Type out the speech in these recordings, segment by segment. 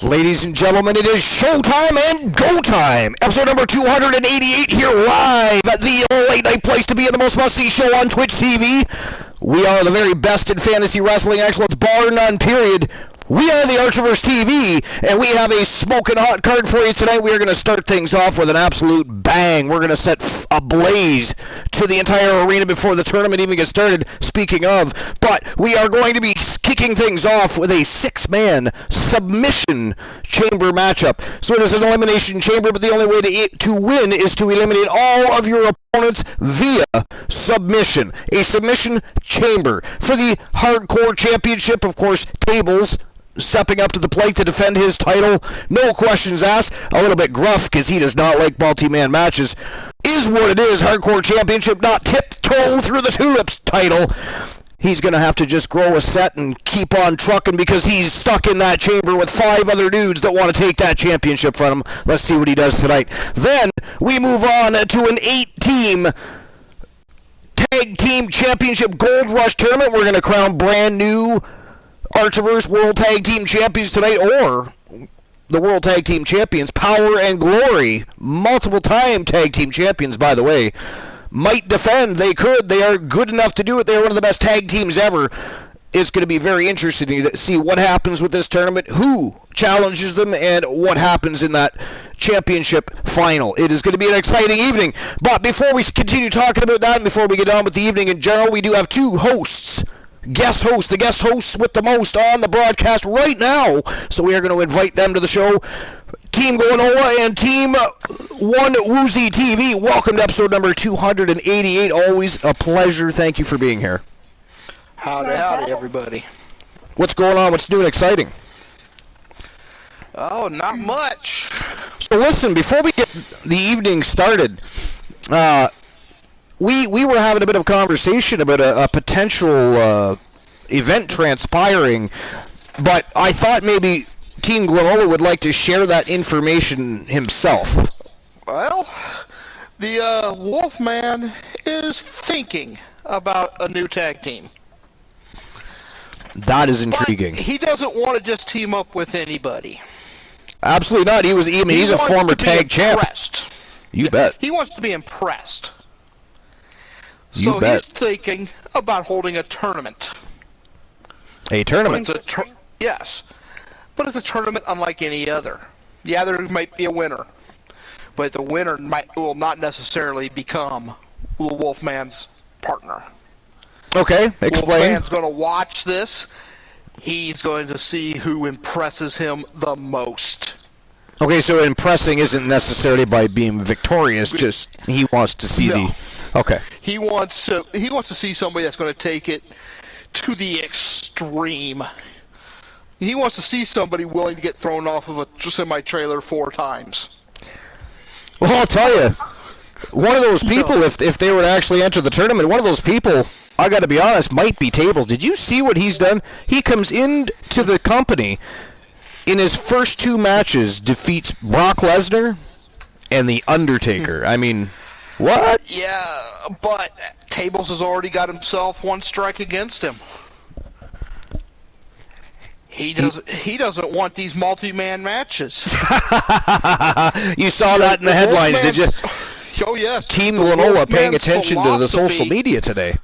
Ladies and gentlemen, it is showtime and go time. Episode number 288 here live at the late night place to be in the most must-see show on Twitch TV. We are the very best in fantasy wrestling excellence, bar none, period. We are the Archerverse TV, and we have a smoking hot card for you tonight. We are going to start things off with an absolute bang. We're going to set ablaze to the entire arena before the tournament even gets started, speaking of. But we are going to be kicking things off with a six-man submission chamber matchup. So it is an elimination chamber, but the only way to win is to eliminate all of your opponents via submission. A submission chamber. For the Hardcore Championship, of course, Tables stepping up to the plate to defend his title. No questions asked. A little bit gruff because he does not like multi-man matches. Is what it is. Hardcore Championship, not tiptoe through the tulips title. He's going to have to just grow a set and keep on trucking because he's stuck in that chamber with 5 other dudes that want to take that championship from him. Let's see what he does tonight. Then we move on to an 8-team Tag Team Championship Gold Rush Tournament. We're going to crown brand new Archerverse World Tag Team Champions tonight, or the World Tag Team Champions, Power and Glory, multiple-time Tag Team Champions, by the way, might defend. They could. They are good enough to do it. They're one of the best tag teams ever. It's going to be very interesting to see what happens with this tournament, who challenges them, and what happens in that championship final. It is going to be an exciting evening. But before we continue talking about that, and before we get on with the evening in general, we do have 2 hosts. The guest hosts with the most on the broadcast right now. So we are going to invite them to the show. Team Goanola and Team One Woozy TV. Welcome to episode number 288. Always a pleasure. Thank you for being here. Howdy, everybody. What's going on? What's new and exciting? Oh, not much. So listen, before we get the evening started, we were having a bit of a conversation about a potential event transpiring, but I thought maybe Team Glenola would like to share that information himself. Well, the Wolfman is thinking about a new tag team. That is intriguing. But he doesn't want to just team up with anybody. Absolutely not. He's a former tag champ. You bet. He wants to be impressed. So he's thinking about holding a tournament. A tournament? Yes. But it's a tournament unlike any other. Yeah, there might be a winner. But the winner will not necessarily become the Wolfman's partner. Okay, explain. Wolfman's going to watch this. He's going to see who impresses him the most. Okay, so impressing isn't necessarily by being victorious, just he wants to see Okay. He wants to see somebody that's going to take it to the extreme. He wants to see somebody willing to get thrown off of a semi-trailer 4 times. Well, I'll tell you, one of those people, if they were to actually enter the tournament, one of those people, I got to be honest, might be Tables. Did you see what he's done? He comes into the company, in his first 2 matches, defeats Brock Lesnar and The Undertaker. I mean, what? Yeah, but Tables has already got himself 1 strike against him. He doesn't want these multi-man matches. You saw that in the headlines, did you? Oh, yes. Team Glenola paying attention to the social media today.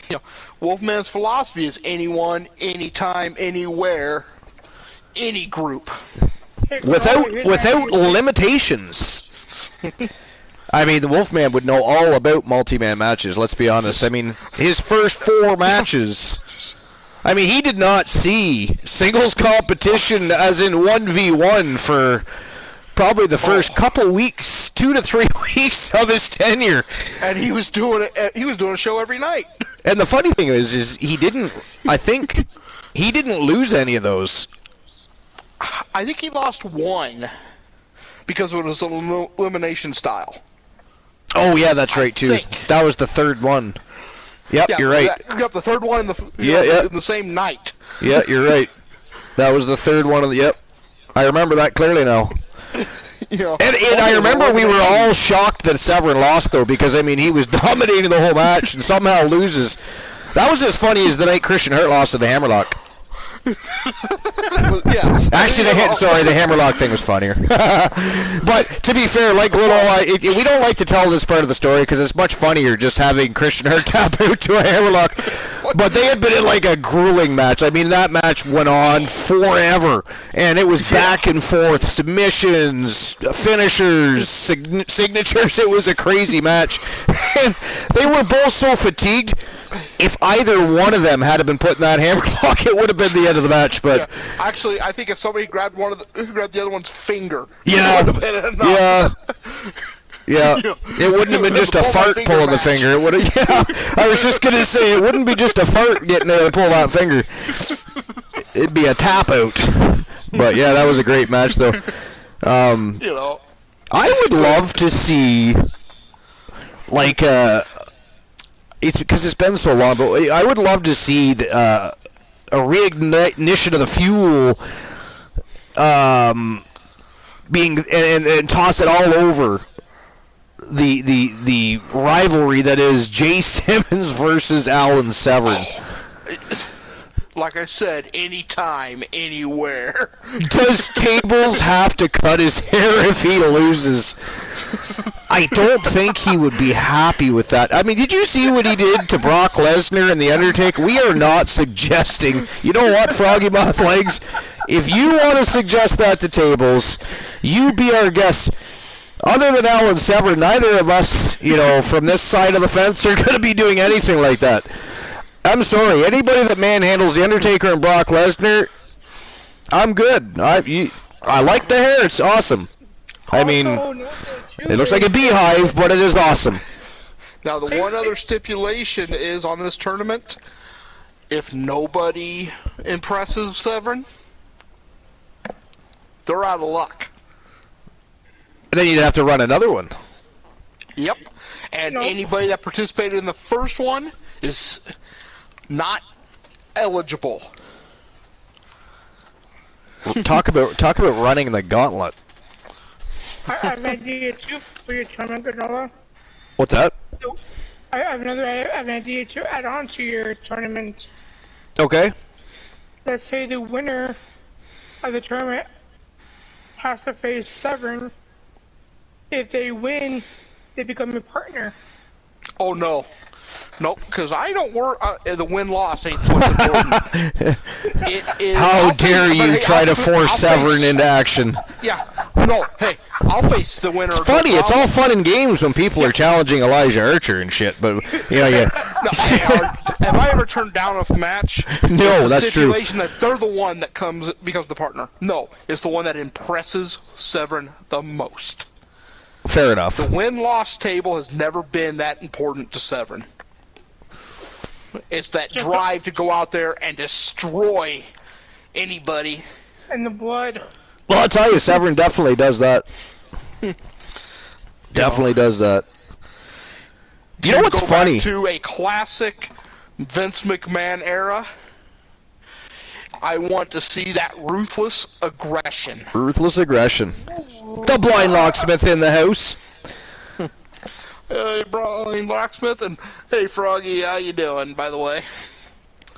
You know, Wolfman's philosophy is anyone, anytime, anywhere, any group. Without limitations. I mean, the Wolfman would know all about multi-man matches, let's be honest. I mean, his first 4 matches, I mean, he did not see singles competition as in 1v1 for probably the first couple weeks, 2 to 3 weeks of his tenure. And he was doing a show every night. And the funny thing is he didn't lose any of those. I think he lost 1 because it was an elimination style. Oh yeah, that's right too. That was the 3rd one. Yep, yeah, you're right. Yep, the 3rd one in the same night. Yeah, you're right. That was the 3rd one Yep, I remember that clearly now. And I remember we were all shocked that Severin lost though, because I mean he was dominating the whole match and somehow loses. That was as funny as the night Christian Hurt lost to the Hammerlock. Yes. Actually, the hammerlock thing was funnier. But to be fair, like we don't like to tell this part of the story because it's much funnier just having Christian Hurt tap out to a hammerlock. But they had been in like a grueling match. I mean, that match went on forever, and it was back and forth, submissions, finishers, signatures. It was a crazy match, and they were both so fatigued. If either one of them had been put in that hammerlock, it would have been the end of the match. But actually, I think if somebody grabbed the other one's finger, yeah, it would have been enough. Yeah, it wouldn't have been just a fart pulling the finger. It would have. Yeah, I was just gonna say it wouldn't be just a fart getting there to pull that finger. It'd be a tap out. But yeah, that was a great match, though. I would love to see, like, it's because it's been so long, but I would love to see a reignition of the fuel, being and toss it all over the rivalry that is Jay Simmons versus Alan Severn. Like I said, anytime, anywhere. Does Tables have to cut his hair if he loses? I don't think he would be happy with that. I mean, did you see what he did to Brock Lesnar and The Undertaker? We are not suggesting. You know what, Froggy Mouth Legs? If you want to suggest that to Tables, you be our guest. Other than Alan Severn, neither of us, from this side of the fence are going to be doing anything like that. I'm sorry. Anybody that manhandles The Undertaker and Brock Lesnar, I'm good. I like the hair. It's awesome. I mean, it looks like a beehive, but it is awesome. Now, the one other stipulation is on this tournament, if nobody impresses Severn, they're out of luck. And then you'd have to run another one. Yep. And anybody that participated in the first one is not eligible. Talk about running the gauntlet. I have an idea too for your tournament, Granola. What's that? I have an idea to add on to your tournament. Okay. Let's say the winner of the tournament has to face Severn. If they win, they become your partner. Oh no. Nope, because I don't worry. The win-loss ain't what's important. How dare you try to force Severn into action? Yeah. No, hey, I'll face the winner. It's funny. It's all fun and games when people are challenging Elijah Archer and shit, but, yeah. No, have I ever turned down a match? No, that's true. Stipulation that they're the one that becomes the partner. No, it's the one that impresses Severn the most. Fair enough. The win-loss table has never been that important to Severn. It's that drive to go out there and destroy anybody. And the blood. Well, I'll tell you, Severn definitely does that. Definitely does that. You know what's funny? Back to a classic Vince McMahon era. I want to see that ruthless aggression. Ruthless aggression. The blind locksmith in the house. Hey, Brian Locksmith, and hey, Froggy, how you doing, by the way?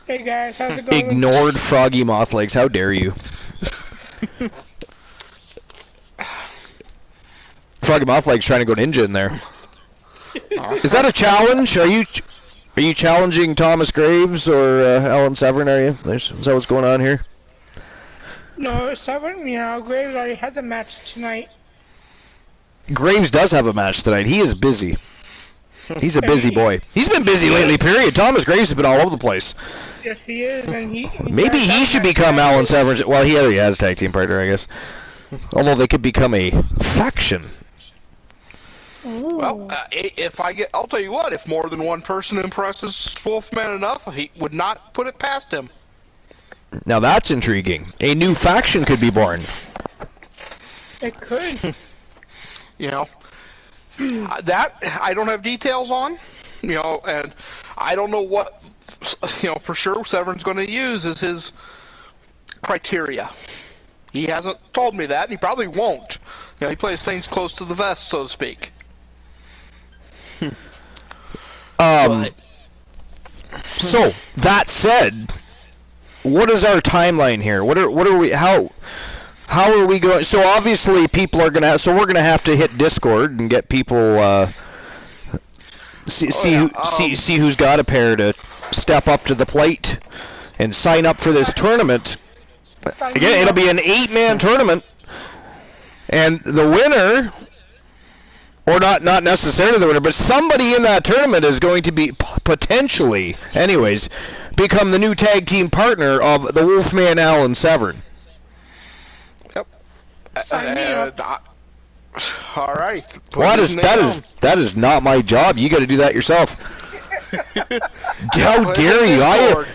Hey, guys, how's it going? Ignored Froggy Mothlegs, how dare you? Froggy Mothlegs trying to go ninja in there. Is that a challenge? Are you challenging Thomas Graves or Alan Severn, are you? Is that what's going on here? No, Severn, Graves already has a match tonight. Graves does have a match tonight. He is busy. He's a busy boy. He's been busy lately, period. Thomas Graves has been all over the place. Yes, he is, and maybe he should become Alan Severn's... Well, he already has tag team partner, I guess. Although they could become a faction. Well, I'll tell you what, if more than one person impresses Wolfman enough, he would not put it past him. Now that's intriguing. A new faction could be born. It could. That I don't have details on, and I don't know what, for sure Severn's going to use as his criteria. He hasn't told me that, and he probably won't. He plays things close to the vest, so to speak. So, that said, what is our timeline here? What are we? How are we going? So obviously people are gonna. So we're gonna have to hit Discord and get people. See who's got a pair to step up to the plate and sign up for this tournament. Again, it'll be an 8-man tournament, and the winner, or not necessarily the winner, but somebody in that tournament is going to be potentially, anyways, become the new tag team partner of the Wolfman Alan Severn. Yep. All right. Well, that is not my job. You got to do that yourself. How dare you?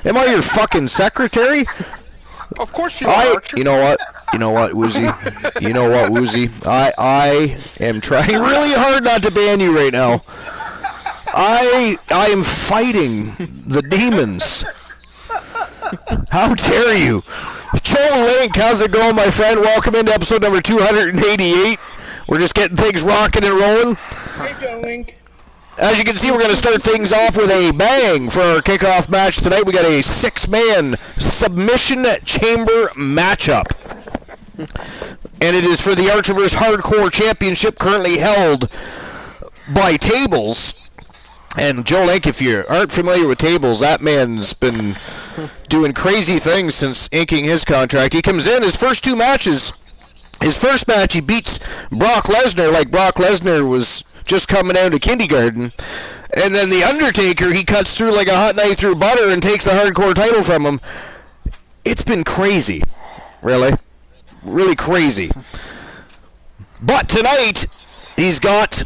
Am I your fucking secretary? Of course you are. You know what, Woozy? I am trying really hard not to ban you right now. I am fighting the demons. How dare you? Joe Link, how's it going, my friend? Welcome into episode number 288. We're just getting things rocking and rolling. Hey, Joe Link. As you can see, we're going to start things off with a bang for our kickoff match tonight. We got a 6-man submission chamber matchup. And it is for the Archiverse Hardcore Championship, currently held by Tables. And Joe Link, if you aren't familiar with Tables, that man's been doing crazy things since inking his contract. He comes in, his first 2 matches. His first match, he beats Brock Lesnar like Brock Lesnar was just coming out of kindergarten. And then The Undertaker, he cuts through like a hot knife through butter and takes the hardcore title from him. It's been crazy. Really. Really crazy. But tonight, he's got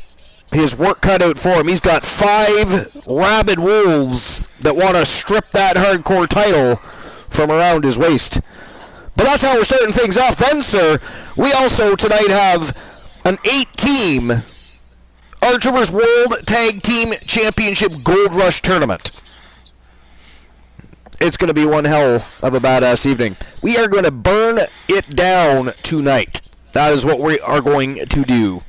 his work cut out for him. He's got 5 rabid wolves that want to strip that hardcore title from around his waist. But that's how we're starting things off. Then, sir, we also tonight have an 8-team Archiverse World Tag Team Championship Gold Rush Tournament. It's going to be one hell of a badass evening. We are going to burn it down tonight. That is what we are going to do.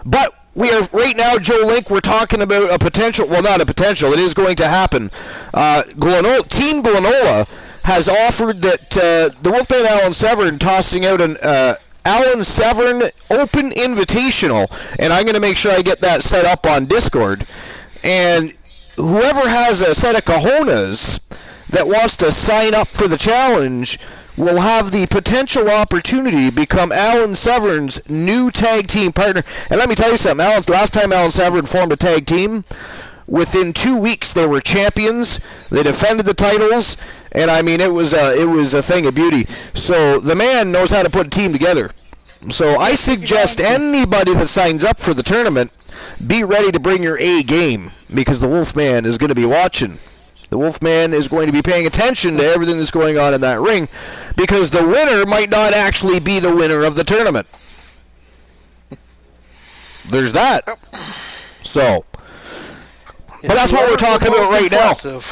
But we are, right now, Joe Link, we're talking about a potential, well, not a potential, it is going to happen. Team Glenola has offered that the Wolfman Alan Severn tossing out an Alan Severn Open Invitational, and I'm going to make sure I get that set up on Discord. And whoever has a set of cojones that wants to sign up for the challenge will have the potential opportunity to become Alan Severn's new tag team partner. And let me tell you something, last time Alan Severn formed a tag team, within 2 weeks they were champions. They defended the titles, and I mean it was a thing of beauty. So the man knows how to put a team together. So I suggest anybody that signs up for the tournament be ready to bring your A game, because the Wolfman is going to be watching. The Wolfman is going to be paying attention to everything that's going on in that ring, because the winner might not actually be the winner of the tournament. There's that. So. But that's what we're talking about right now. So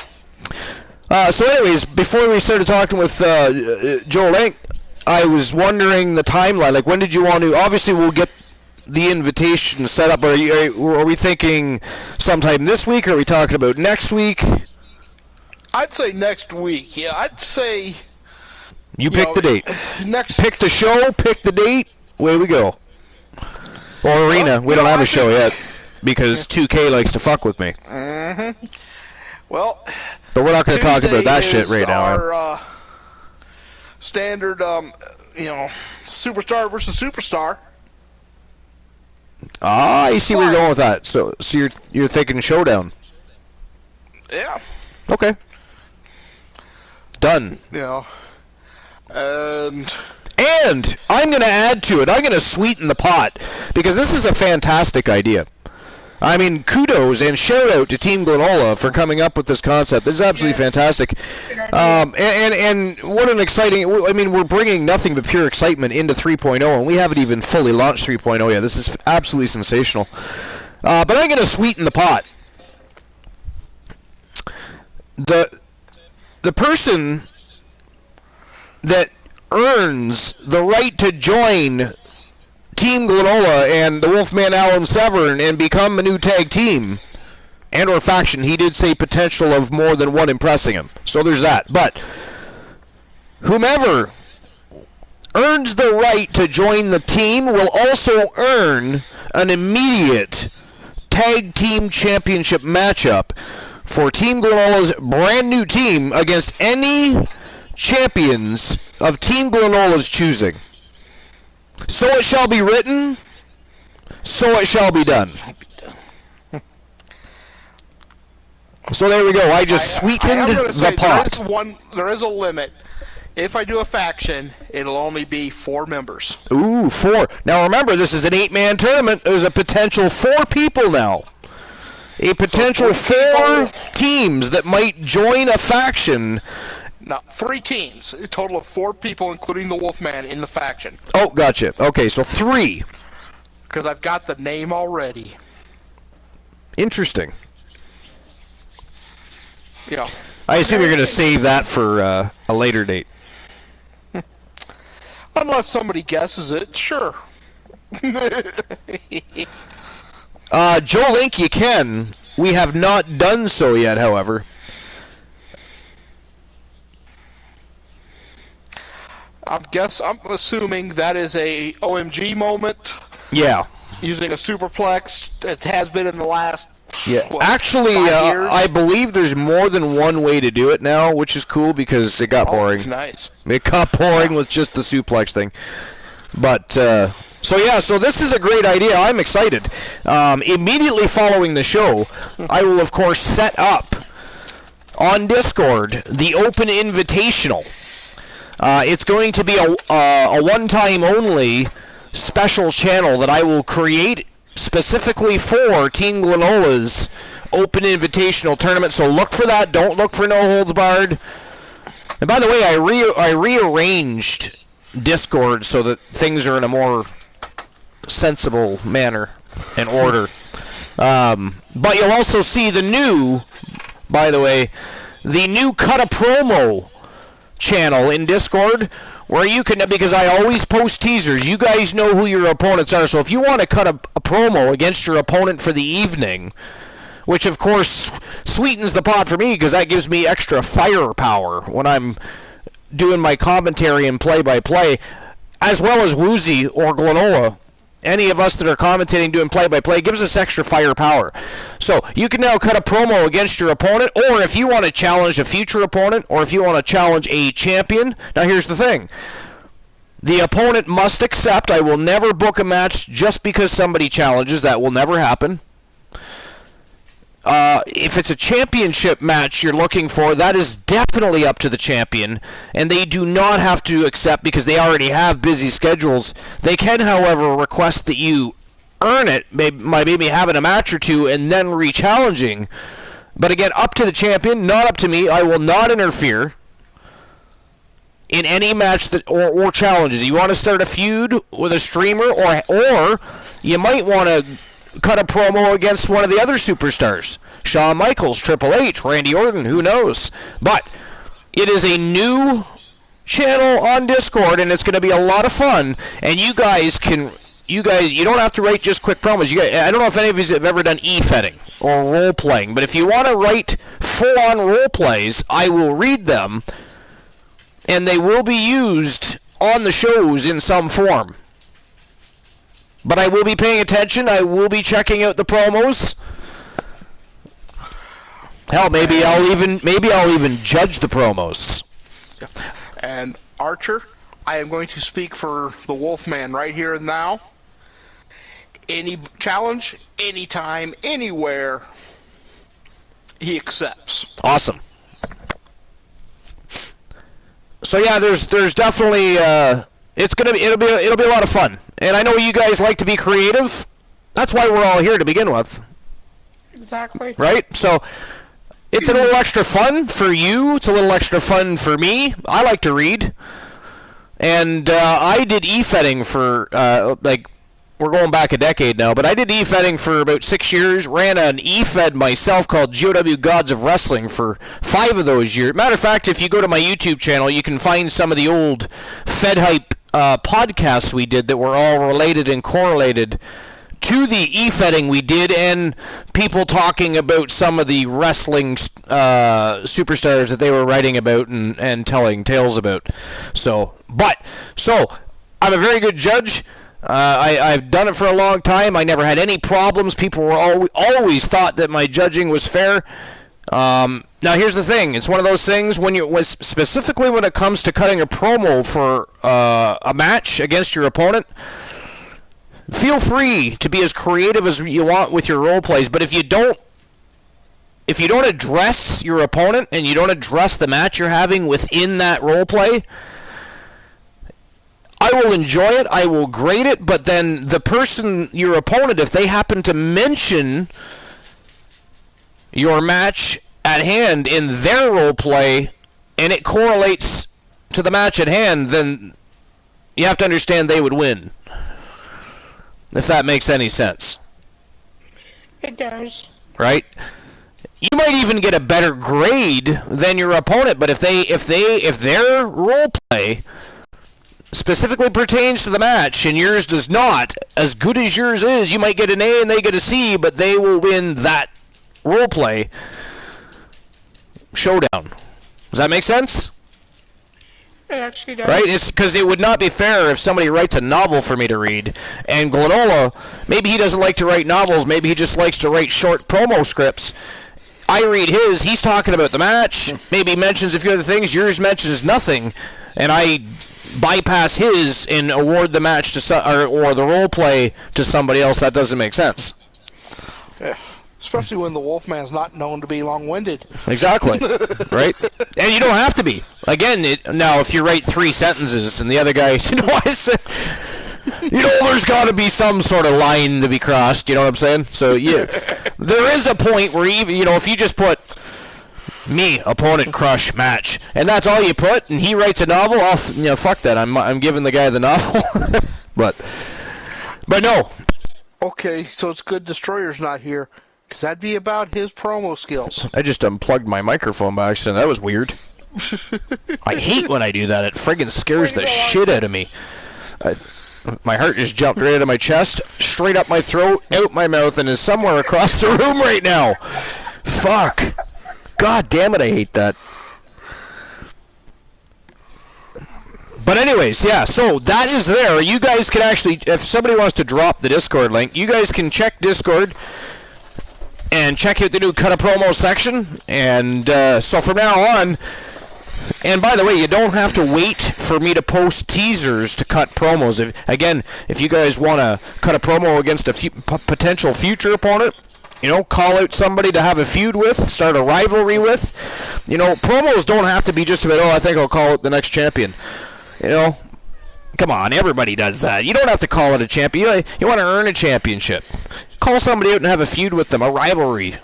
anyways, before we started talking with Joe Link, I was wondering the timeline. Like, when did you want to... Obviously, we'll get the invitation set up. Are we thinking sometime this week, or are we talking about next week? I'd say next week. Yeah, I'd say... You pick the date. Pick the show, pick the date, away we go. Or Arena. We don't have a show yet, because 2K likes to fuck with me. Mm-hmm. Well... But we're not going to talk about that shit right now. Our standard, superstar versus superstar. Ah, I see where you're going with that. So you're thinking showdown. Yeah. Okay. Done. And I'm going to add to it. I'm going to sweeten the pot, because this is a fantastic idea. I mean, kudos and shout out to Team Glenola for coming up with this concept. This is absolutely fantastic. And what an exciting... I mean, we're bringing nothing but pure excitement into 3.0, and we haven't even fully launched 3.0 yet. This is absolutely sensational. But I'm going to sweeten the pot. The person that earns the right to join Team Glenola and the Wolfman Alan Severn and become a new tag team and or faction. He did say potential of more than one impressing him. So there's that. But whomever earns the right to join the team will also earn an immediate tag team championship matchup for Team Glenola's brand new team against any champions of Team Glenola's choosing. So it shall be written, so it shall be done. So there we go. I just sweetened the pot. There is a limit. If I do a faction, it'll only be 4 members. Ooh, 4. Now remember, this is an 8-man tournament. There's a potential 4 people now. A potential 4 teams that might join a faction. No, 3 teams. A total of 4 people, including the Wolfman, in the faction. Oh, gotcha. Okay, so 3. Because I've got the name already. Interesting. Yeah. I assume you're going to save that for a later date. Unless somebody guesses it, sure. Joe Link, you can. We have not done so yet, however. I'm assuming that is a OMG moment. Yeah. Using a superplex. It has been in the last. Yeah. What, actually, 5 years? I believe there's more than one way to do it now, which is cool because it got boring. Nice. It got boring with just the suplex thing. But, so this is a great idea. I'm excited. Immediately following the show, I will, of course, set up on Discord the Open Invitational. It's going to be a one-time only special channel that I will create specifically for Team Glenola's Open Invitational Tournament. So look for that. Don't look for No Holds Barred. And by the way, I rearranged Discord so that things are in a more sensible manner and order. But you'll also see the new Cut a Promo channel in Discord where you can, because I always post teasers. You guys know who your opponents are, so if you want to cut a promo against your opponent for the evening, which of course sweetens the pot for me because that gives me extra firepower when I'm doing my commentary and play-by-play, as well as Woozy or Glenola. Any of us that are commentating doing play-by-play gives us extra firepower. So you can now cut a promo against your opponent, or if you want to challenge a future opponent, or if you want to challenge a champion. Now here's the thing. The opponent must accept. I will never book a match just because somebody challenges. That will never happen. If it's a championship match you're looking for, that is definitely up to the champion, and they do not have to accept because they already have busy schedules. They can, however, request that you earn it, maybe having a match or two, and then re-challenging. But again, up to the champion, not up to me. I will not interfere in any match that or challenges. You want to start a feud with a streamer, or you might want to cut a promo against one of the other superstars. Shawn Michaels, Triple H, Randy Orton, who knows. But it is a new channel on Discord, and it's going to be a lot of fun. And you guys, you don't have to write just quick promos. I don't know if any of you have ever done e-fetting or role-playing, but if you want to write full-on role-plays, I will read them, and they will be used on the shows in some form. But I will be paying attention. I will be checking out the promos. Hell, maybe I'll even judge the promos. And Archer, I am going to speak for the Wolfman right here and now. Any challenge, anytime, anywhere, he accepts. Awesome. So yeah, there's definitely it'll be a lot of fun. And I know you guys like to be creative. That's why we're all here to begin with. Exactly. Right? So it's a little extra fun for you. It's a little extra fun for me. I like to read. And I did e-fetting for, we're going back a decade now, but I did e-fetting for about 6 years. Ran an e-fed myself called GOW Gods of Wrestling for 5 of those years. Matter of fact, if you go to my YouTube channel, you can find some of the old Fed Hype podcasts we did that were all related and correlated to the e-fetting we did, and people talking about some of the wrestling superstars that they were writing about and telling tales about. So I'm a very good judge. I've done it for a long time. I never had any problems. People were always thought that my judging was fair. Now here's the thing. It's one of those things specifically when it comes to cutting a promo for a match against your opponent. Feel free to be as creative as you want with your role plays, but if you don't address your opponent and you don't address the match you're having within that role play, I will enjoy it, I will grade it, but then the person, your opponent, if they happen to mention your match at hand in their role play and it correlates to the match at hand, then you have to understand they would win. If that makes any sense. It does. Right? You might even get a better grade than your opponent, but if their role play specifically pertains to the match and yours does not, as good as yours is, you might get an A and they get a C, but they will win that role play showdown. Does that make sense? It actually does. Right? It's because it would not be fair if somebody writes a novel for me to read, and Glenola, maybe he doesn't like to write novels, maybe he just likes to write short promo scripts. I read his, he's talking about the match, maybe he mentions a few other things, yours mentions nothing, and I bypass his and award the match to or the role play to somebody else. That doesn't make sense. Yeah. Especially when the Wolfman's not known to be long-winded. Exactly. Right? And you don't have to be. Again, now if you write 3 sentences and the other guy, there's got to be some sort of line to be crossed, you know what I'm saying? So, yeah, there is a point where even, if you just put me, opponent, crush, match, and that's all you put, and he writes a novel, fuck that. I'm giving the guy the novel. But no. Okay, so it's good Destroyer's not here. Because that'd be about his promo skills. I just unplugged my microphone by accident. That was weird. I hate when I do that. It friggin' scares the shit out of me. My heart just jumped right out of my chest, straight up my throat, out my mouth, and is somewhere across the room right now. Fuck. God damn it, I hate that. But anyways, yeah, so that is there. You guys can actually, if somebody wants to drop the Discord link, you guys can check Discord and check out the new Cut a Promo section. And so from now on, and by the way, you don't have to wait for me to post teasers to cut promos. If you guys want to cut a promo against a potential future opponent, call out somebody to have a feud with, start a rivalry with. Promos don't have to be just about, I think I'll call it the next champion. Come on, everybody does that. You don't have to call it a champion. You want to earn a championship. Call somebody out and have a feud with them, a rivalry.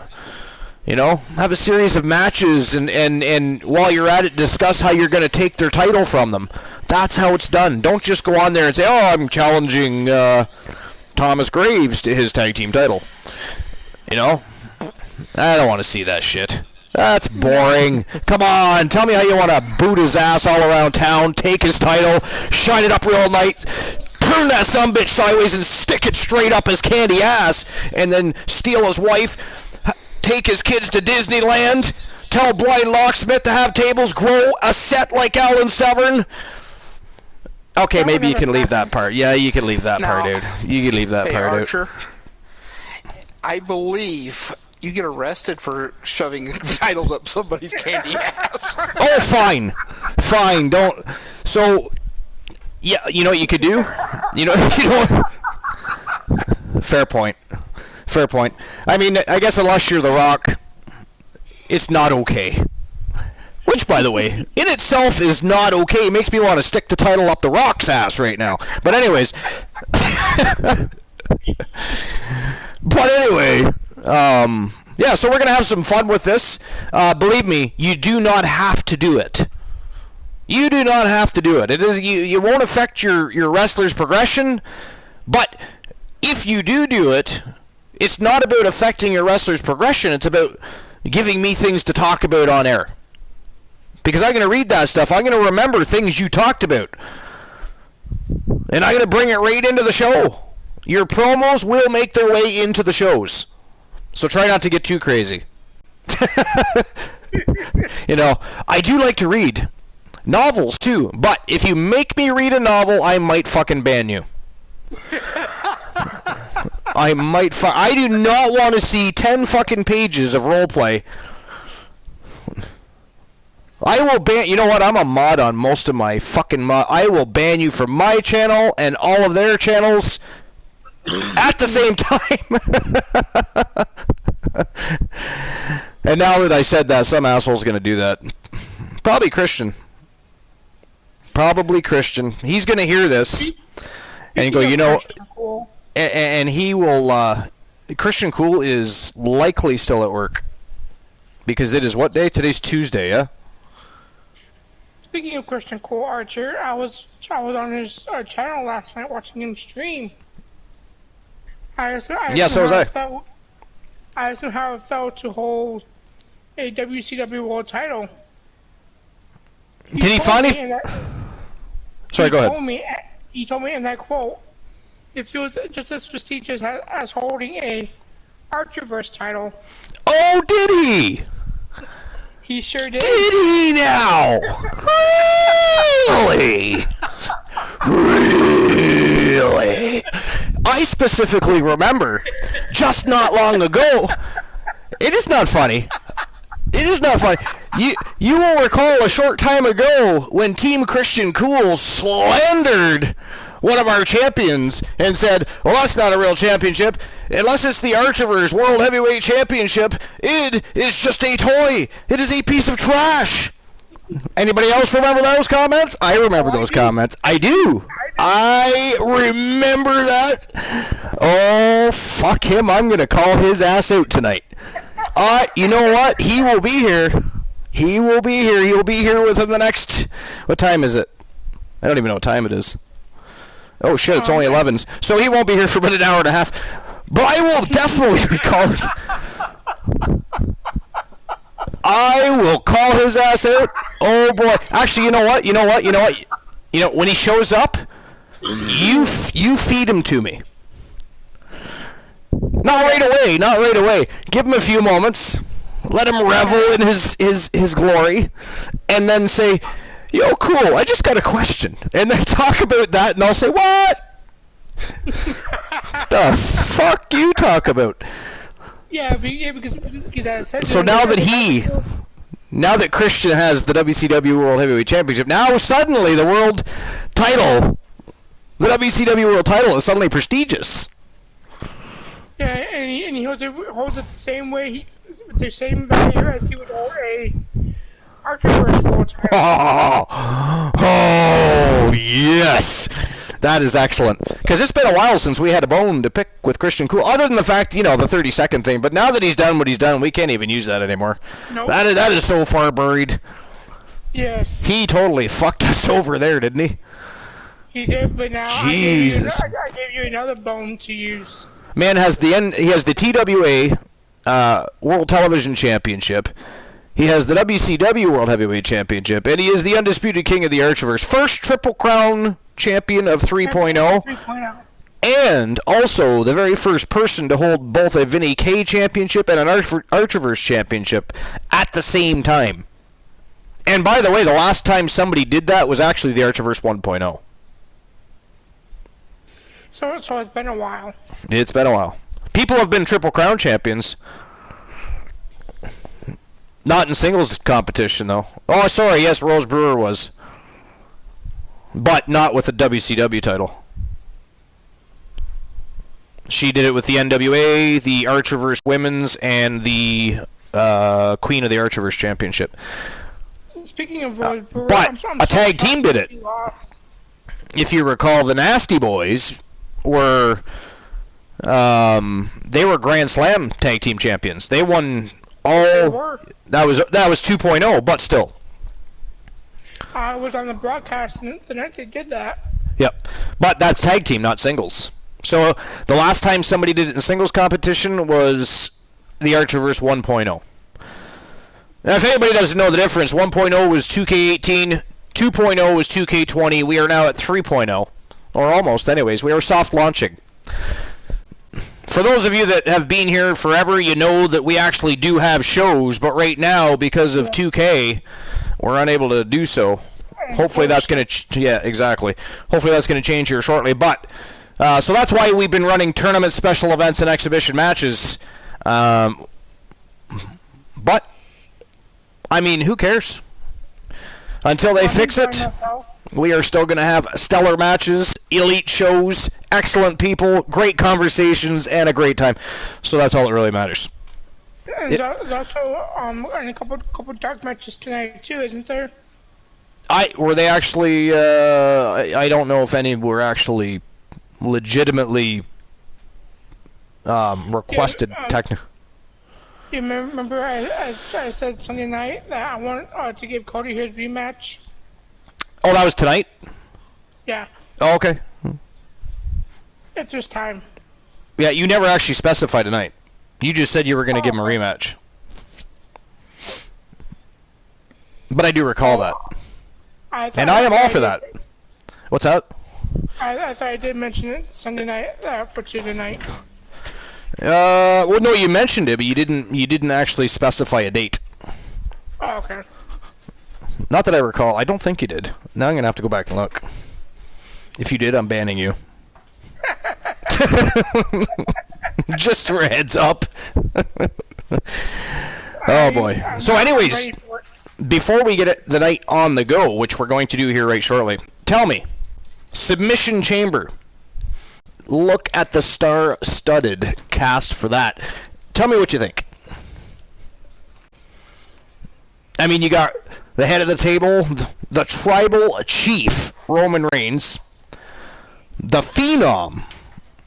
Have a series of matches, and while you're at it, discuss how you're going to take their title from them. That's how it's done. Don't just go on there and say, I'm challenging Thomas Graves to his tag team title. I don't want to see that shit. That's boring. Come on, tell me how you want to boot his ass all around town, take his title, shine it up real night, turn that sumbitch sideways and stick it straight up his candy ass, and then steal his wife, take his kids to Disneyland, tell Blind Locksmith to have tables, grow a set like Alan Severn. Okay, maybe you can leave that part. Yeah, you can leave that part out. You can leave that part Archer, I believe you get arrested for shoving titles up somebody's candy ass. Oh, fine. Don't. So, yeah, you know what you could do? Fair point. I mean, I guess unless you're The Rock, it's not okay. Which, by the way, in itself is not okay. It makes me want to stick the title up The Rock's ass right now. But anyways. Yeah, so we're going to have some fun with this. Believe me, you do not have to do it. You do not have to do it. You won't affect your wrestler's progression, but if you do it, it's not about affecting your wrestler's progression. It's about giving me things to talk about on air. Because I'm going to read that stuff. I'm going to remember things you talked about. And I'm going to bring it right into the show. Your promos will make their way into the shows. So try not to get too crazy. You know, I do like to read novels too, but if you make me read a novel, I might fucking ban you. I do not want to see 10 fucking pages of roleplay. I will ban. You know what? I'm a mod on most of my fucking mod. I will ban you from my channel and all of their channels at the same time. And now that I said that, some asshole's gonna do that. Probably Christian. He's gonna hear this and go, you know, and he will. Christian Cool is likely still at work because it is what day? Today's Tuesday, yeah. Speaking of Christian Cool Archer, I was on his channel last night watching him stream. Yeah, so was I. I asked him how it felt to hold a WCW World Title. Did he finally? Sorry, go ahead. He told me in that quote, it feels just as prestigious as holding a Archerverse title. Oh, did he? He sure did. Did he now? Really? Really? I specifically remember, just not long ago, it is not funny. It is not funny. You will recall a short time ago when Team Christian Cool slandered one of our champions and said, well, that's not a real championship. Unless it's the Archerverse World Heavyweight Championship, it is just a toy. It is a piece of trash. Anybody else remember those comments? I remember those comments. I do. I remember that. Oh, fuck him. I'm going to call his ass out tonight. You know what? He will be here. He will be here. He'll be here within the next... What time is it? I don't even know what time it is. Oh, shit, it's only 11. So he won't be here for about an hour and a half. But I will definitely be calling... I will call his ass out. Oh, boy. Actually, you know what? You know, when he shows up, you feed him to me. Not right away. Give him a few moments. Let him revel in his glory. And then say, yo, cool, I just got a question. And then talk about that, and I'll say, what? The fuck you talk about? Yeah, because I said... So now that Christian has the WCW World Heavyweight Championship, now suddenly the world title, the WCW World title is suddenly prestigious. Yeah, and he holds it the same way, the same value as he would hold a Archerverse World title. Oh, yes. That is excellent. Because it's been a while since we had a bone to pick with Christian Cool, other than the fact, the 30-second thing. But now that he's done what he's done, we can't even use that anymore. Nope. That is so far buried. Yes. He totally fucked us over there, didn't he? He did, but now Jesus. I gave you another bone to use. Man he has the TWA World Television Championship. He has the WCW World Heavyweight Championship, and he is the undisputed king of the Archerverse. First Triple Crown champion of 3.0, and also the very first person to hold both a Vinny K championship and an Archerverse championship at the same time. And by the way, the last time somebody did that was actually the Archerverse 1.0. So it's been a while. It's been a while. People have been Triple Crown champions. Not in singles competition, though. Oh, sorry, yes, Rose Brewer was. But not with the WCW title. She did it with the NWA, the Archerverse Women's, and the Queen of the Archerverse Championship. Speaking of Rose Brewer... But a tag team did it. If you recall, the Nasty Boys were... they were Grand Slam tag team champions. They won... That was 2.0, but still. I was on the broadcast the night they did that. Yep, but that's tag team, not singles. So the last time somebody did it in singles competition was the Archerverse 1.0. Now, if anybody doesn't know the difference, 1.0 was 2K18, 2.0 was 2K20. We are now at 3.0, or almost. Anyways, we are soft launching. For those of you that have been here forever, you know that we actually do have shows, but right now, because of 2K, we're unable to do so. Hopefully that's going to, yeah, exactly. Hopefully that's going to change here shortly. But, so that's why we've been running tournaments, special events, and exhibition matches. But, I mean, who cares? Until they fix it, we are still going to have stellar matches, elite shows, excellent people, great conversations, and a great time. So that's all that really matters. There's also a couple dark matches tonight too, isn't there? Were they actually? I don't know if any were actually legitimately requested. You remember I said Sunday night that I want to give Cody his rematch? Oh, that was tonight? Yeah. Oh, okay. If there's time. Yeah, you never actually specified tonight. You just said you were going to give him a rematch. But I do recall that. And I am all for that. What's that? I thought I did mention it Sunday night for Tuesday night. Well, no, you mentioned it, but you didn't actually specify a date. Oh, okay. Not that I recall. I don't think you did. Now I'm going to have to go back and look. If you did, I'm banning you. Just for a heads up. Oh, boy. So anyways, before we get the night on the go, which we're going to do here right shortly, tell me, Submission Chamber. Look at the star-studded cast for that. Tell me what you think. I mean, you got the head of the table, the tribal chief, Roman Reigns, the Phenom,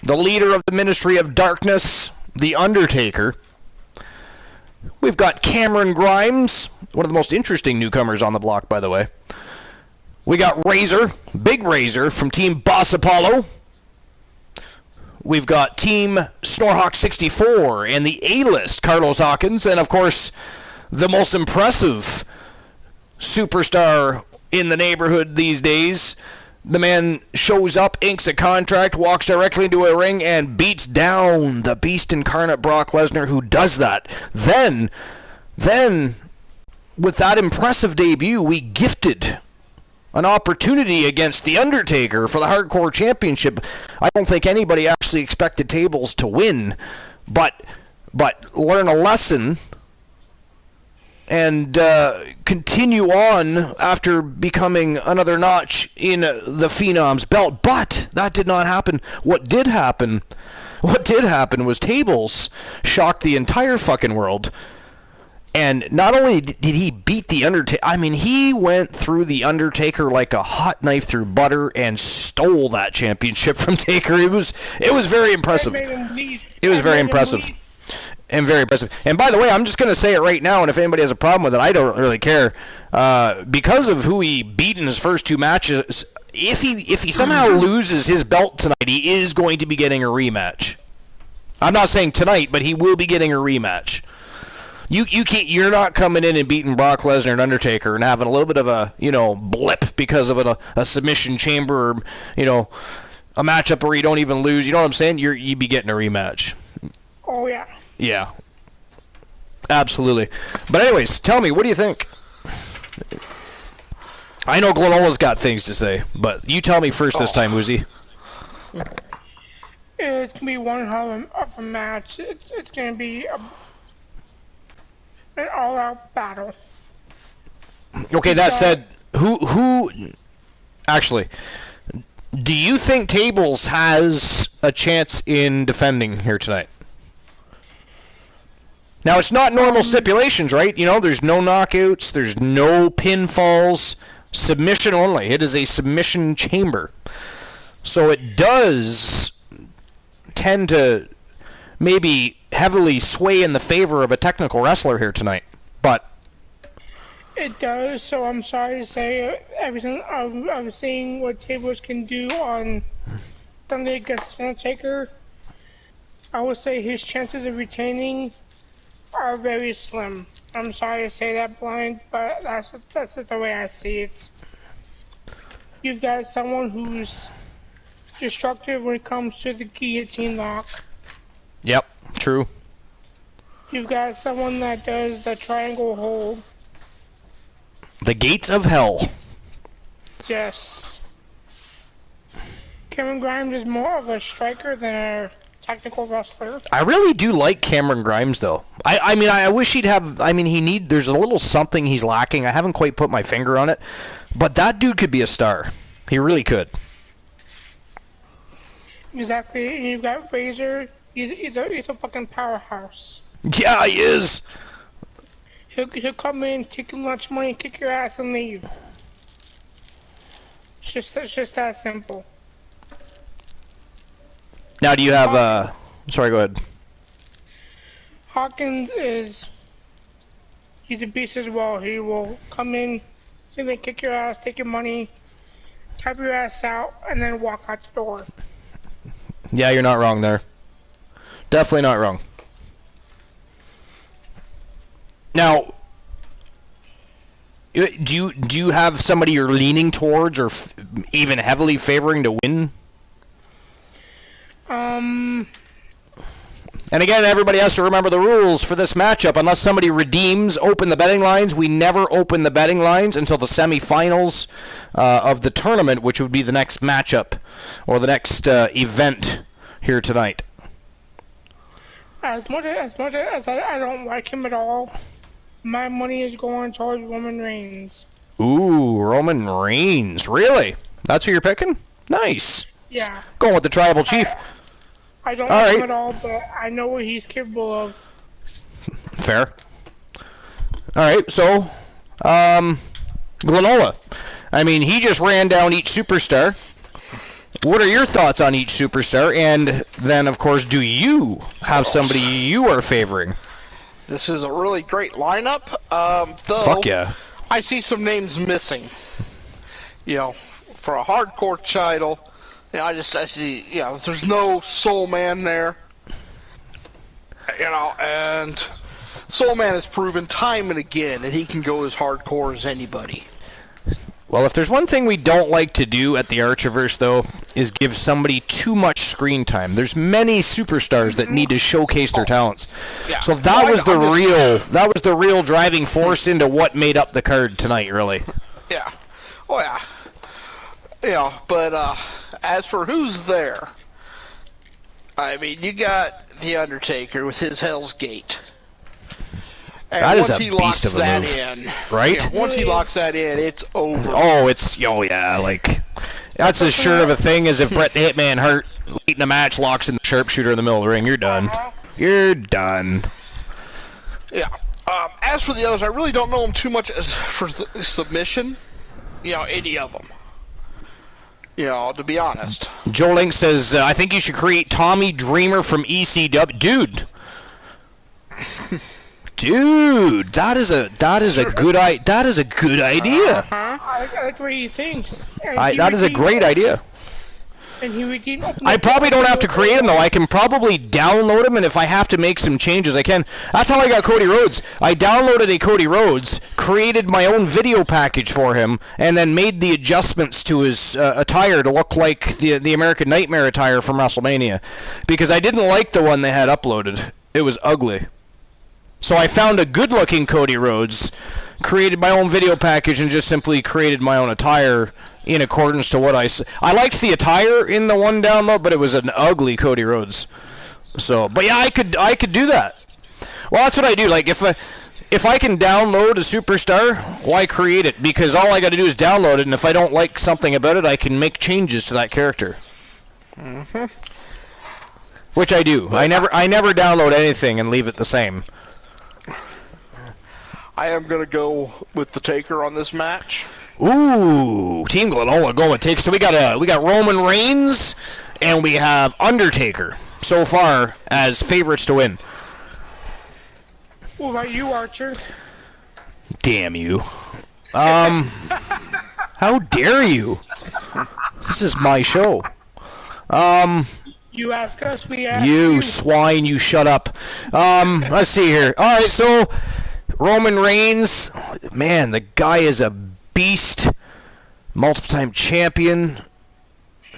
the leader of the Ministry of Darkness, The Undertaker. We've got Cameron Grimes, one of the most interesting newcomers on the block, by the way. We got Razor, Big Razor from Team Boss Apollo. We've got Team Snorhawk 64 and the A-list Carlos Hawkins, and of course, the most impressive superstar in the neighborhood these days. The man shows up, inks a contract, walks directly into a ring, and beats down the beast incarnate Brock Lesnar, who does that. Then, with that impressive debut, we gifted an opportunity against The Undertaker for the Hardcore Championship. I don't think anybody actually expected Tables to win, but learn a lesson and continue on after becoming another notch in the Phenom's belt. But that did not happen. What did happen was Tables shocked the entire fucking world. And not only did he beat The Undertaker, I mean, he went through The Undertaker like a hot knife through butter and stole that championship from Taker. It was very impressive. It was very impressive. And very impressive. And by the way, I'm just going to say it right now, and if anybody has a problem with it, I don't really care. Because of who he beat in his first two matches, if he somehow loses his belt tonight, he is going to be getting a rematch. I'm not saying tonight, but he will be getting a rematch. You can't. You're not coming in and beating Brock Lesnar and Undertaker and having a little bit of a blip because of a submission chamber, or, a matchup where you don't even lose. You know what I'm saying? You'd be getting a rematch. Oh yeah. Yeah. Absolutely. But anyways, tell me, what do you think? I know Glenola's got things to say, but you tell me first this time, Woozy. It's gonna be one hell of a match. It's gonna be an all-out battle. Okay, that said, who actually, do you think Tables has a chance in defending here tonight? Now, it's not normal stipulations, right? There's no knockouts, there's no pinfalls, submission only. It is a submission chamber. So it does tend to maybe heavily sway in the favor of a technical wrestler here tonight, but it does. So I'm sorry to say, everything I'm seeing what Tables can do on Sunday against Undertaker, I would say his chances of retaining are very slim. I'm sorry to say that, Blind, but that's just the way I see it. You've got someone who's destructive when it comes to the guillotine lock. Yep, true. You've got someone that does the triangle hold. The gates of hell. Yes. Cameron Grimes is more of a striker than a technical wrestler. I really do like Cameron Grimes, though. I mean, I wish he'd have. I mean, there's a little something he's lacking. I haven't quite put my finger on it, but that dude could be a star. He really could. Exactly. And you've got Razor. He's a fucking powerhouse. Yeah, he is. He'll come in, take your lunch money, kick your ass, and leave. It's just that simple. Now, do you have? Sorry, go ahead. Hawkins he's a beast as well. He will come in, simply kick your ass, take your money, type your ass out, and then walk out the door. Yeah, you're not wrong there. Definitely not wrong. Now, do you have somebody you're leaning towards or even heavily favoring to win? And again, everybody has to remember the rules for this matchup. Unless somebody redeems, open the betting lines. We never open the betting lines until the semifinals of the tournament, which would be the next matchup or the next event here tonight. As much as I don't like him at all, my money is going towards Roman Reigns. Ooh, Roman Reigns. Really? That's who you're picking? Nice. Yeah. Going with the tribal chief. I don't like him at all, but I know what he's capable of. Fair. Alright, so, Glenola. I mean, he just ran down each superstar. What are your thoughts on each superstar? And then, of course, do you have somebody you are favoring? This is a really great lineup. Though Fuck yeah. I see some names missing. You know, for a hardcore title, you know, I see, you know, there's no Soul Man there. You know, and Soul Man has proven time and again that he can go as hardcore as anybody. Well, if there's one thing we don't like to do at the Archiverse, though, is give somebody too much screen time. There's many superstars that need to showcase their talents. Yeah. So that was the real driving force into what made up the card tonight, really. Yeah. Oh yeah. Yeah, but as for who's there, I mean, you got The Undertaker with his Hell's Gate. And that is once a he beast locks of a that move, in, right? Yeah, once he locks that in, it's over. Oh yeah, like that's as sure of a thing as if Bret the Hitman Hart late in the match locks in the sharpshooter in the middle of the ring. You're done. You're done. Yeah. As for the others, I really don't know them too much as for the submission. You know, any of them. You know, to be honest. Joe Link says, I think you should create Tommy Dreamer from ECW. Dude, that is a good idea. I like what he thinks. That is a great idea. And he redeemed. I probably don't have to create him, though. I can probably download him, and if I have to make some changes, I can. That's how I got Cody Rhodes. I downloaded a Cody Rhodes, created my own video package for him, and then made the adjustments to his attire to look like the American Nightmare attire from WrestleMania. Because I didn't like the one they had uploaded. It was ugly. So I found a good-looking Cody Rhodes, created my own video package, and just simply created my own attire in accordance to what I liked the attire in the one download, but it was an ugly Cody Rhodes. So, but yeah, I could do that. Well, that's what I do. Like if I can download a superstar, why create it? Because all I got to do is download it, and if I don't like something about it, I can make changes to that character. Mm-hmm. Which I do. I never download anything and leave it the same. I am going to go with the Taker on this match. Ooh, Team Glenola going with Taker. So we got Roman Reigns and we have Undertaker so far as favorites to win. What about you, Archer? Damn you. How dare you? This is my show. You ask us, we ask you. You swine, you shut up. Let's see here. All right, so Roman Reigns, man, the guy is a beast, multiple-time champion.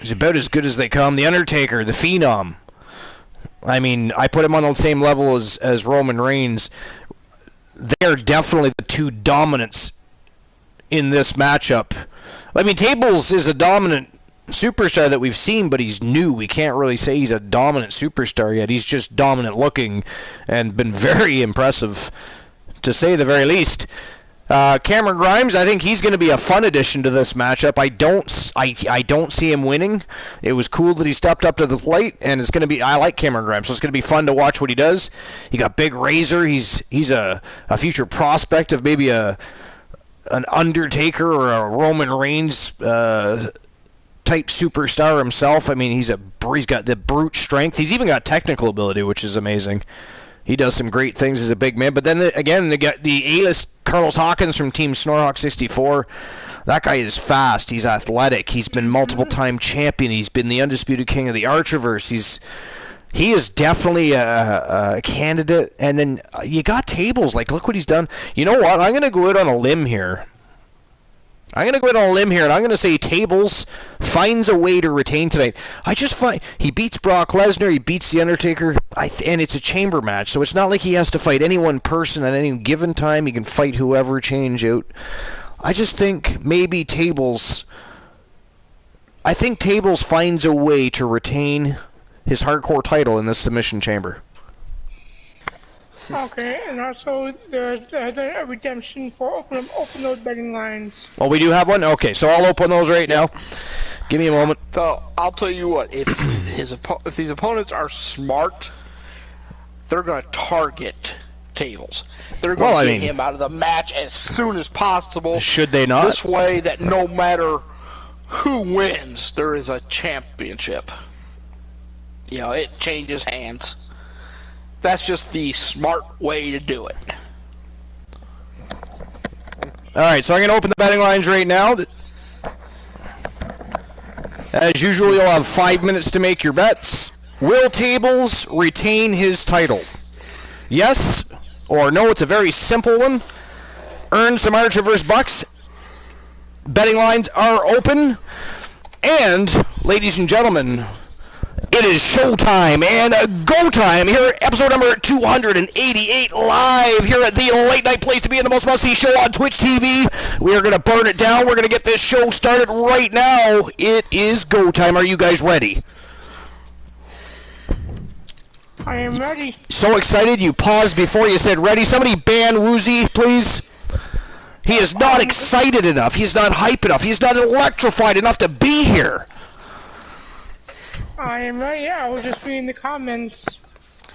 He's about as good as they come. The Undertaker, the Phenom. I mean, I put him on the same level as Roman Reigns. They are definitely the two dominants in this matchup. I mean, Tables is a dominant superstar that we've seen, but he's new. We can't really say he's a dominant superstar yet. He's just dominant looking and been very impressive, to say the very least. Cameron Grimes, I think he's going to be a fun addition to this matchup. I don't see him winning. It was cool that he stepped up to the plate, and it's going to be. I like Cameron Grimes, so it's going to be fun to watch what he does. You got Big Razor. He's a future prospect of maybe an Undertaker or a Roman Reigns type superstar himself. I mean, he's got the brute strength. He's even got technical ability, which is amazing. He does some great things as a big man. But then, again, they got the A-list Carlos Hawkins from Team Snorhawk 64. That guy is fast. He's athletic. He's been multiple-time champion. He's been the undisputed king of the Archiverse. He is definitely a candidate. And then you got Tables. Like, look what he's done. You know what? I'm going to go out on a limb here. And I'm going to say Tables finds a way to retain tonight. I just find he beats Brock Lesnar, he beats The Undertaker, and it's a chamber match, so it's not like he has to fight any one person at any given time. He can fight whoever, change out. I just think maybe Tables finds a way to retain his hardcore title in this submission chamber. Okay, and also there's a redemption for open those betting lines. Oh, we do have one? Okay, so I'll open those right now. Give me a moment. So, I'll tell you what, if these opponents are smart, they're going to target Tables. They're going to get him out of the match as soon as possible. Should they not? This way that no matter who wins, there is a championship. You know, it changes hands. That's just the smart way to do it. All right, so I'm going to open the betting lines right now. As usual, you'll have 5 minutes to make your bets. Will Tables retain his title? Yes or no? It's a very simple one. Earn some Archiverse bucks. Betting lines are open. And, ladies and gentlemen, it is showtime and go time here, episode number 288, live here at the late night place to be in the most must-see show on Twitch TV. We are going to burn it down. We're going to get this show started right now. It is go time. Are you guys ready? I am ready. So excited you paused before you said ready. Somebody ban Woozy, please. He is not excited enough. He's not hype enough. He's not electrified enough to be here. I am ready. I was just reading the comments.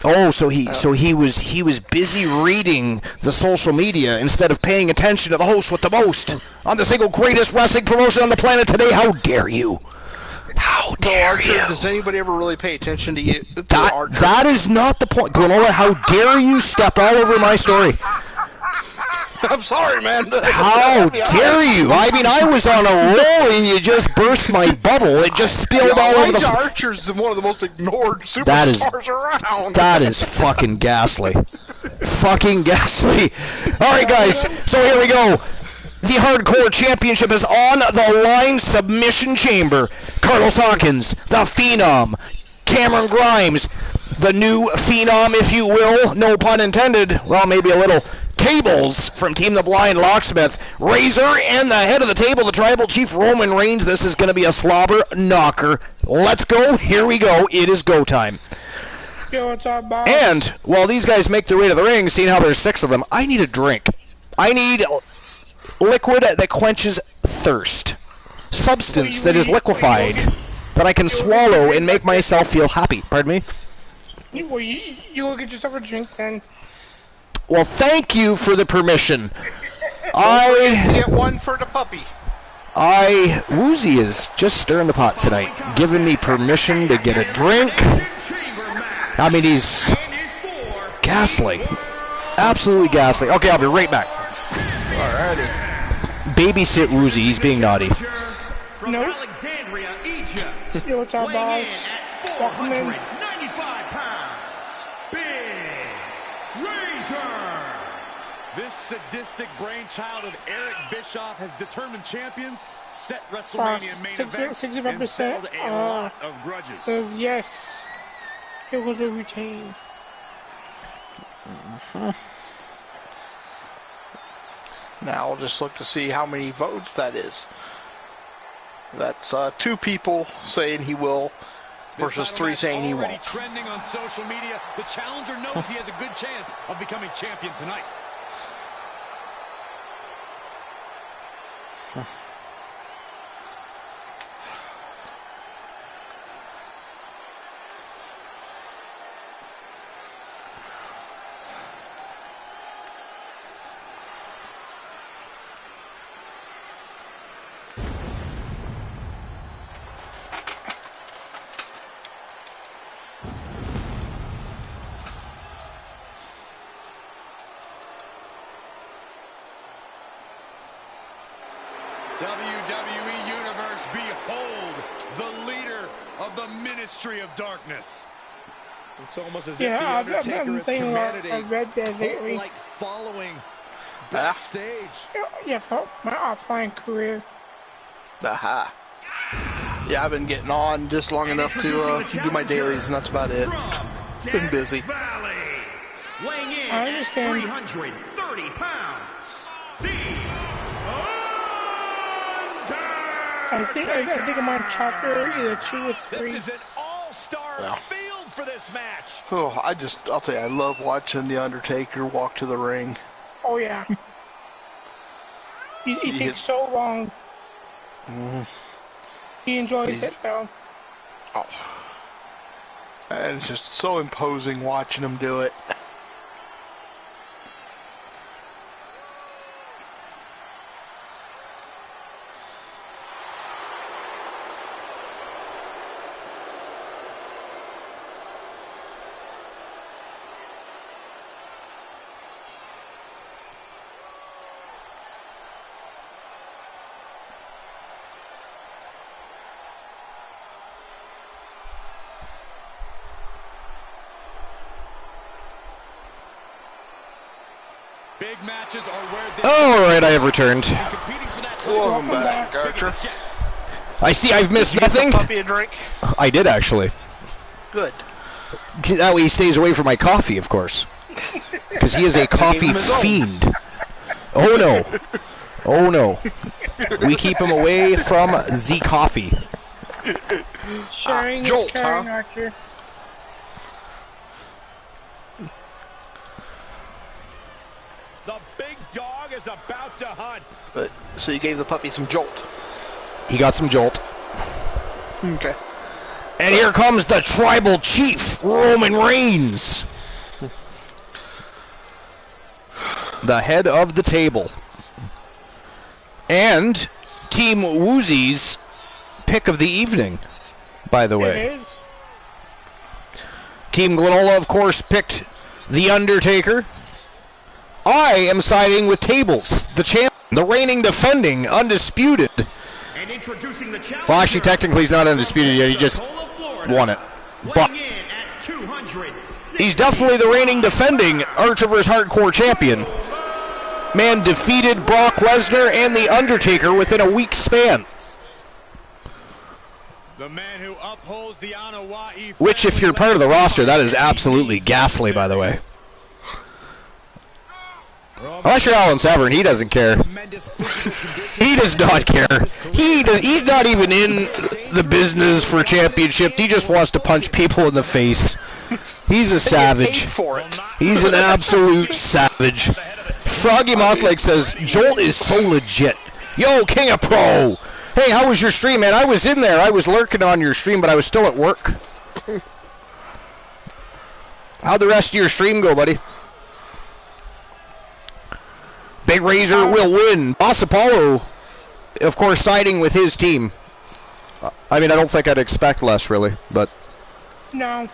Oh, so he was busy reading the social media instead of paying attention to the host with the most on the single greatest wrestling promotion on the planet today. How dare you? How dare you? Does anybody ever really pay attention to you? That is not the point. Granola, how dare you step all over my story? I'm sorry, man. How dare you? I mean, I was on a roll and you just burst my bubble. It just spilled all over the... Archer's one of the most ignored superstars around. That is fucking ghastly. Fucking ghastly. All right, guys. So here we go. The Hardcore Championship is on the line. Submission chamber. Carlos Hawkins, the Phenom. Cameron Grimes, the new Phenom, if you will. No pun intended. Well, maybe a little. Tables from Team The Blind Locksmith. Razor and the head of the table, the Tribal Chief Roman Reigns. This is going to be a slobber knocker. Let's go. Here we go. It is go time. Yo, what's up, boss? And while these guys make their way to the ring, seeing how there's 6 of them, I need a drink. I need liquid that quenches thirst. Substance that is liquefied that I can swallow and make myself feel happy. Pardon me? You go get yourself a drink then. Well, thank you for the permission. Get one for the puppy. Woozy is just stirring the pot tonight, giving me permission to get a drink. I mean, he's ghastly. Absolutely ghastly. Okay, I'll be right back. Alrighty. Babysit Woozy, he's being naughty. No. Yo, what's up, boss? Welcome in. This sadistic brainchild of Eric Bischoff has determined champions set WrestleMania main events and 65% settled a lot of grudges. says yes. It was a retain. Now I'll just look to see how many votes that is. That's 2 people saying he will versus 3 saying he won't. Trending on social media, the challenger knows he has a good chance of becoming champion tonight. WWE Universe, behold the leader of the Ministry of Darkness. It's almost as if the Undertaker has commanded a like following backstage. Yeah, for my offline career. Aha. Yeah, I've been getting on just long enough to do my dailies, and that's about it. Been busy. Weighing in I understand. 330 pounds. I think I'm on chapter either 2 or 3. This is an all-star field for this match. Oh, I'll tell you, I love watching The Undertaker walk to the ring. Oh yeah. he takes so long. He enjoys it though. Oh. And it's just so imposing watching him do it. Big matches are where this Alright, I have returned. Welcome back, Archer. I see I've missed Did you nothing. give the puppy a drink? I did, actually. Good. That way he stays away from my coffee, of course. Because he is a coffee fiend. Oh no. Oh no. We keep him away from the coffee. Sharing is Jolt, caring, huh? Archer. The big dog is about to hunt. But so you gave the puppy some jolt. He got some jolt. Okay. And here comes the tribal chief, Roman Reigns. The head of the table. And Team Woozy's pick of the evening, by the way. It is. Team Glenola, of course, picked The Undertaker. I am siding with Tables, the champion, the reigning, defending, undisputed. And introducing the challenger. Well, actually, technically, he's not undisputed yet. He just won it. But Weighing in at 260 he's definitely the reigning, defending Archer vs. Hardcore champion. Man defeated Brock Lesnar and The Undertaker within a week span. The man who upholds the Anoa'i, Which, if you're part of the roster, that is absolutely ghastly, by the way. Unless you're Alan Severn, he doesn't care. He does not care. He's not even in the business for championships. He just wants to punch people in the face. He's a savage. For it. He's an absolute savage. Froggy Mouthlake says, Jolt is so legit. Yo, King of Pro. Hey, how was your stream, man? I was in there. I was lurking on your stream, but I was still at work. How'd the rest of your stream go, buddy? Big Razor will win. Boss Apollo, of course, siding with his team. I mean, I don't think I'd expect less, really, but... No.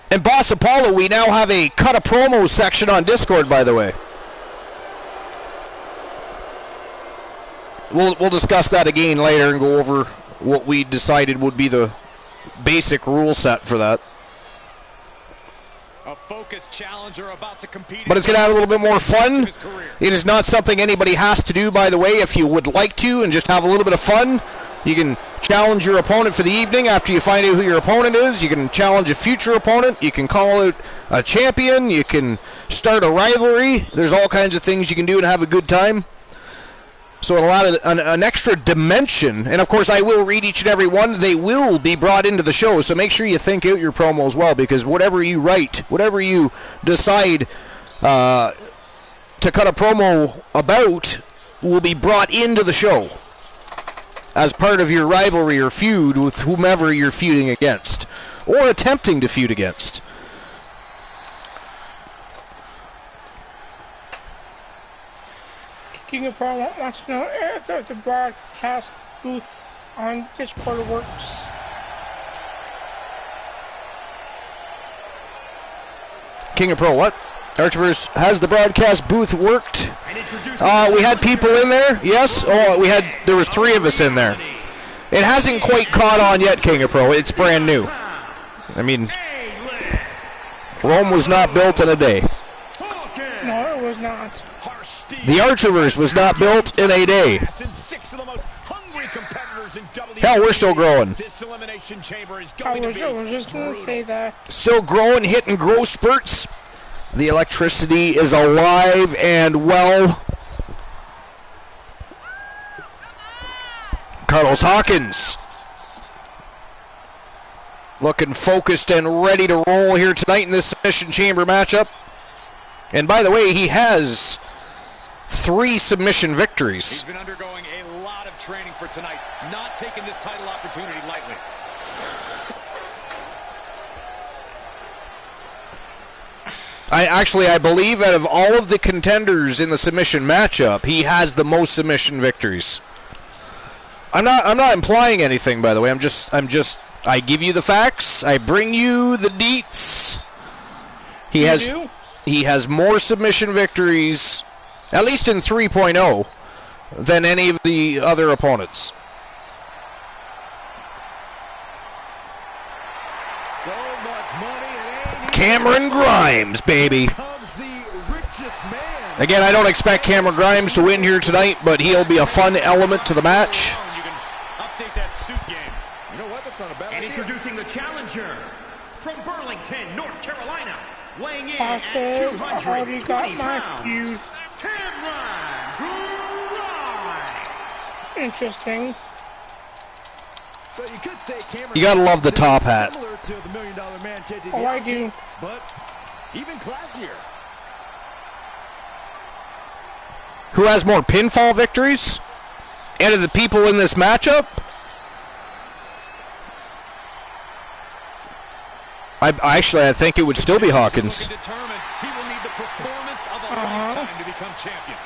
And Boss Apollo, we now have a cut a promo section on Discord, by the way. We'll discuss that again later and go over what we decided would be the basic rule set for that. A focused challenger about to compete, but it's going to add a little bit more fun. It is not something anybody has to do, by the way. If you would like to and just have a little bit of fun, you can challenge your opponent for the evening after you find out who your opponent is. You can challenge a future opponent. You can call out a champion. You can start a rivalry. There's all kinds of things you can do and have a good time. So it'll add an extra dimension. And, of course, I will read each and every one. They will be brought into the show, so make sure you think out your promo as well, because whatever you write, whatever you decide to cut a promo about will be brought into the show as part of your rivalry or feud with whomever you're feuding against or attempting to feud against. King of Pro wants to know if the broadcast booth on Discord works. King of Pro, what? Archivers, has the broadcast booth worked? We had people in there, yes. There was 3 of us in there. It hasn't quite caught on yet, King of Pro. It's brand new. I mean, Rome was not built in a day. No, it was not. The Archivers was not built in a day. Hell, we're still growing. I was just going to say that. Still growing, hitting growth spurts. The electricity is alive and well. Carlos Hawkins looking focused and ready to roll here tonight in this submission chamber matchup. And by the way, he has 3 submission victories. He's been undergoing a lot of training for tonight, not taking this title opportunity lightly. I believe out of all of the contenders in the submission matchup, he has the most submission victories. I'm not implying anything, by the way. I give you the facts. I bring you the deets. He has more submission victories, at least in 3.0, than any of the other opponents. So much money, it ain't Cameron Grimes, baby. Again, I don't expect Cameron Grimes to win here tonight, but he'll be a fun element to the match. You can update that suit game. You know what? That's not a bad idea. Introducing the challenger from Burlington, North Carolina, weighing in I at said, 220 I already got my pounds. few. Cameron Grimes. Interesting. So you could say Cameron You gotta love the top hat. similar to the $1 Million Man Ted Oh, I DiBiase, do. but even classier. Who has more pinfall victories? And of the people in this matchup? I think it would still be Hawkins. He will need the performance of a lifetime to become champion.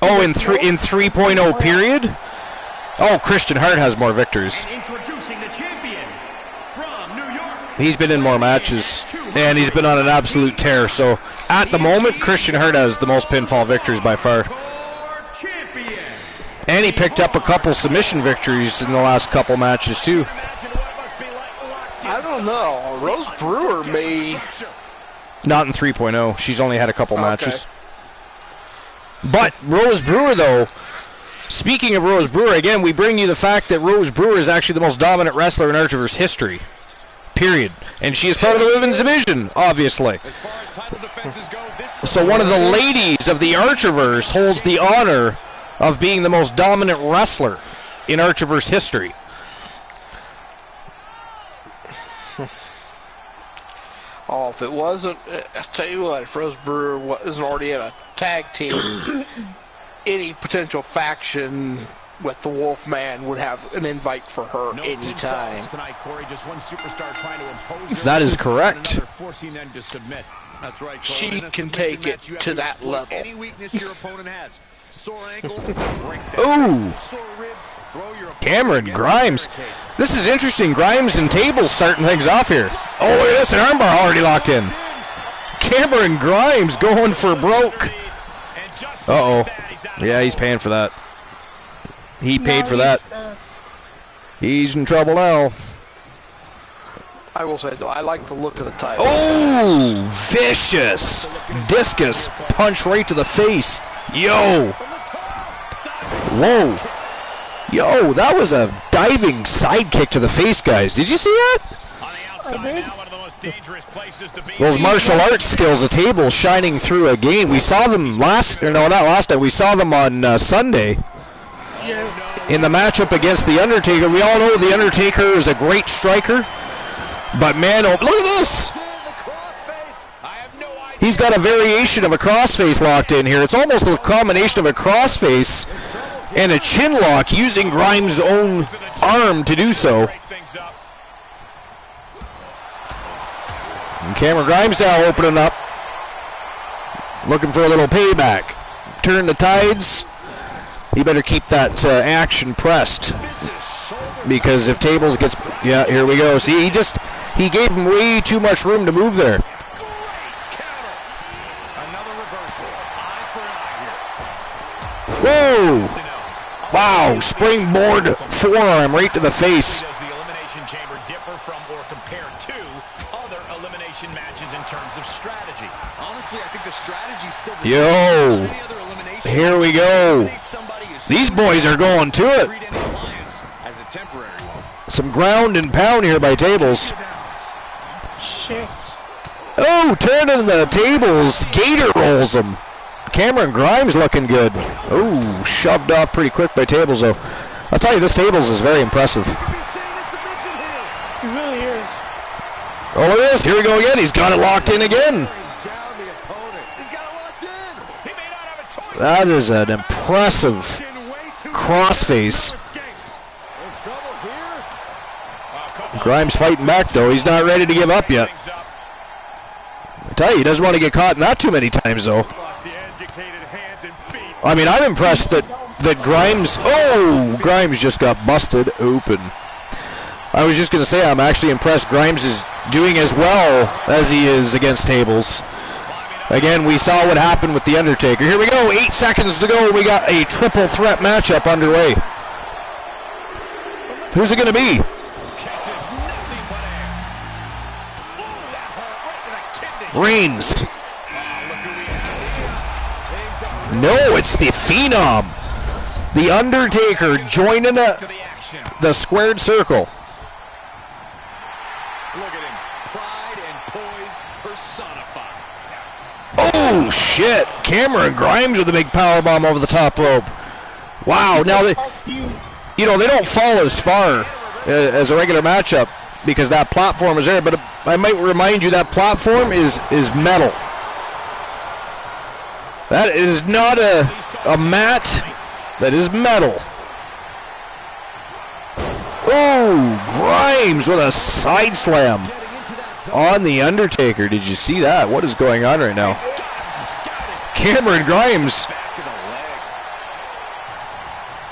Oh, in 3.0 period? Oh, Christian Hart has more victories. Introducing the champion from New York. He's been in more matches, and he's been on an absolute tear. So, at the moment, Christian Hart has the most pinfall victories by far. Champion. And he picked up a couple submission victories in the last couple matches, too. I don't know. Rose Brewer may... Not in 3.0. She's only had a couple matches. But Rose Brewer, though, speaking of Rose Brewer, again, we bring you the fact that Rose Brewer is actually the most dominant wrestler in Archiver's history. Period. And she is part of the women's division, obviously. So one of the ladies of the Archiverse holds the honor of being the most dominant wrestler in Archiver's history. Oh, if it wasn't, I'll tell you what, if Rose Brewer isn't already in a tag team, any potential faction with the Wolfman would have an invite for her anytime. Tonight, Corey, just one superstar trying to impose that is correct. Forcing them to submit. That's right, she can take it to that level. Any weakness your opponent has. Ooh. Cameron Grimes. This is interesting. Grimes and Tables starting things off here. Oh, look at this. An armbar already locked in. Cameron Grimes going for broke. Uh-oh. Yeah, he's paying for that. He paid for that. He's in trouble now. I will say, though, I like the look of the title. Oh, vicious discus punch right to the face. Yo. Whoa. Yo, that was a diving sidekick to the face, guys. Did you see that? Those martial arts skills, the table shining through again. We saw them not last time. We saw them on Sunday in the matchup against The Undertaker. We all know The Undertaker is a great striker. But man, oh, look at this! He's got a variation of a crossface locked in here. It's almost a combination of a crossface and a chin lock using Grimes' own arm to do so. And Cameron Grimes now opening up, looking for a little payback. Turn the tides. He better keep that action pressed, because if Tables gets, yeah, here we go. See, he gave him way too much room to move there. Whoa! Wow, springboard forearm right to the face. Does the Elimination Chamber differ from or compare to other elimination matches in terms of strategy? Honestly, I think the strategy is still the same. Yo, here we go. These boys are going to it. Some ground and pound here by Tables. Shit. Oh, turning the Tables. Gator rolls him. Cameron Grimes looking good. Oh, shoved off pretty quick by Tables, though. I'll tell you, this Tables is very impressive. It really is. Oh, look at this. Here we go again. He's got it locked in again. That is an impressive crossface. Grimes fighting back, though. He's not ready to give up yet. I tell you, he doesn't want to get caught not too many times, though. I mean, I'm impressed that Grimes... Oh! Grimes just got busted open. I was just going to say, I'm actually impressed Grimes is doing as well as he is against Tables. Again, we saw what happened with The Undertaker. Here we go, 8 seconds to go. We got a triple threat matchup underway. Who's it going to be? Reigns. No, it's the Phenom. The Undertaker joining the squared circle. Look at him. Pride and poise personified. Oh, shit. Cameron Grimes with a big powerbomb over the top rope. Wow. Now, they don't fall as far as a regular matchup because that platform is there, but I might remind you that platform is metal. That is not a mat. That is metal. Oh, Grimes with a side slam on The Undertaker. Did you see that? What is going on right now? Cameron Grimes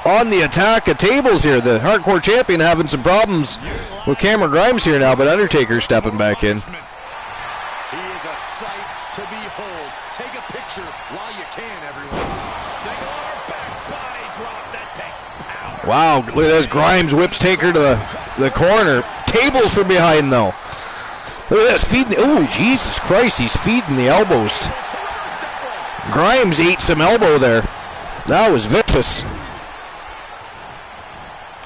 on the attack at Tables here. The hardcore champion having some problems with Cameron Grimes here now, but Undertaker stepping back in. He is a sight to behold. Take a picture while you can, everyone. Single arm back body drop. That takes power. Wow, look at this. Grimes whips Taker to the corner. Tables from behind, though. Look at this. Feeding. Oh, Jesus Christ. He's feeding the elbows. Grimes ate some elbow there. That was vicious.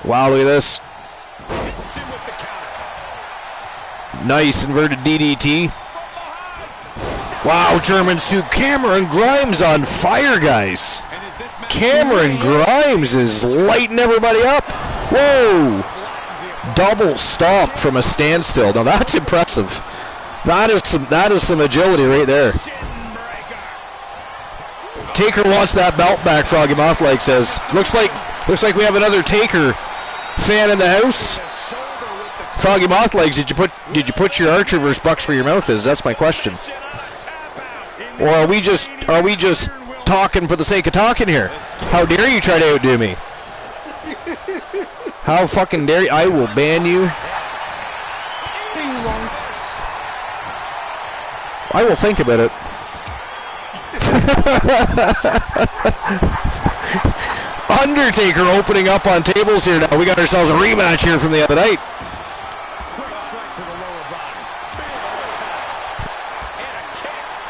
Wow, look at this. Nice inverted DDT. Wow, German soup. Cameron Grimes on fire, guys. Cameron Grimes is lighting everybody up. Whoa. Double stomp from a standstill. Now that's impressive. That is some agility right there. Taker wants that belt back, Froggy Mothleg says. Looks like we have another Taker fan in the house. Froggy Mothlegs, did you put your Archer versus Bucks where your mouth is? That's my question. Or are we just talking for the sake of talking here. How dare you try to outdo me? How fucking dare you? I will ban you. I will think about it. Undertaker opening up on tables here now. We got ourselves a rematch here from the other night.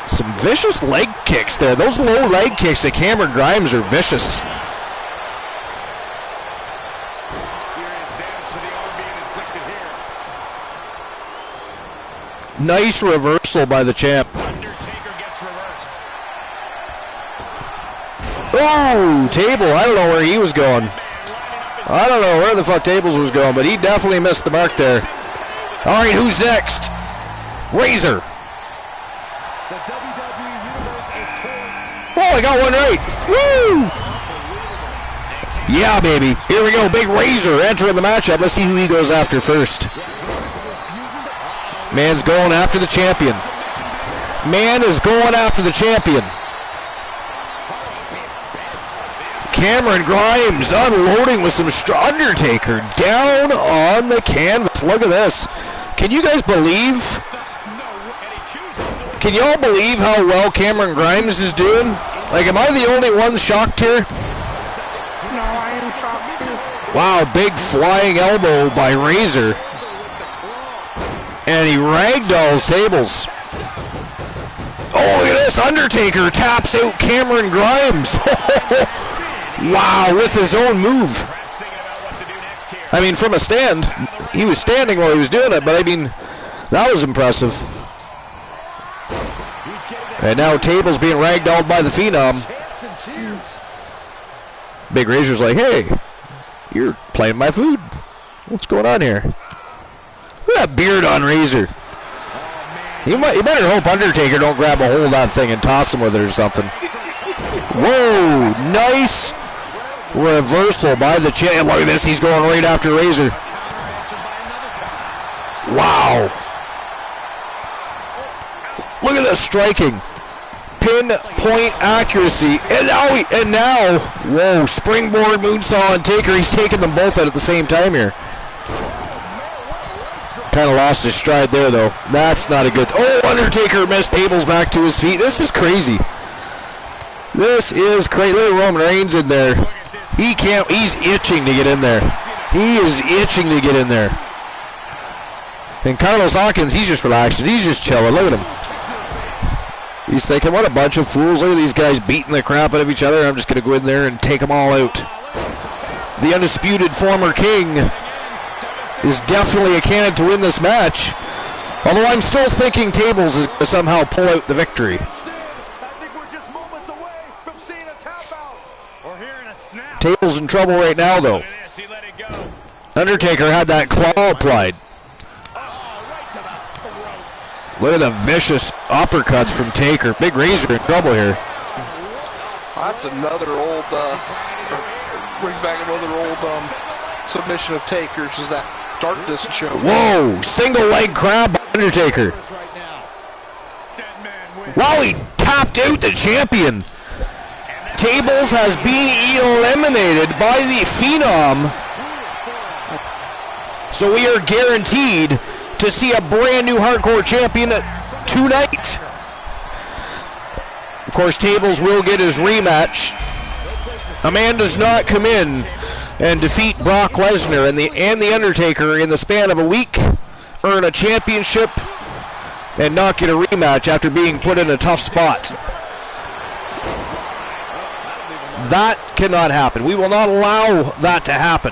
Some vicious leg kicks there. Those low leg kicks at Cameron Grimes are vicious. Nice reversal by the champ. Oh, Table. I don't know where he was going. I don't know where the fuck Tables was going, but he definitely missed the mark there. All right, who's next? Razor. Oh, I got one right. Woo! Yeah, baby. Here we go. Big Razor entering the matchup. Let's see who he goes after first. Man's going after the champion. Man is going after the champion. Cameron Grimes unloading with some Undertaker down on the canvas. Look at this. Can you guys believe? Can you all believe how well Cameron Grimes is doing? Like, am I the only one shocked here? No, I am shocked too. Wow, big flying elbow by Razor. And he ragdolls Tables. Oh, look at this. Undertaker taps out Cameron Grimes. Wow, with his own move. I mean, from a stand. He was standing while he was doing it, but I mean, that was impressive. And now Tables being ragdolled by the Phenom. Big Razor's like, hey, you're playing my food. What's going on here? Look at that beard on Razor. You better hope Undertaker don't grab a hold of that thing and toss him with it or something. Whoa, nice reversal by the champ. Look at this, he's going right after Razor. Wow. Look at this striking. Pinpoint accuracy. And now, whoa, springboard moonsault on Taker. He's taking them both out at the same time here. Kind of lost his stride there, though. That's not a good... Oh, Undertaker missed Tables back to his feet. This is crazy. This is crazy. Look at Roman Reigns in there. He can't... He's itching to get in there. He is itching to get in there. And Carlos Hawkins, he's just relaxing. He's just chilling. Look at him. He's thinking, what a bunch of fools. Look at these guys beating the crap out of each other. I'm just going to go in there and take them all out. The undisputed former king is definitely a candidate to win this match. Although I'm still thinking Tables is going to somehow pull out the victory. Tables in trouble right now, though. Undertaker had that claw applied. Look at the vicious uppercuts from Taker. Big Razor in trouble here. That's another old, brings back another old submission of Taker's, is that Darkness show. Whoa, single leg crab by Undertaker. Wow, he tapped out the champion. Tables has been eliminated by the Phenom. So we are guaranteed to see a brand new hardcore champion tonight. Of course, Tables will get his rematch. A man does not come in and defeat Brock Lesnar and the Undertaker in the span of a week, earn a championship, and not get a rematch after being put in a tough spot. That cannot happen. We will not allow that to happen.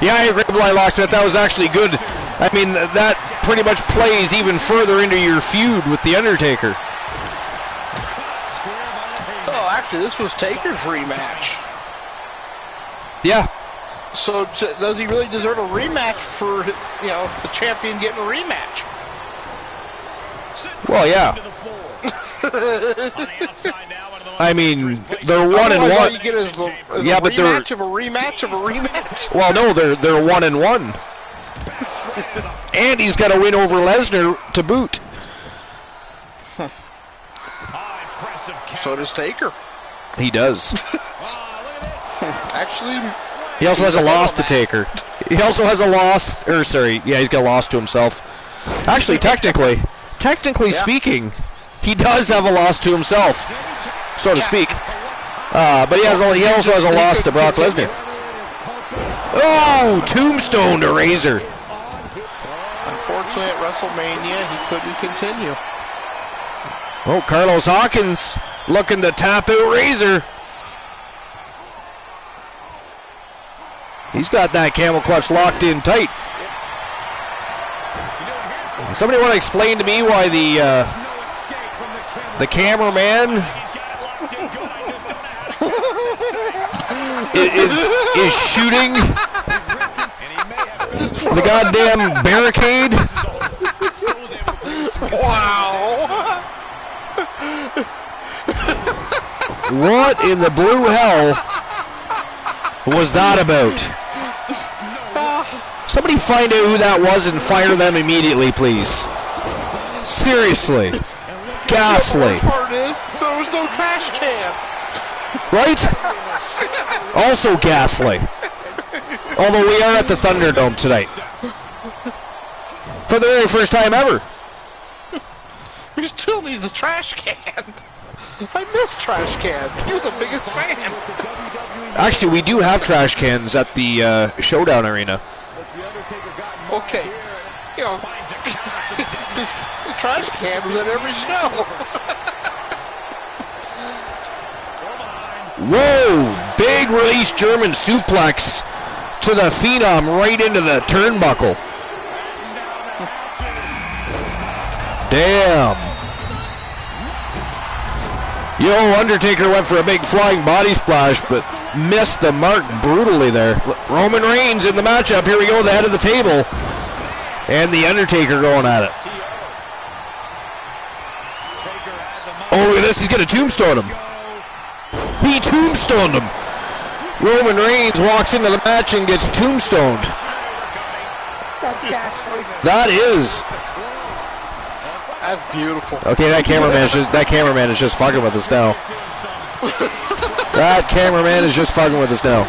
Yeah, I agree with Locksmith. That was actually good. I mean, that pretty much plays even further into your feud with The Undertaker. Oh, actually, this was Taker's rematch. Yeah. So does he really deserve a rematch for, you know, the champion getting a rematch? Well, yeah. I mean, they're 1-1. Yeah, but they're rematch of a rematch of a rematch. Well, no, they're 1-1. And he's got to win over Lesnar to boot. So does Taker. He does. Actually, he also has a loss to Taker. He also has a loss, or sorry, yeah, he's got a loss to himself. Actually, technically speaking, he does have a loss to himself, so to speak. But he also has a loss to Brock Lesnar. Oh, tombstone to Razor. Unfortunately, at WrestleMania, he couldn't continue. Oh, Carlos Hawkins looking to tap out Razor. He's got that camel clutch locked in tight. Somebody want to explain to me why the cameraman is shooting the goddamn barricade? Wow! What in the blue hell was that about? Somebody find out who that was and fire them immediately, please. Seriously. Ghastly. The part is, there was no trash can. Right? Also ghastly. Although we are at the Thunderdome tonight. For the very first time ever. We still need the trash can. I miss trash cans. You're the biggest fan. Actually, we do have trash cans at the Showdown Arena. Okay. You know, the trash can was at every show. Whoa! Big release German suplex to the Phenom right into the turnbuckle. Damn. Yo, Undertaker went for a big flying body splash, but missed the mark brutally there. Roman Reigns in the matchup. Here we go, the head of the table. And the Undertaker going at it. Oh, look at this. He's going to tombstone him. He tombstoned him. Roman Reigns walks into the match and gets tombstoned. That's ghastly. That is. That's beautiful. Okay, that cameraman is just fucking with us now. That cameraman is just fucking with us now.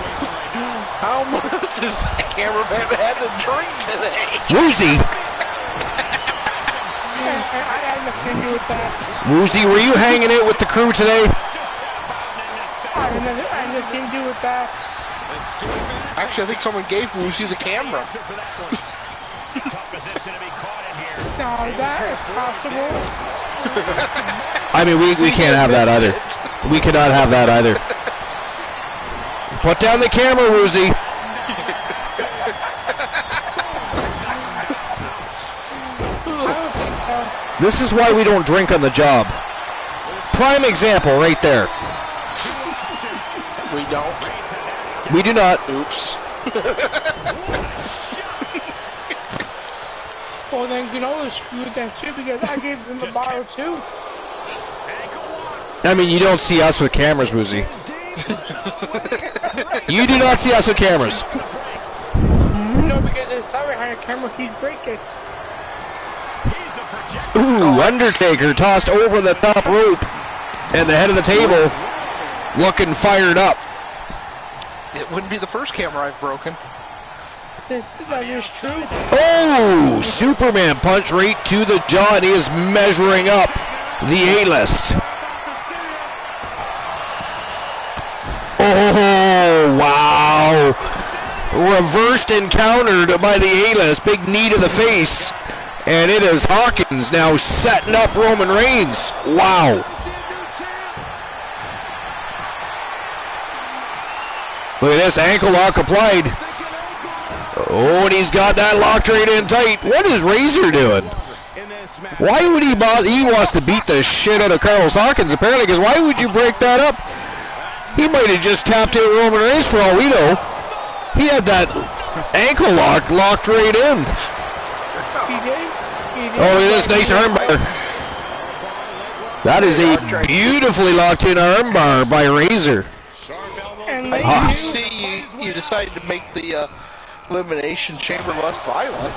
How much has that cameraman had to drink today? Woozy! I had nothing to do with that. Woozy, were you hanging out with the crew today? I had nothing to do with that. Actually, I think someone gave Woozy the camera. No, that is possible. I mean, we can't have that either. We cannot have that either. Put down the camera, Woozy. I don't think so. This is why we don't drink on the job. Prime example right there. We don't. We do not. Oops. Well, then Ganola screwed them too because I gave them the bottle too. I mean, you don't see us with cameras, Woozy. You do not see us with cameras. No, because if Sarah had a camera, he'd break it. Ooh, Undertaker tossed over the top rope. And the head of the table looking fired up. It wouldn't be the first camera I've broken. That is true. Oh, Superman punch right to the jaw, and he is measuring up the A-list. Oh, wow. Reversed and countered by the A-list. Big knee to the face. And it is Hawkins now setting up Roman Reigns. Wow. Look at this, ankle lock applied. Oh, and he's got that locked right in tight. What is Razor doing? Why would he bother? He wants to beat the shit out of Carlos Hawkins, apparently, because why would you break that up? He might have just tapped out Roman Reigns for all we know. He had that ankle locked right in. He did. Oh, look at this nice armbar. That is a beautifully locked in armbar by Razor. And I see you decided to make the Elimination Chamber less violent.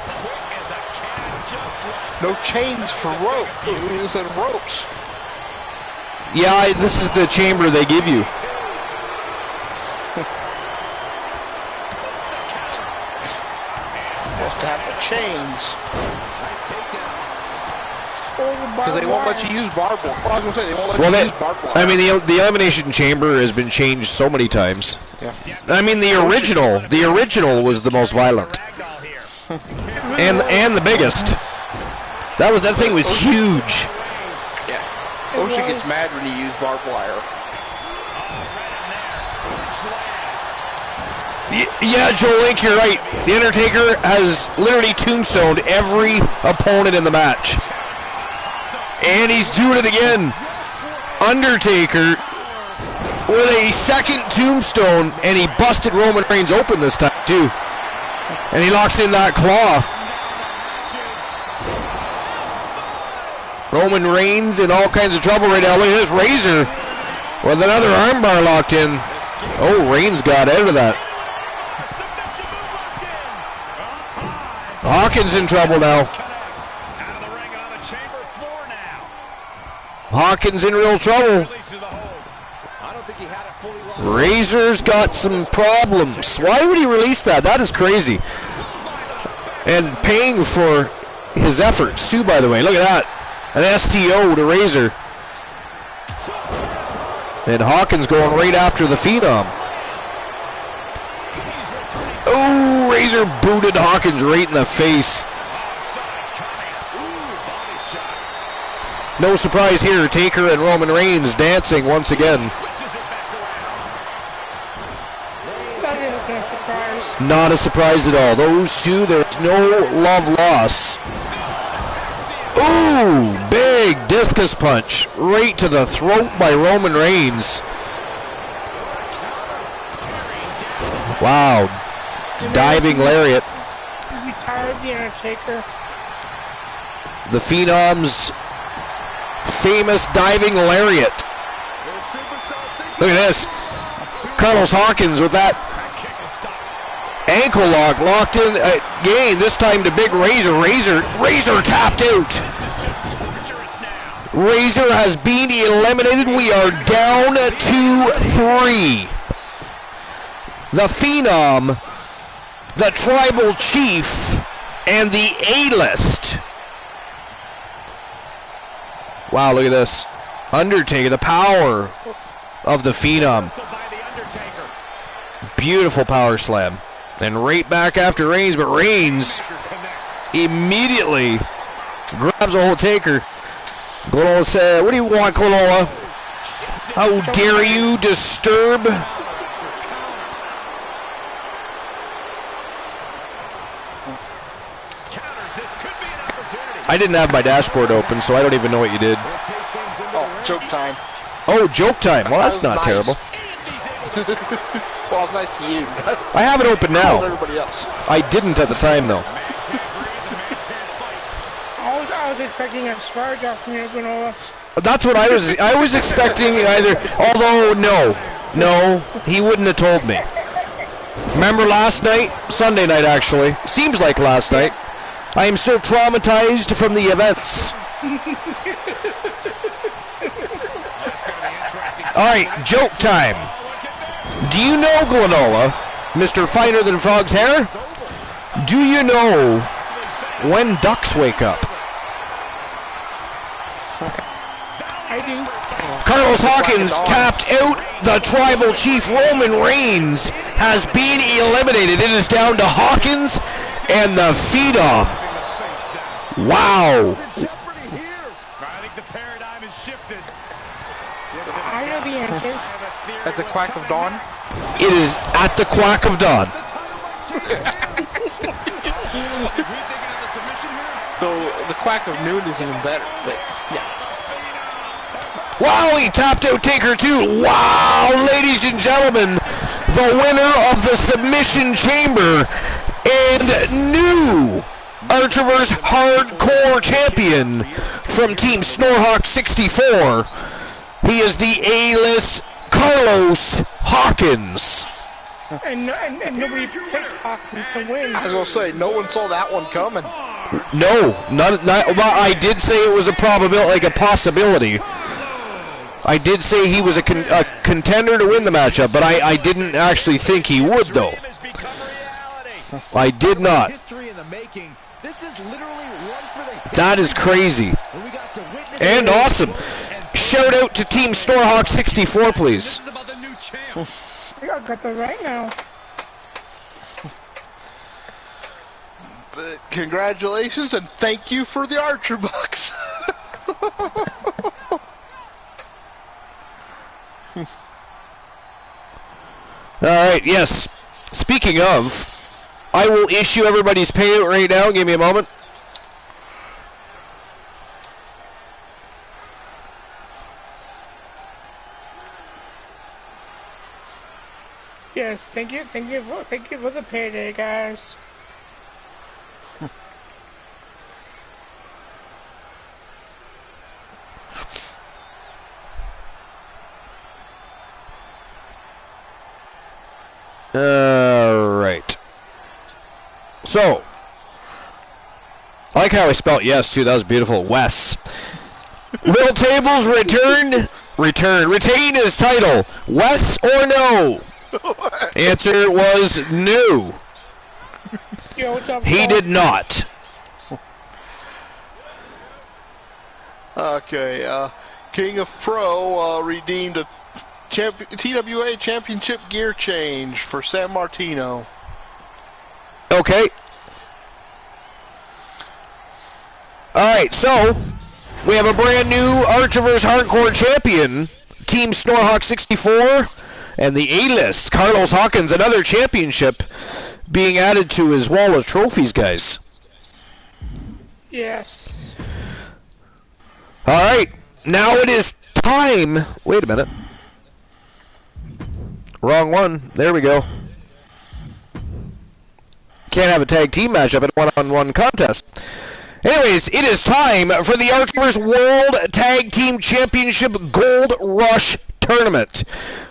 No chains for rope. You said ropes. Yeah, this is the chamber they give you. Supposed to have the chains. Because they won't let you use barbed wire. Well, I was going to say, they won't let you use barbed wire. I mean, the elimination chamber has been changed so many times. Yeah. I mean, the original was the most violent. and the biggest. That thing was huge. Yeah. OSHA gets mad when you use barbed wire. Yeah, Joe Link, you're right. The Undertaker has literally tombstoned every opponent in the match. And he's doing it again. Undertaker with a second tombstone, and he busted Roman Reigns open this time, too. And he locks in that claw. Roman Reigns in all kinds of trouble right now. Look at this, Razor with another armbar locked in. Oh, Reigns got out of that. Hawkins in trouble now. Hawkins in real trouble. Razor's got some problems. Why would he release that? That is crazy. And paying for his efforts, too, by the way. Look at that. An STO to Razor. And Hawkins going right after the Phenom. Oh, Razor booted Hawkins right in the face. No surprise here, Taker and Roman Reigns dancing once again. Not a surprise at all. Those two, there's no love lost. Ooh, big discus punch right to the throat by Roman Reigns. Wow. Diving lariat. Retired the Undertaker. The Phenom's famous diving lariat. Look at this. Carlos Hawkins with that ankle lock locked in again, this time to big Razor. Razor tapped out. Razor has been eliminated. We are down to 3. The Phenom, the Tribal Chief, and the A-List. Wow, look at this. Undertaker, the power of the Phenom. Beautiful power slam. And right back after Reigns, but Reigns immediately grabs a hold Taker. Glenola said, what do you want, Glenola? How dare you disturb? I didn't have my dashboard open, so I don't even know what you did. Oh, joke time. Oh, joke time. Well, that's not terrible. Well, it's nice to you. I have it open now. Everybody else. I didn't at the time, though. I was expecting a sparge off from you, Glenola. That's what I was expecting either. Although, no, he wouldn't have told me. Remember last night? Sunday night, actually. Seems like last night. I am so traumatized from the events. All right, joke time. Do you know, Glenola, Mr. Finer Than Frog's Hair? Do you know when ducks wake up? I do. Carlos Hawkins tapped out. The Tribal Chief Roman Reigns has been eliminated. It is down to Hawkins and the Phenom. Wow. I think the paradigm has shifted. I know the answer. At the quack of dawn? It is at the quack of dawn. So the quack of noon is even better, but yeah. Wow, he tapped out Taker too. Wow, ladies and gentlemen, the winner of the Submission Chamber and new Archerverse Hardcore Champion from Team Snorhawk 64. He is the A-List Carlos Hawkins. And nobody picked Hawkins to win. I was going to say, no one saw that one coming. No, not well, I did say it was a probability, like a possibility. I did say he was a contender to win the matchup, but I didn't actually think he would, though. I did not. That is crazy. And awesome. Shout out to Team Storehawk64, please. I got that right now. But congratulations and thank you for the Archer Bucks. Alright, yes. Speaking of, I will issue everybody's payout right now. Give me a moment. Yes, thank you for the payday, guys. Alright. So, I like how I spelled yes, too. That was beautiful. Wes. Will Tables retain his title. Wes or no? Answer was no. He did not. Okay, King of Pro redeemed a TWA Championship gear change for San Martino. Okay. Alright, so we have a brand new Archiverse Hardcore Champion, Team Snorhawk64, and the A-List, Carlos Hawkins, another championship being added to his wall of trophies, guys. Yes. Alright, now it is time. Wait a minute. Wrong one. There we go. Can't have a tag team matchup at a one-on-one contest. Anyways, it is time for the Archivers World Tag Team Championship Gold Rush Tournament.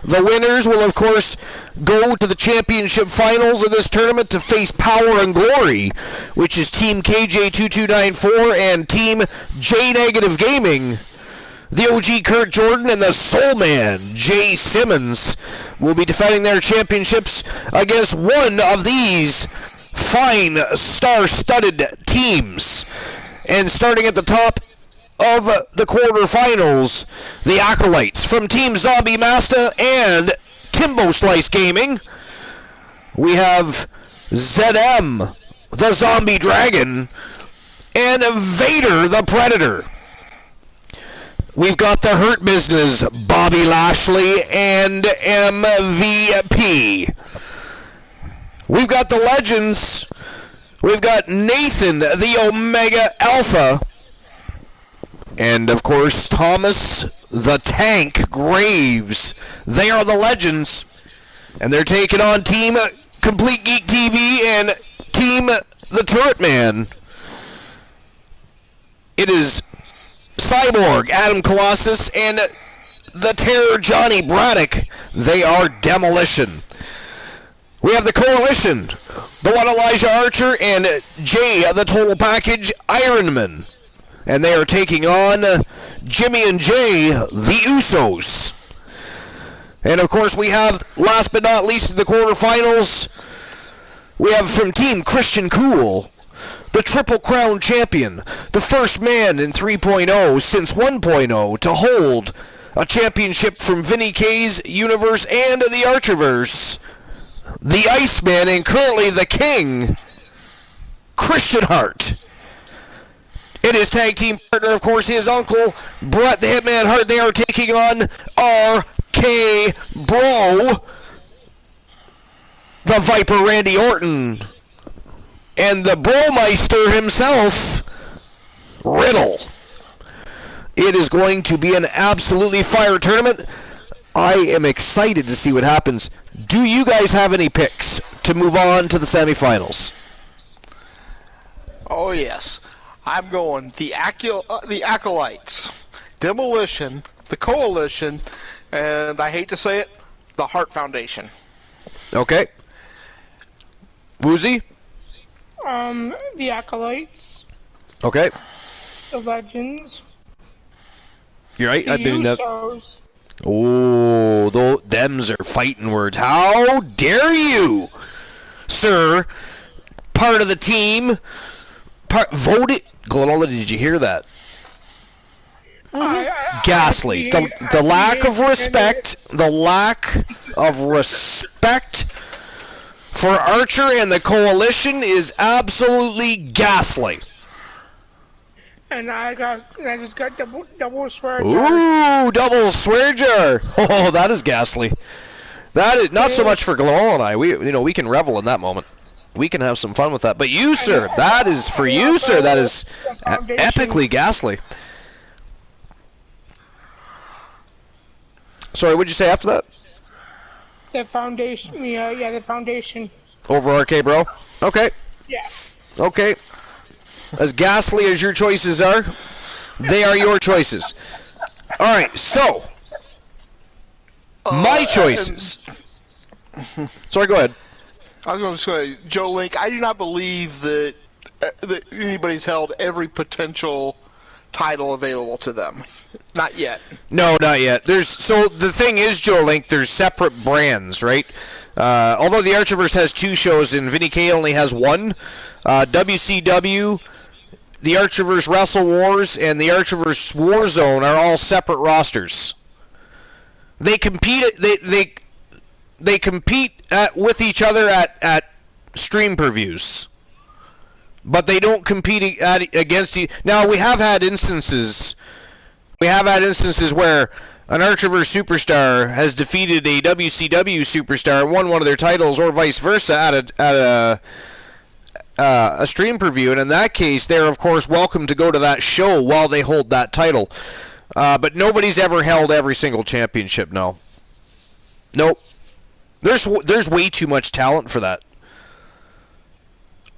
The winners will, of course, go to the championship finals of this tournament to face Power and Glory, which is Team KJ2294 and Team J Negative Gaming. The OG Kurt Jordan and the Soul Man, Jay Simmons, will be defending their championships against one of these fine star-studded teams. And starting at the top of the quarterfinals, the Acolytes from Team Zombie Master and Timbo Slice Gaming. We have ZM, the Zombie Dragon, and Vader, the Predator. We've got the Hurt Business, Bobby Lashley, and MVP. We've got the Legends. We've got Nathan, the Omega Alpha. And, of course, Thomas, the Tank Graves. They are the Legends. And they're taking on Team Complete Geek TV and Team The Turret Man. It is Cyborg, Adam Colossus, and the Terror Johnny Braddock. They are Demolition. We have the Coalition, the one Elijah Archer, and Jay, the Total Package Ironman. And they are taking on Jimmy and Jay, the Usos. And of course we have, last but not least, the quarterfinals, we have from Team Christian Cool, the Triple Crown Champion, the first man in 3.0 since 1.0 to hold a championship from Vinny K's universe and the Archiverse, the Iceman and currently the King, Christian Hart. And his tag team partner, of course, his uncle, Bret the Hitman Hart. They are taking on RK Bro, the Viper Randy Orton, and the Bromeister himself, Riddle. It is going to be an absolutely fire tournament. I am excited to see what happens. Do you guys have any picks to move on to the semifinals? Oh, yes. I'm going the Acolytes, Demolition, the Coalition, and I hate to say it, the Hart Foundation. Okay. Woozy? The Acolytes. Okay. The Legends. You're right. I've been that. Usos. Oh, them's are fighting words. How dare you, sir? Part of the team. Voted. Glenola, did you hear that? Ghastly. The lack of respect. The lack of respect for Archer and the Coalition is absolutely ghastly. And I just got double swear jar. Ooh, double swear jar. Oh, that is ghastly. That is not so much for Glenola and I. We can revel in that moment. We can have some fun with that. But you, sir, that is for you, sir. That is epically ghastly. Sorry, what'd you say after that? The foundation. Yeah, the foundation. Over RK, bro. Okay. Yeah. Okay. As ghastly as your choices are, they are your choices. All right, so my choices. Sorry, go ahead. I was going to say, Joe Link, I do not believe that anybody's held every potential title available to them. Not yet. No, not yet. So the thing is, Joe Link, there's separate brands, right? Although the Archerverse has 2 shows and Vinny K only has 1, WCW, the Archerverse Wrestle Wars, and the Archerverse Warzone are all separate rosters. They compete. They compete with each other at stream previews, but they don't compete against each. Now we have had instances. Where an Archerverse superstar has defeated a WCW superstar and won one of their titles, or vice versa, at a stream preview, and in that case, they're of course welcome to go to that show while they hold that title. But nobody's ever held every single championship. No. Nope. There's way too much talent for that.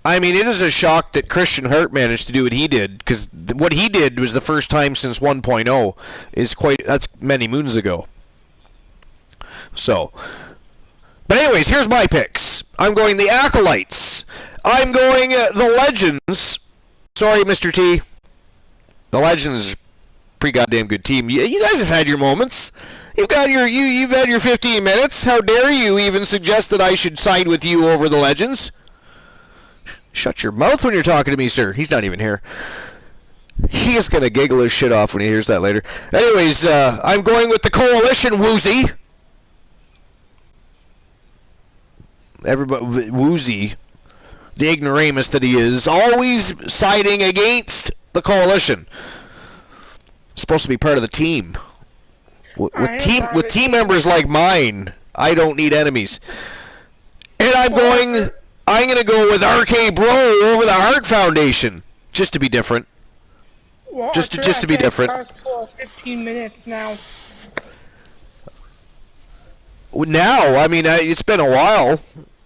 I mean, it is a shock that Christian Hart managed to do what he did, because what he did was the first time since 1.0. That's many moons ago. So, but anyways, here's my picks. I'm going the Acolytes. I'm going the Legends. Sorry, Mr. T. The Legends is a pretty goddamn good team. You guys have had your moments. You've had your 15 minutes. How dare you even suggest that I should side with you over the Legends? Shut your mouth when you're talking to me, sir. He's not even here. He is gonna giggle his shit off when he hears that later. Anyways, I'm going with the Coalition, Woozy. Everybody, Woozy, the ignoramus that he is, always siding against the Coalition. Supposed to be part of the team. With team members like mine, I don't need enemies. And I'm going to go with RK Bro over the Hart Foundation, just to be different. Well, just to be different. 15 minutes now. Now, I mean, it's been a while.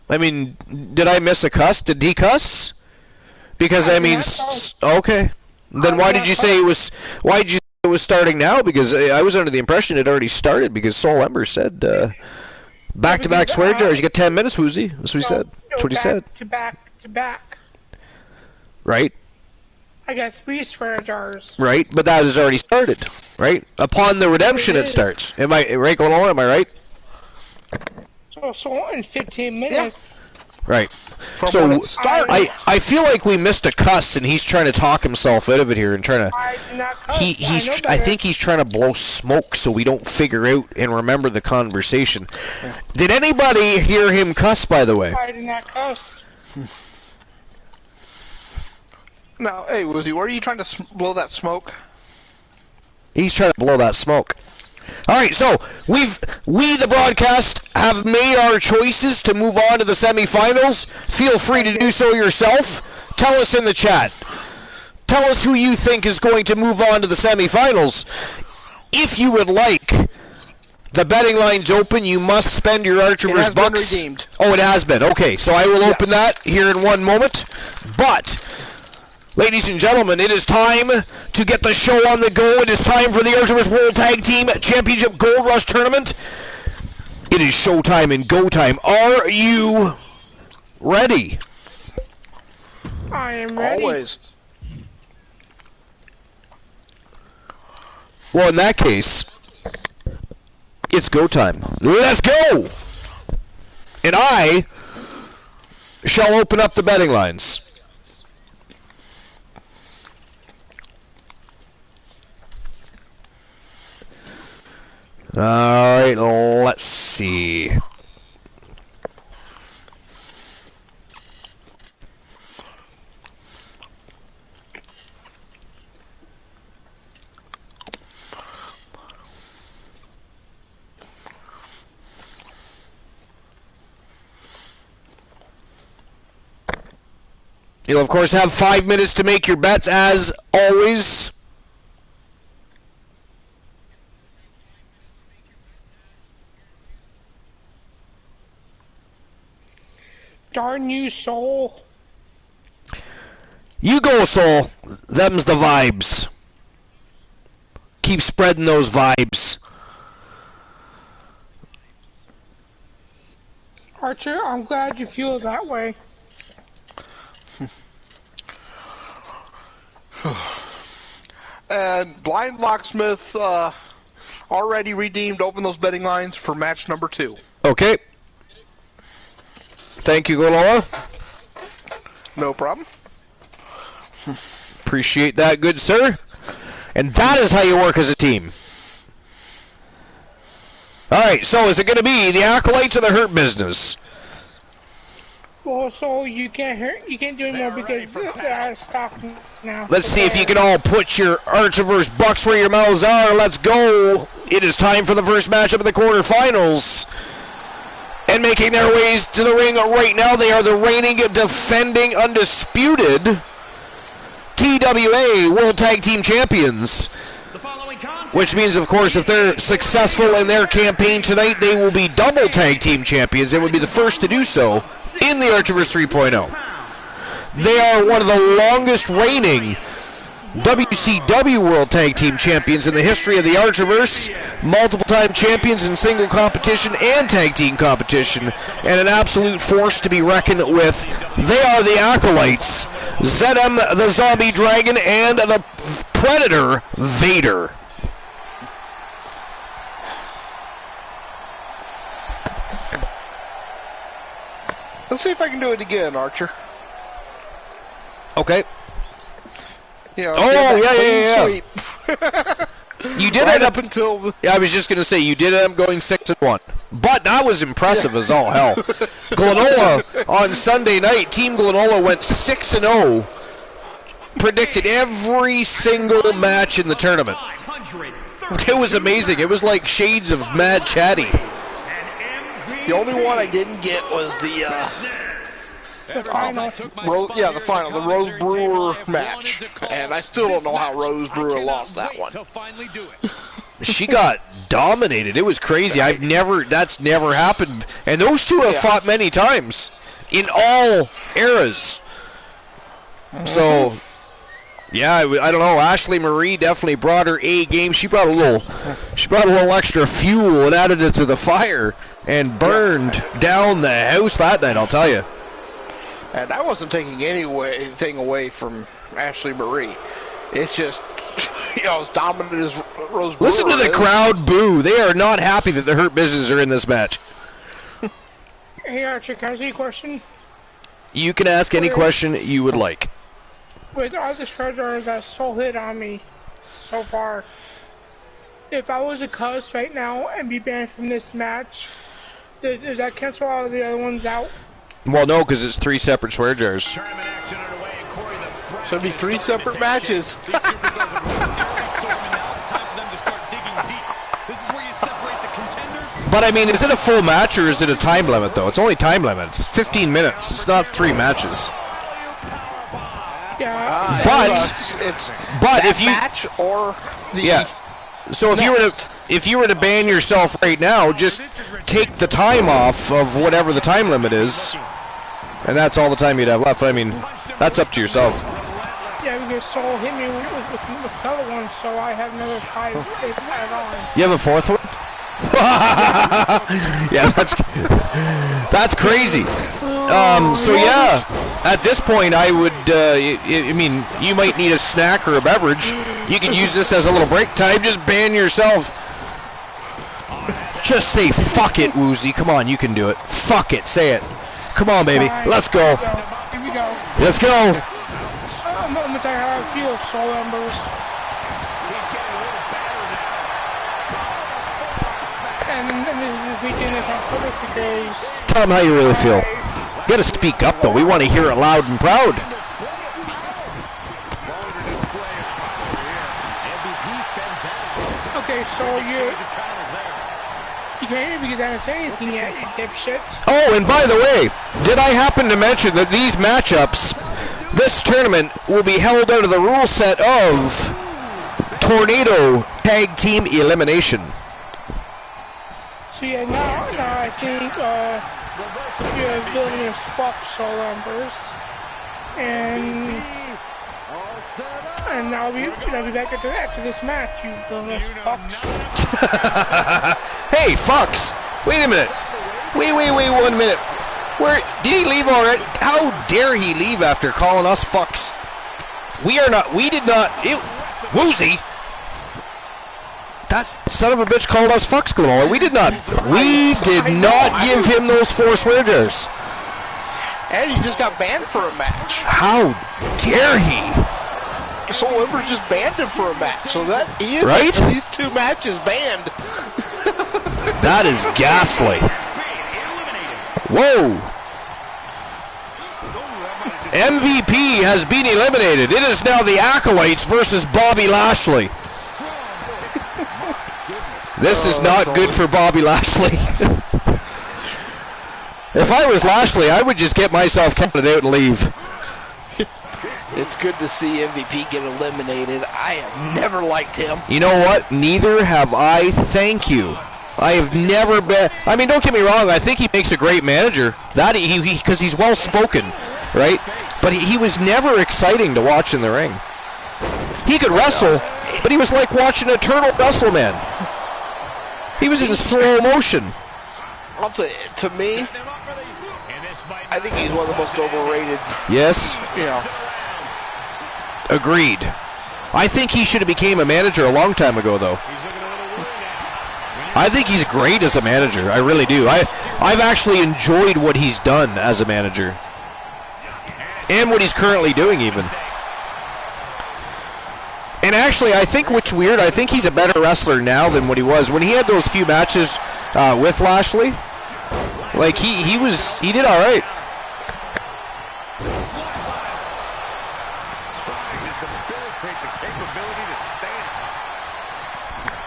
I mean, did I miss a cuss? Did he cuss? Because I mean, okay. Then why did you say it was? Why did you say it was starting now? Because I was under the impression it already started. Because Soul Ember said back-to-back swear jars. You get 10 minutes, Woozy. That's what he said. That's what he said. To back. Right. I got 3 swear jars. Right, but that has already started. Right. Upon the redemption, it starts. Am I right, Glenola? Am I right? So in 15 minutes. Yeah. Right. So I feel like we missed a cuss, and he's trying to talk himself out of it here and trying to. I did not cuss. I think he's trying to blow smoke so we don't figure out and remember the conversation. Did anybody hear him cuss, by the way? I did not cuss. No, hey, Woozy, where are you trying to blow that smoke? He's trying to blow that smoke. All right, so we the broadcast have made our choices to move on to the semifinals. Feel free to do so yourself. Tell us in the chat. Tell us who you think is going to move on to the semifinals. If you would like, the betting line's open. You must spend your Archerverse bucks. Been redeemed. Oh, it has been. Okay, so I will open that here in one moment. But ladies and gentlemen, it is time to get the show on the go. It is time for the Archerverse World Tag Team Championship Gold Rush Tournament. It is showtime and go time. Are you ready? I am ready. Always. Well, in that case, it's go time. Let's go! And I shall open up the betting lines. All right, let's see. You'll, of course, have 5 minutes to make your bets, as always. Darn you, Soul. You go, Soul. Them's the vibes. Keep spreading those vibes. Archer, I'm glad you feel that way. And Blind Locksmith already redeemed. Open those betting lines for match number 2. Okay. Thank you, Goloa. No problem. Appreciate that, good sir. And that is how you work as a team. All right, so is it going to be the Acolytes or the Hurt Business? Well, so you can't do anymore because they're out of stock now. Let's see if you can all put your Archiverse bucks where your mouths are. Let's go. It is time for the first matchup of the quarterfinals. And making their ways to the ring right now, they are the reigning, defending, undisputed TWA World Tag Team Champions. Which means, of course, if they're successful in their campaign tonight, they will be double Tag Team Champions and would be the first to do so in the Archiverse 3.0. They are one of the longest reigning WCW World Tag Team Champions in the history of the Archiverse, multiple-time champions in single competition and tag team competition, and an absolute force to be reckoned with. They are the Acolytes, ZM the Zombie Dragon, and the Predator Vader. Let's see if I can do it again, Archer. Okay. You know, yeah. You did right end up until. I was just gonna say you did end up going 6-1, but that was impressive as all hell. Glenola on Sunday night, Team Glenola went 6-0, predicted every single match in the tournament. It was amazing. It was like shades of Mad Chatty. The only one I didn't get was the final. The final, the Rose Brewer match. And I still don't know how Rose Brewer lost that one. She got dominated. It was crazy. That's never happened. And those two have fought many times in all eras. So, yeah, I don't know. Ashley Marie definitely brought her A game. She brought a little extra fuel and added it to the fire and burned down the house that night, I'll tell you. And I wasn't taking anything away from Ashley Marie. It's just, as dominant as Rose Brewer. Listen to the crowd boo. They are not happy that the Hurt Business are in this match. Hey Archer, can I ask you a question? You can ask any question you would like. With all the treasures that Soul hit on me so far, if I was a Cuz right now and be banned from this match, does that cancel all of the other ones out? Well, no, because it's 3 separate swear jars. So it'd be 3 separate matches. But I mean, is it a full match or is it a time limit though? It's only time limit. It's 15 minutes. It's not 3 matches. Yeah. But if you match or the so if you were to ban yourself right now, just take the time off of whatever the time limit is, and that's all the time you'd have left. I mean, that's up to yourself. Yeah, because Soul hit me with another one, so I have another 5 to add on. You have a 4th one? Yeah, that's crazy. So yeah, at this point I would, I mean, you might need a snack or a beverage. You can use this as a little break time. Just ban yourself. Just say fuck it, Woozy. Come on, you can do it. Fuck it. Say it. Come on, baby. Let's go. Here we go. Let's go. I'm going to tell you how I feel, Soul Embers. And this is me doing this on purpose because... Tell them how you really feel. You gotta speak up, though. We want to hear it loud and proud. Okay, so you can't hear me because I haven't said anything yet, you dipshits. Oh, and by the way, did I happen to mention that these matchups, this tournament, will be held under the rule set of Tornado Tag Team Elimination? So yeah, now I think your villainous fuck Soul Embers, and now I'll be back after this match, you villainous fucks. Hey, fucks! Wait a minute. Wait 1 minute. Where did he leave already? How dare he leave after calling us fucks? We did not. Woozy. That son of a bitch called us fucks, Glenore. We did not give him those 4 swear jars. And he just got banned for a match. How dare he? Soul Embers just banned him for a match, so that he is right? These 2 matches banned. That is ghastly. Whoa. MVP has been eliminated. It is now the Acolytes versus Bobby Lashley. This is not good for Bobby Lashley. If I was Lashley, I would just get myself counted out and leave. It's good to see MVP get eliminated. I have never liked him. You know what? Neither have I. Thank you. I have never been. I mean, don't get me wrong. I think he makes a great manager. That because he's well spoken, right? But he was never exciting to watch in the ring. He could wrestle, but he was like watching a turtle wrestle, man. He was in slow motion. I'll tell you, to me, I think he's one of the most overrated. Yes. Yeah. Agreed. I think he should have became a manager a long time ago, though. I think he's great as a manager. I really do. I've actually enjoyed what he's done as a manager. And what he's currently doing, even. And actually, I think what's weird, I think he's a better wrestler now than what he was. When he had those few matches with Lashley, like, he did all right.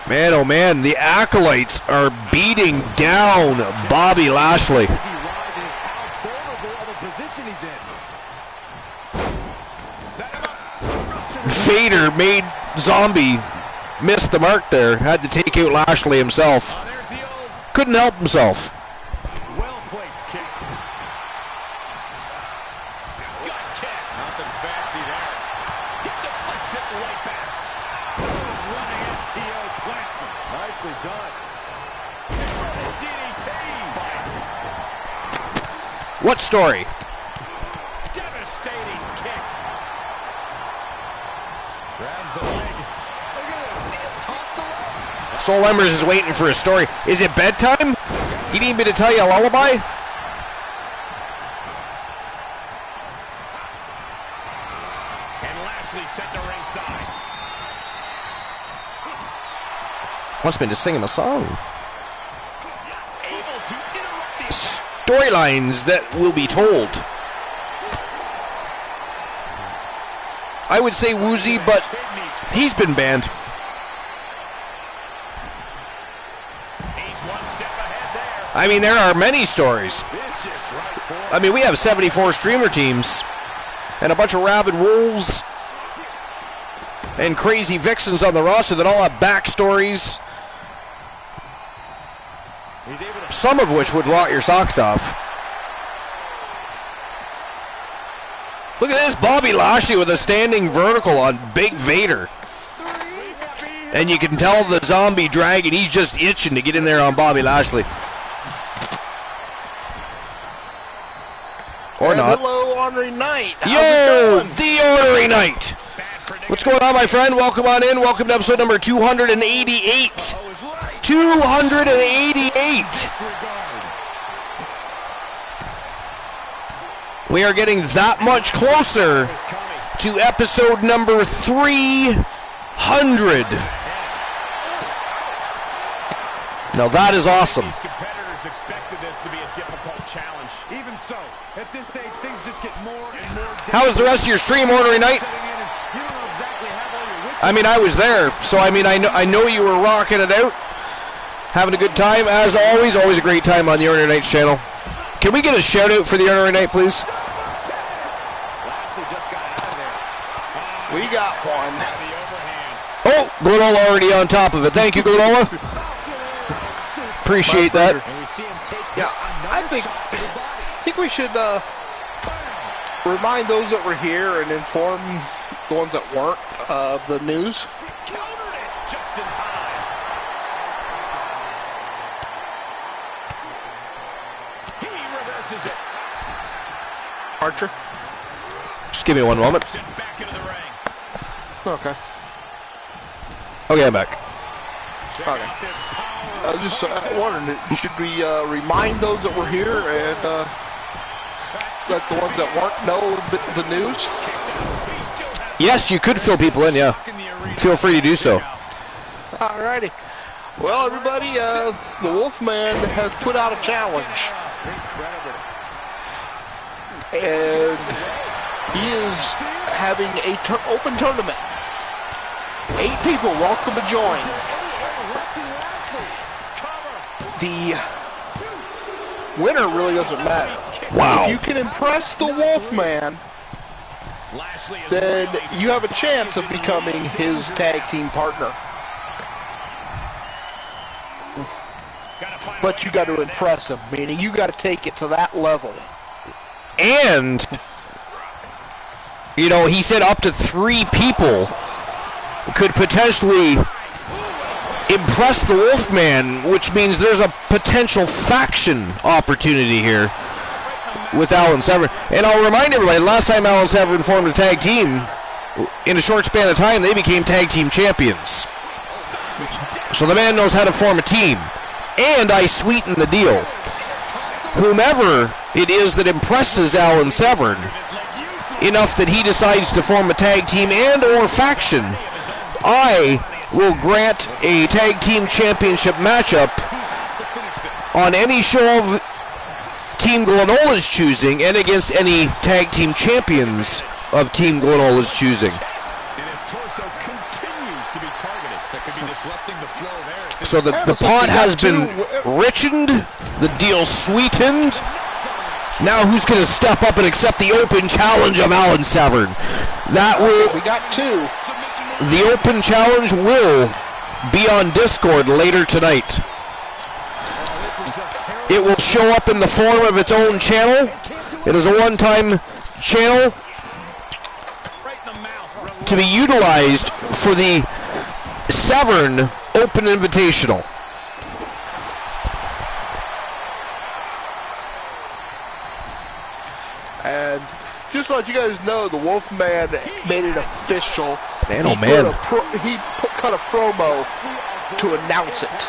Man, oh man, the Acolytes are beating down Bobby Lashley. Vader made Zombie miss the mark there. Had to take out Lashley himself. Couldn't help himself. Well-placed kick. Good kick. Nothing fancy there. He deflects it right back. Running FTO plants him. Nicely done. DDT. What story? Devastating kick. Grabs the leg. Look at this. He just tossed the leg. Soul Embers is waiting for a story. Is it bedtime? You need me to tell you a lullaby? And Lashley sent to ringside. Wants me to sing him a song. Able to interrupt the Storylines that will be told. I would say Woozy, but he's been banned. He's one step ahead there. I mean, there are many stories. Vicious right forward. I mean, we have 74 streamer teams and a bunch of rabid wolves and crazy vixens on the roster that all have backstories, some of which would rot your socks off. Look at this, Bobby Lashley with a standing vertical on Big Vader. And you can tell the Zombie Dragon, he's just itching to get in there on Bobby Lashley. Or not. Hello, Ornery Knight. How's Yo, it going? the Ornery Knight. What's going on, my friend? Welcome on in. Welcome to episode number 288. 288. We are getting that much closer to episode number 300. Now that is awesome. These competitors expected this to be a difficult challenge. Even so, at this stage, things just get more and more difficult. How was the rest of your stream, Ornery Knight? I mean, I was there, so I mean, I know you were rocking it out, having a good time as always. Always a great time on the Ornery Knight's channel. Can we get a shout out for the Ornery Knight, please? We got one. Oh, Glenola already on top of it. Thank you, Glenola. Appreciate that. Yeah, I think we should remind those that were here and inform the ones that weren't of the news. Just in time. He reverses it. Archer. Just give me one moment. Back into the ring. Okay. Okay, I'm back. Okay. I was just wondering, should we remind those that were here and let the ones that weren't know the news? Yes, you could fill people in, yeah. Feel free to do so. Alrighty. Well, everybody, the Wolfman has put out a challenge. And he is having a open tournament. 8 people welcome to join. The winner really doesn't matter. Wow. If you can impress the Wolfman, then you have a chance of becoming his tag team partner. But you got to impress him, meaning you got to take it to that level. And, you know, he said up to 3 people could potentially impress the Wolfman, which means there's a potential faction opportunity here with Alan Severn. And I'll remind everybody, last time Alan Severn formed a tag team, in a short span of time, they became tag team champions. So the man knows how to form a team. And I sweeten the deal. Whomever it is that impresses Alan Severn enough that he decides to form a tag team and or faction, I will grant a tag team championship matchup on any show of Team Glenola's choosing and against any tag team champions of Team Glenola's choosing. So the pot has been richened, the deal sweetened. Now who's going to step up and accept the open challenge of Alan Severn? That will... We got 2. The open challenge will be on Discord later tonight. It will show up in the form of its own channel. It is a one-time channel to be utilized for the Severn Open Invitational. And just to let you guys know, the Wolfman made it official. Man, oh man. He cut a promo to announce it.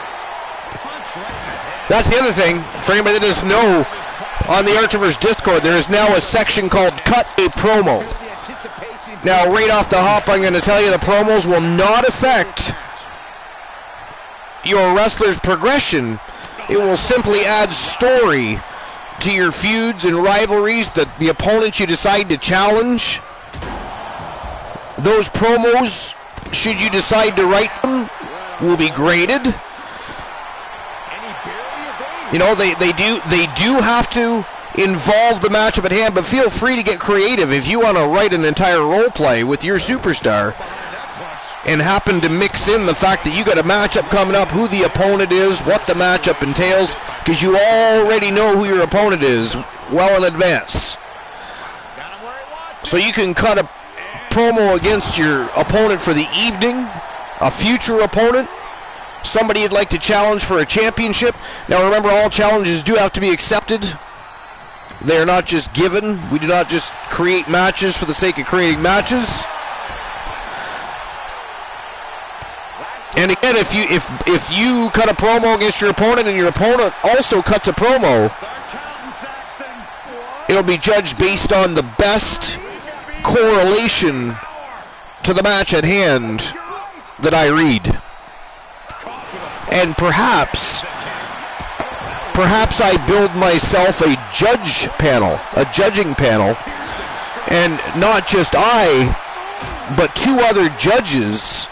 That's the other thing, for anybody that doesn't know, on the Archiver's Discord, there is now a section called Cut a Promo. Now, right off the hop, I'm going to tell you the promos will not affect your wrestler's progression. It will simply add story to your feuds and rivalries, that the opponents you decide to challenge. Those promos, should you decide to write them, will be graded. You know, they do have to involve the matchup at hand, but feel free to get creative. If you want to write an entire role play with your superstar and happen to mix in the fact that you got a matchup coming up, who the opponent is, what the matchup entails, because you already know who your opponent is well in advance. So you can cut a promo against your opponent for the evening, a future opponent, somebody you'd like to challenge for a championship. Now remember, all challenges do have to be accepted. They are not just given. We do not just create matches for the sake of creating matches. And again, if you cut a promo against your opponent and your opponent also cuts a promo, it'll be judged based on the best correlation to the match at hand that I read. And perhaps I build myself a judging panel, and not just I, but 2 other judges,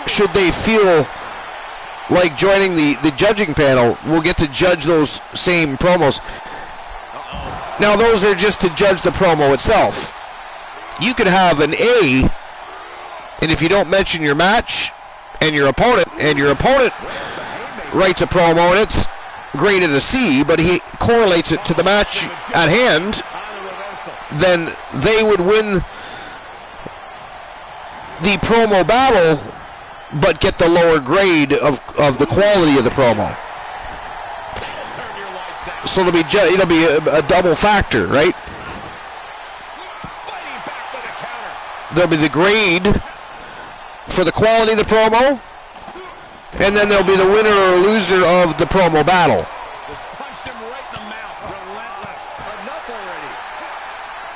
should they feel like joining the judging panel, will get to judge those same promos. Now, those are just to judge the promo itself. You could have an A, and if you don't mention your match and your opponent writes a promo and it's graded a C, but he correlates it to the match at hand, then they would win the promo battle but get the lower grade of the quality of the promo. So it'll be a double factor, right? There'll be the grade for the quality of the promo, and then there'll be the winner or loser of the promo battle. Just punched him right in the mouth. Relentless. Enough already.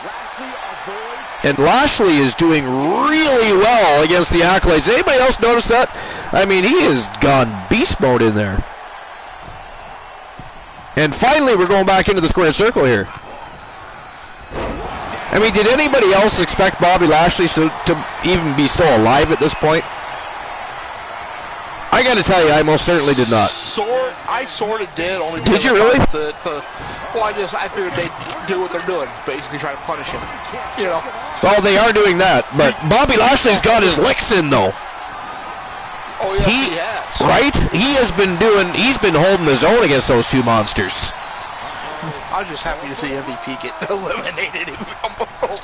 Lashley avoids. And Lashley is doing really well against the Acolytes. Anybody else notice that? I mean, he has gone beast mode in there. And finally, we're going back into the squared circle here. I mean, did anybody else expect Bobby Lashley to even be still alive at this point? I got to tell you, I most certainly did not. I sort of did. Only did you really? I figured they'd do what they're doing, basically try to punish him. You know. Well, they are doing that, but Bobby Lashley's got his licks in, though. Oh yeah, he has. Right? He's been holding his own against those 2 monsters. I'm just happy to see MVP get eliminated.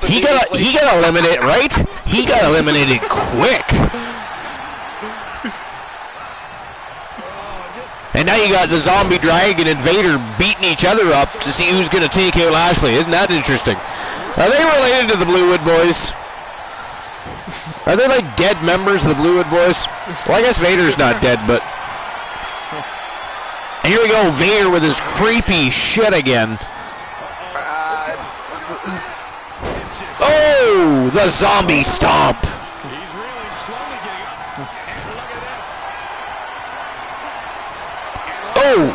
He got eliminated, right? He got eliminated quick. And now you got the Zombie Dragon and Vader beating each other up to see who's going to take out Lashley. Isn't that interesting? Are they related to the Bluewood Boys? Are they like dead members of the Bluewood Boys? Well, I guess Vader's not dead, but... And here we go, Vader with his creepy shit again. Oh, the zombie stomp. He's really slowly getting up. And look at this. Oh,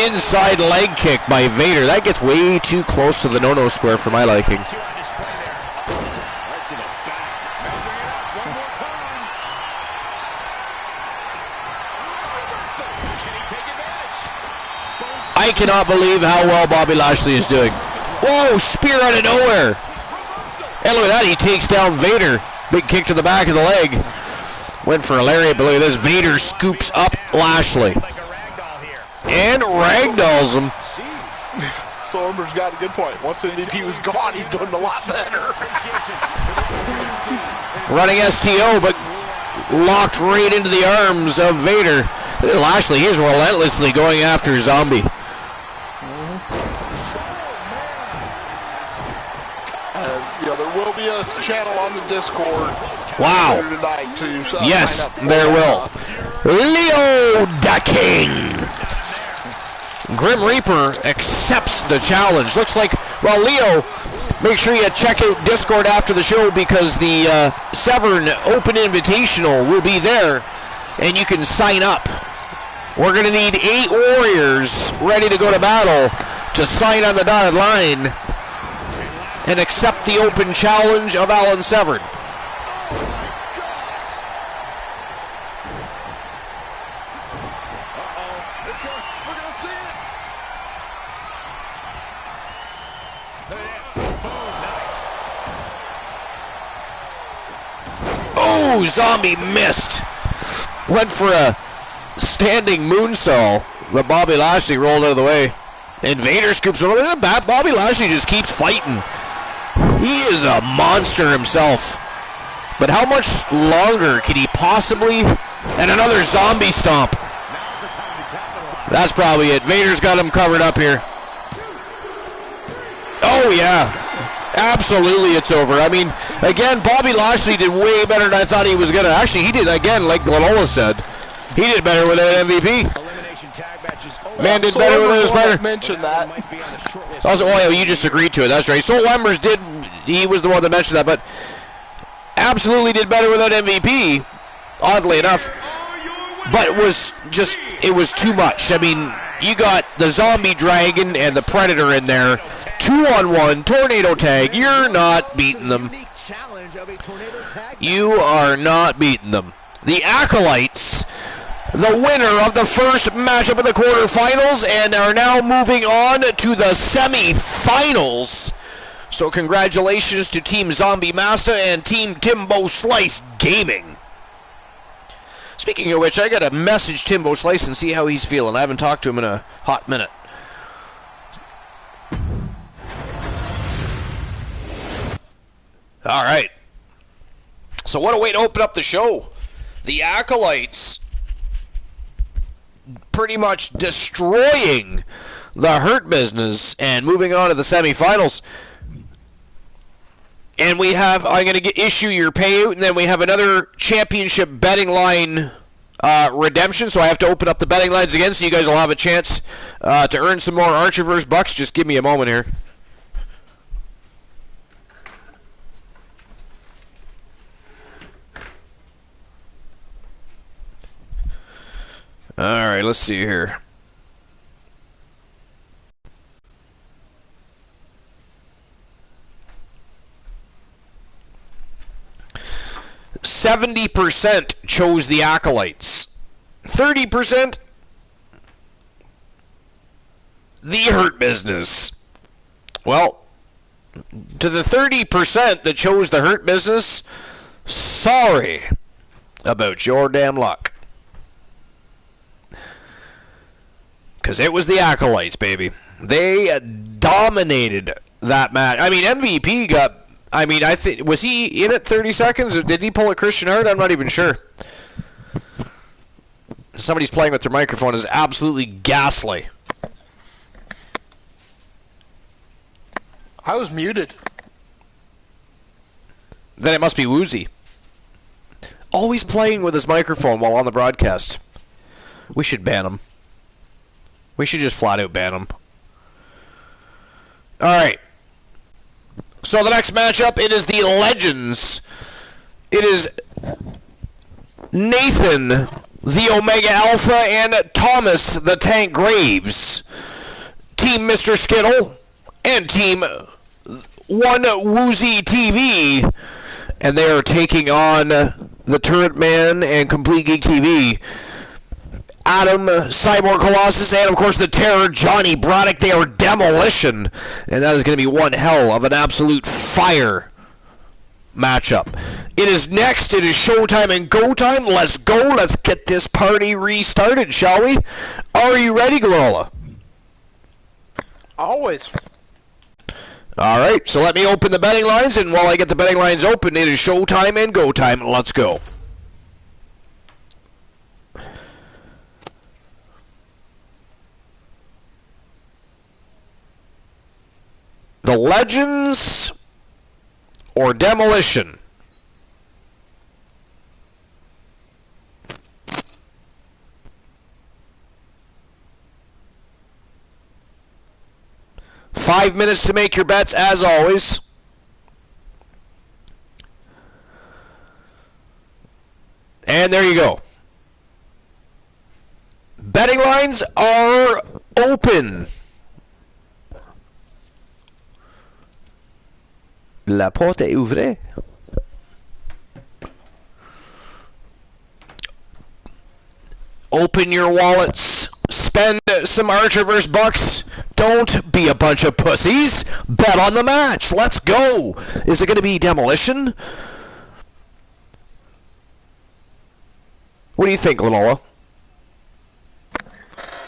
inside leg kick by Vader. That gets way too close to the no-no square for my liking. I cannot believe how well Bobby Lashley is doing. Whoa, spear out of nowhere. And look at that, he takes down Vader. Big kick to the back of the leg. Went for a lariat, but look at this. Vader scoops up Lashley. And ragdolls him. Solomber's got a good point. Once MVP was gone, he's doing a lot better. Running STO, but locked right into the arms of Vader. Lashley is relentlessly going after Zombie. There will be a channel on the Discord. Wow. Tonight to yes, there will. Leo the King. Grim Reaper accepts the challenge. Looks like, well, Leo, make sure you check out Discord after the show because the Severn Open Invitational will be there and you can sign up. We're going to need 8 warriors ready to go to battle to sign on the dotted line and accept the open challenge of Alan Severn. Oh, Zombie missed. Went for a standing moonsault, but Bobby Lashley rolled out of the way. And Vader scoops over. Look at that. Bobby Lashley just keeps fighting. He is a monster himself. But how much longer can he possibly... And another zombie stomp. That's probably it. Vader's got him covered up here. Oh, yeah. Absolutely, it's over. I mean, again, Bobby Lashley did way better than I thought he was going to. Actually, he did, again, like Glenola said. He did better with an MVP. Man did better with his partner. Mentioned that. Also, well, you just agreed to it. That's right. Soul Embers did. He was the one that mentioned that, but absolutely did better without MVP. Oddly enough, but it was too much. I mean, you got the Zombie Dragon and the Predator in there, 2-on-1 tornado tag. You're not beating them. You are not beating them. The Acolytes, the winner of the first matchup of the quarterfinals, and are now moving on to the semifinals. So congratulations to Team Zombie Master and Team Timbo Slice Gaming. Speaking of which, I gotta message Timbo Slice and see how he's feeling. I haven't talked to him in a hot minute. All right. So what a way to open up the show. The Acolytes pretty much destroying the Hurt Business and moving on to the semifinals. And we have, I'm going to issue your payout, and then we have another championship betting line redemption. So I have to open up the betting lines again, so you guys will have a chance to earn some more Archerverse bucks. Just give me a moment here. All right, let's see here. %70 chose the Acolytes. 30% the Hurt Business. Well, to the 30% that chose the Hurt Business, sorry about your damn luck. Because it was the Acolytes, baby. They dominated that match. I mean, MVP got... I mean, I think... Was he in it 30 seconds? Or did he pull a Christian Hart? I'm not even sure. Somebody's playing with their microphone is absolutely ghastly. I was muted. Then it must be Woozy. Always playing with his microphone while on the broadcast. We should ban him. We should just flat out ban him. Alright. So the next matchup, it is the Legends. It is Nathan, the Omega Alpha, and Thomas, the Tank Graves. Team Mr. Skittle and Team One Woozy TV. And they are taking on the Turret Man and Complete Geek TV. Adam, Cyborg Colossus, and of course the Terror, Johnny Broddick. They are Demolition. And that is going to be one hell of an absolute fire matchup. It is next. It is showtime and go time. Let's go. Let's get this party restarted, shall we? Are you ready, Glenola? Always. All right. So let me open the betting lines. And while I get the betting lines open, it is showtime and go time. Let's go. The Legends or Demolition? Five minutes to make your bets, as always. And there you go. Betting lines are open. La porte est ouverte. Open your wallets. Spend some Archerverse bucks. Don't be a bunch of pussies. Bet on the match. Let's go. Is it going to be Demolition? What do you think, Glenola?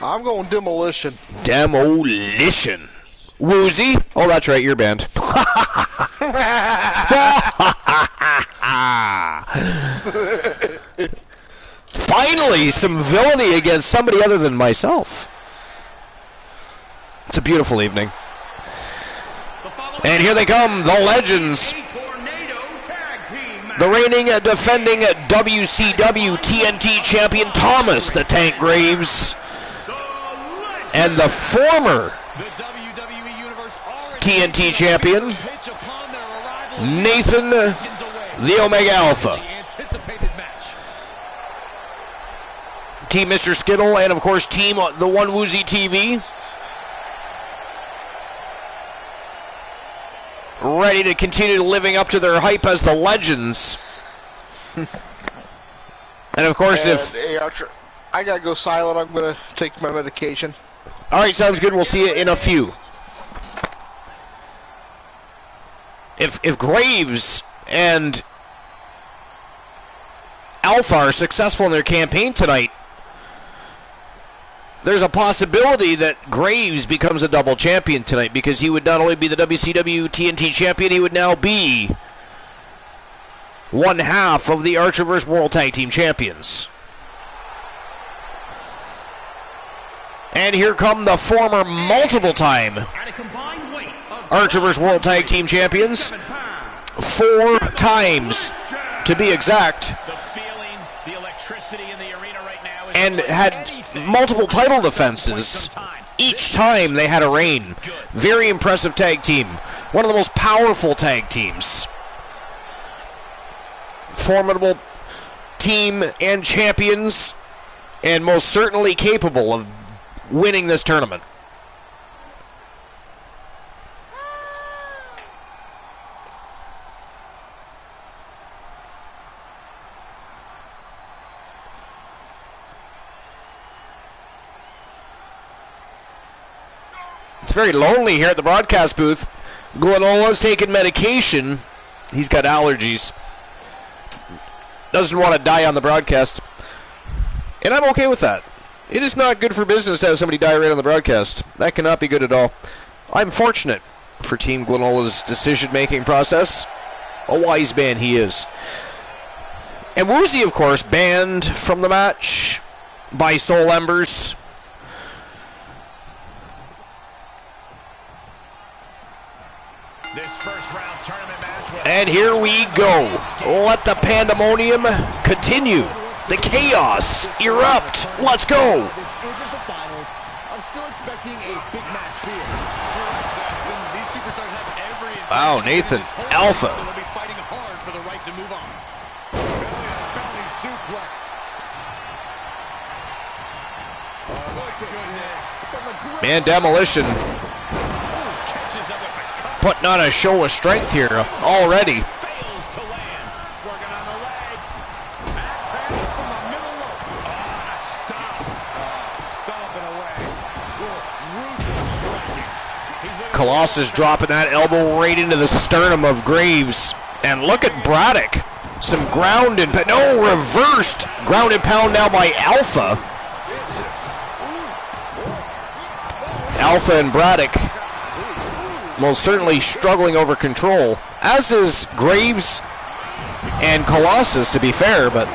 I'm going Demolition. Demolition. Woozy? Oh, that's right, you're banned. Finally, some villainy against somebody other than myself. It's a beautiful evening. And here they come, the Legends. The reigning, defending WCW TNT champion Thomas the Tank Graves. And the former TNT champion Nathan the Omega Alpha. Team Mr. Skittle and, of course, Team The One Woozy TV. Ready to continue living up to their hype as the Legends. And, of course, hey, Archer, I got to go silent. I'm going to take my medication. All right, sounds good. We'll see you in a few. If Graves and Alpha are successful in their campaign tonight, there's a possibility that Graves becomes a double champion tonight, because he would not only be the WCW TNT champion, he would now be one half of the Archerverse World Tag Team Champions. And here come the former multiple-time Archerverse World Tag Team Champions. 4 times, to be exact. And had multiple title defenses. Each time they had a reign. Very impressive tag team. One of the most powerful tag teams. Formidable team and champions, and most certainly capable of winning this tournament. It's very lonely here at the broadcast booth. Glenola's taking medication. He's got allergies. Doesn't want to die on the broadcast. And I'm okay with that. It is not good for business to have somebody die right on the broadcast. That cannot be good at all. I'm fortunate for Team Glenola's decision-making process. A wise man he is. And Woozy, of course, banned from the match by Soul Embers. And here we go. Let the pandemonium continue. The chaos erupt. Let's go. This isn't the finals. I'm still expecting a big match feel. These superstars have every intention. Wow, Nathan, Alpha. So they'll be fighting hard for the right to move on. Belly suplex. Oh, my goodness. Man, Demolition putting on a show of strength here already. Fails to land. Working on the leg. Axe handle from the middle rope. Stop. Stomping away. Ruthless striking. Colossus dropping that elbow right into the sternum of Graves. And look at Braddock. Some ground and pound. No, reversed. Ground and pound now by Alpha. Alpha and Braddock most certainly struggling over control, as is Graves and Colossus, to be fair, but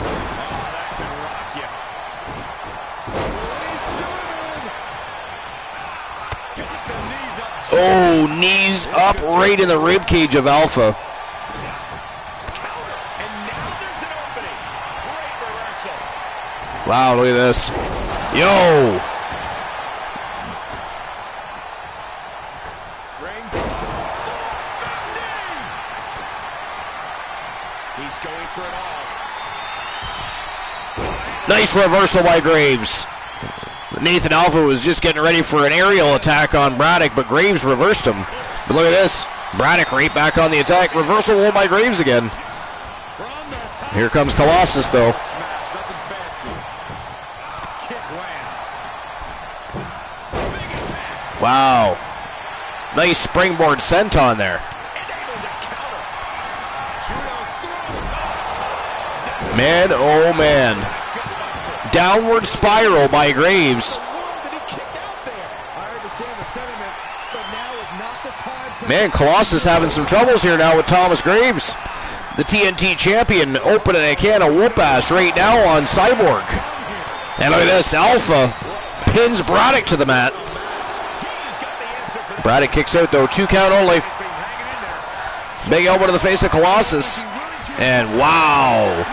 oh, knees up right in the rib cage of Alpha. Wow, look at this. Yo! Nice reversal by Graves. Nathan Alpha was just getting ready for an aerial attack on Braddock, but Graves reversed him. But look at this. Braddock right back on the attack. Reversal won by Graves again. Here comes Colossus, though. Wow. Nice springboard senton there. Man, oh man. Downward spiral by Graves. Man, Colossus having some troubles here now with Thomas Graves. The TNT champion opening a can of whoop-ass right now on Cyborg. And look at this, Alpha pins Braddock to the mat. Braddock kicks out though, 2 count only. Big elbow to the face of Colossus. And wow.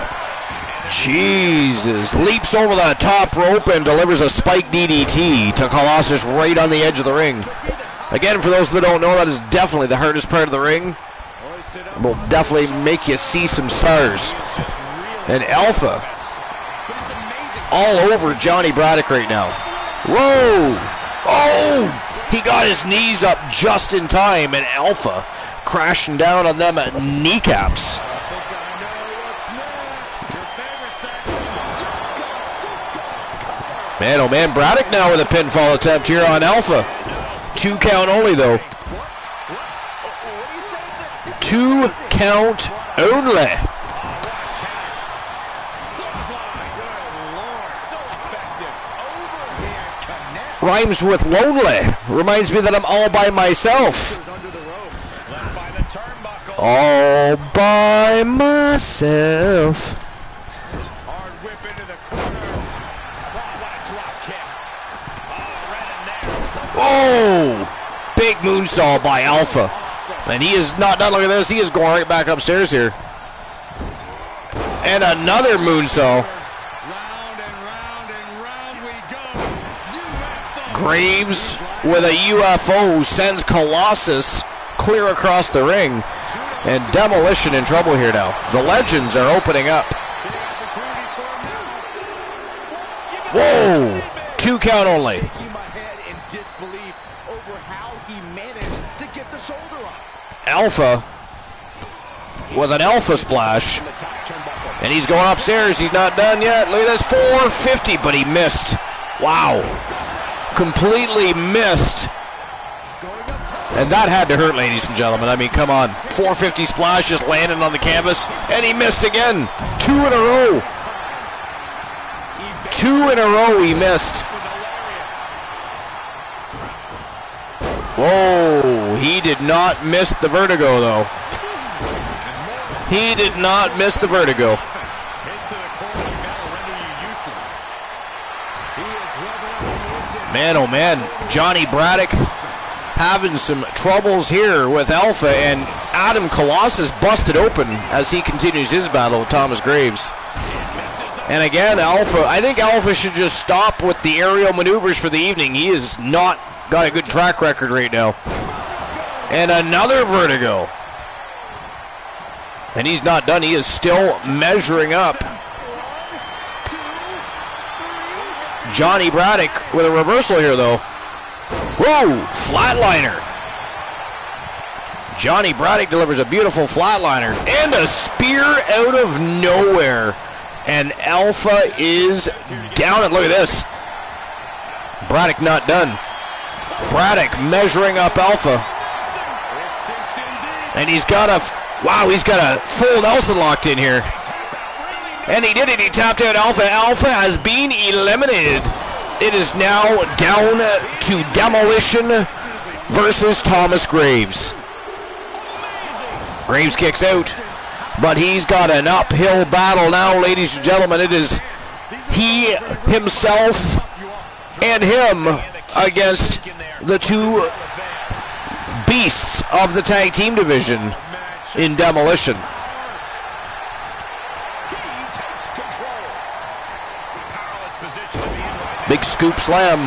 Jesus. Leaps over the top rope and delivers a spike DDT to Colossus right on the edge of the ring. Again, for those that don't know, that is definitely the hardest part of the ring. Will definitely make you see some stars. And Alpha all over Johnny Braddock right now. Whoa! Oh! He got his knees up just in time, and Alpha crashing down on them at kneecaps. Man, oh man, Braddock now with a pinfall attempt here on Alpha. 2 count only, though. 2 count only. Rhymes with lonely. Reminds me that I'm all by myself. All by myself. Oh! Big moonsault by Alpha. And he is not done. Look at this. He is going right back upstairs here. And another moonsault. Graves with a UFO sends Colossus clear across the ring. And Demolition in trouble here now. The Legends are opening up. Whoa! 2 count only. Alpha with an Alpha splash. And he's going upstairs. He's not done yet. Look at this. 450, but he missed. Wow. Completely missed. And that had to hurt, ladies and gentlemen. I mean, come on. 450 splash just landing on the canvas. And he missed again. 2 in a row. 2 in a row he missed. Whoa, he did not miss the vertigo, though. He did not miss the vertigo. Man, oh man, Johnny Braddock having some troubles here with Alpha, and Adam Colossus busted open as he continues his battle with Thomas Graves. And again, Alpha, I think Alpha should just stop with the aerial maneuvers for the evening. He is not got a good track record right now. And another vertigo. And he's not done. He is still measuring up. Johnny Braddock with a reversal here, though. Whoa, flatliner. Johnny Braddock delivers a beautiful flatliner. And a spear out of nowhere. And Alpha is down. And look at this. Braddock not done. Braddock measuring up Alpha. And he's got a, wow, he's got a full Nelson locked in here. And he did it. He tapped out Alpha. Alpha has been eliminated. It is now down to Demolition versus Thomas Graves. Graves kicks out, but he's got an uphill battle now, ladies and gentlemen. It is he himself and him against the 2 beasts of the tag team division in Demolition. Big scoop slam.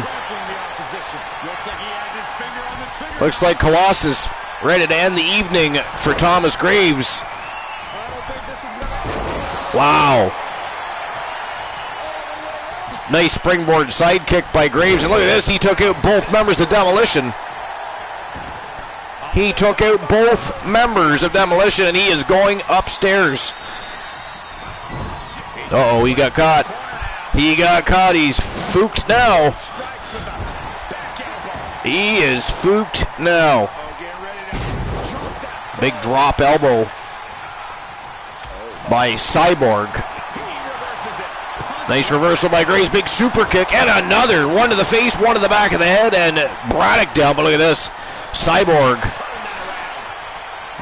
Looks like Colossus ready to end the evening for Thomas Graves. Wow. Nice springboard side kick by Graves. And look at this, he took out both members of Demolition. He took out both members of Demolition, and he is going upstairs. Uh-oh, he got caught. He got caught. He's fooked now. He is fooked now. Big drop elbow by Cyborg. Nice reversal by Graves. Big super kick. And another. One to the face, one to the back of the head. And Braddock down. But look at this. Cyborg.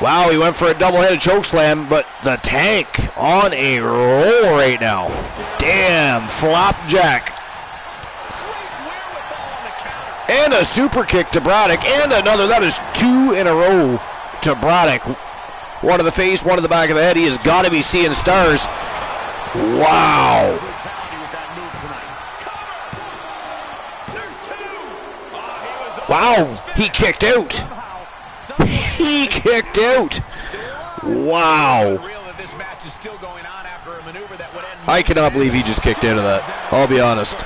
Wow, he went for a double-headed chokeslam, but the Tank on a roll right now. Damn, flapjack. And a super kick to Braddock, and another. That is 2 in a row to Braddock. one to the face, one to the back of the head. He has got to be seeing stars. Wow. Wow, he kicked out. He kicked out. Wow. I cannot believe he just kicked out of that. I'll be honest.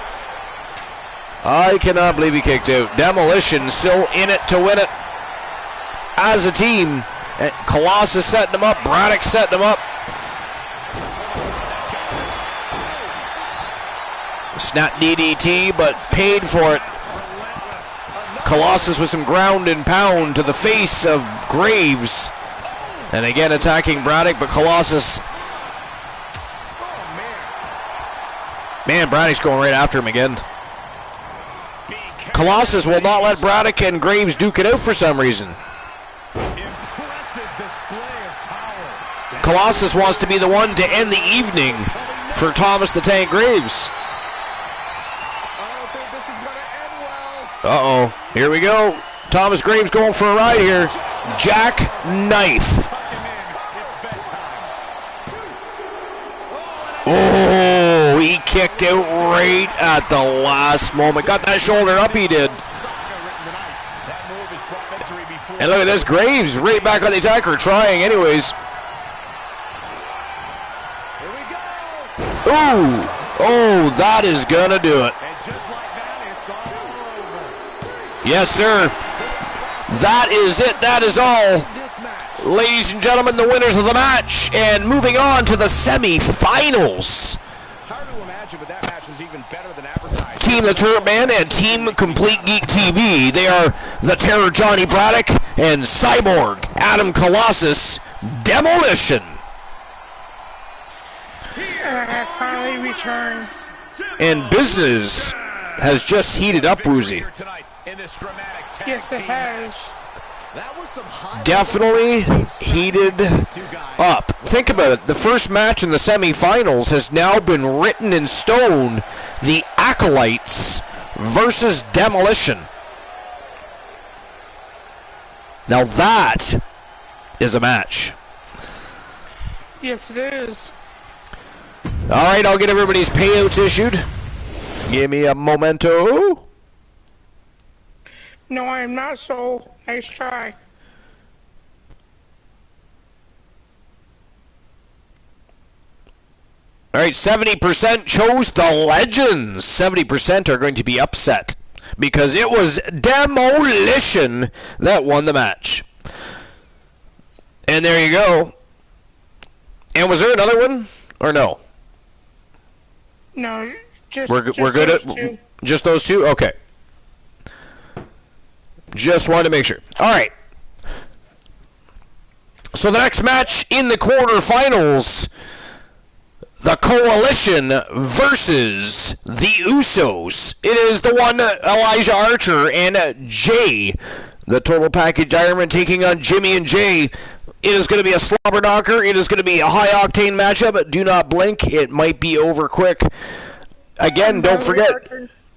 I cannot believe he kicked out. Demolition still in it to win it as a team. Colossus setting him up. Braddock setting him up. Snap DDT, but paid for it. Colossus with some ground and pound to the face of Graves. And again attacking Braddock, but Colossus... Man, Braddock's going right after him again. Colossus will not let Braddock and Graves duke it out for some reason. Colossus wants to be the one to end the evening for Thomas the Tank Graves. Uh-oh, here we go. Thomas Graves going for a ride here. Jackknife. Oh, he kicked out right at the last moment. Got that shoulder up, he did. And look at this, Graves right back on the attacker, trying anyways. Ooh, oh, that is gonna do it. Yes, sir. That is it. That is all. Ladies and gentlemen, the winners of the match. And moving on to the semi-finals. Hard to imagine, but that match was even better than advertised. Team The Turret Man and Team Complete Geek TV. They are the Terror Johnny Braddock and Cyborg Adam Colossus Demolition. Finally returned. And business has just heated up, Woozy. Yes, it has. Definitely heated up. Think about it. The first match in the semifinals has now been written in stone. The Acolytes versus Demolition. Now that is a match. Yes, it is. All right, I'll get everybody's payouts issued. Give me a momento. No, I am not sold. Nice try. All right, 70% chose the Legends. 70% are going to be upset because it was Demolition that won the match. And there you go. And was there another one or no? No, just we're good at two. Just those two? Okay. Just wanted to make sure. All right. So the next match in the quarterfinals, the Coalition versus the Usos. It is the one Elijah Archer and Jay, the Total Package Ironman, taking on Jimmy and Jay. It is going to be a slobber knocker. It is going to be a high-octane matchup. Do not blink. It might be over quick. Again, don't forget,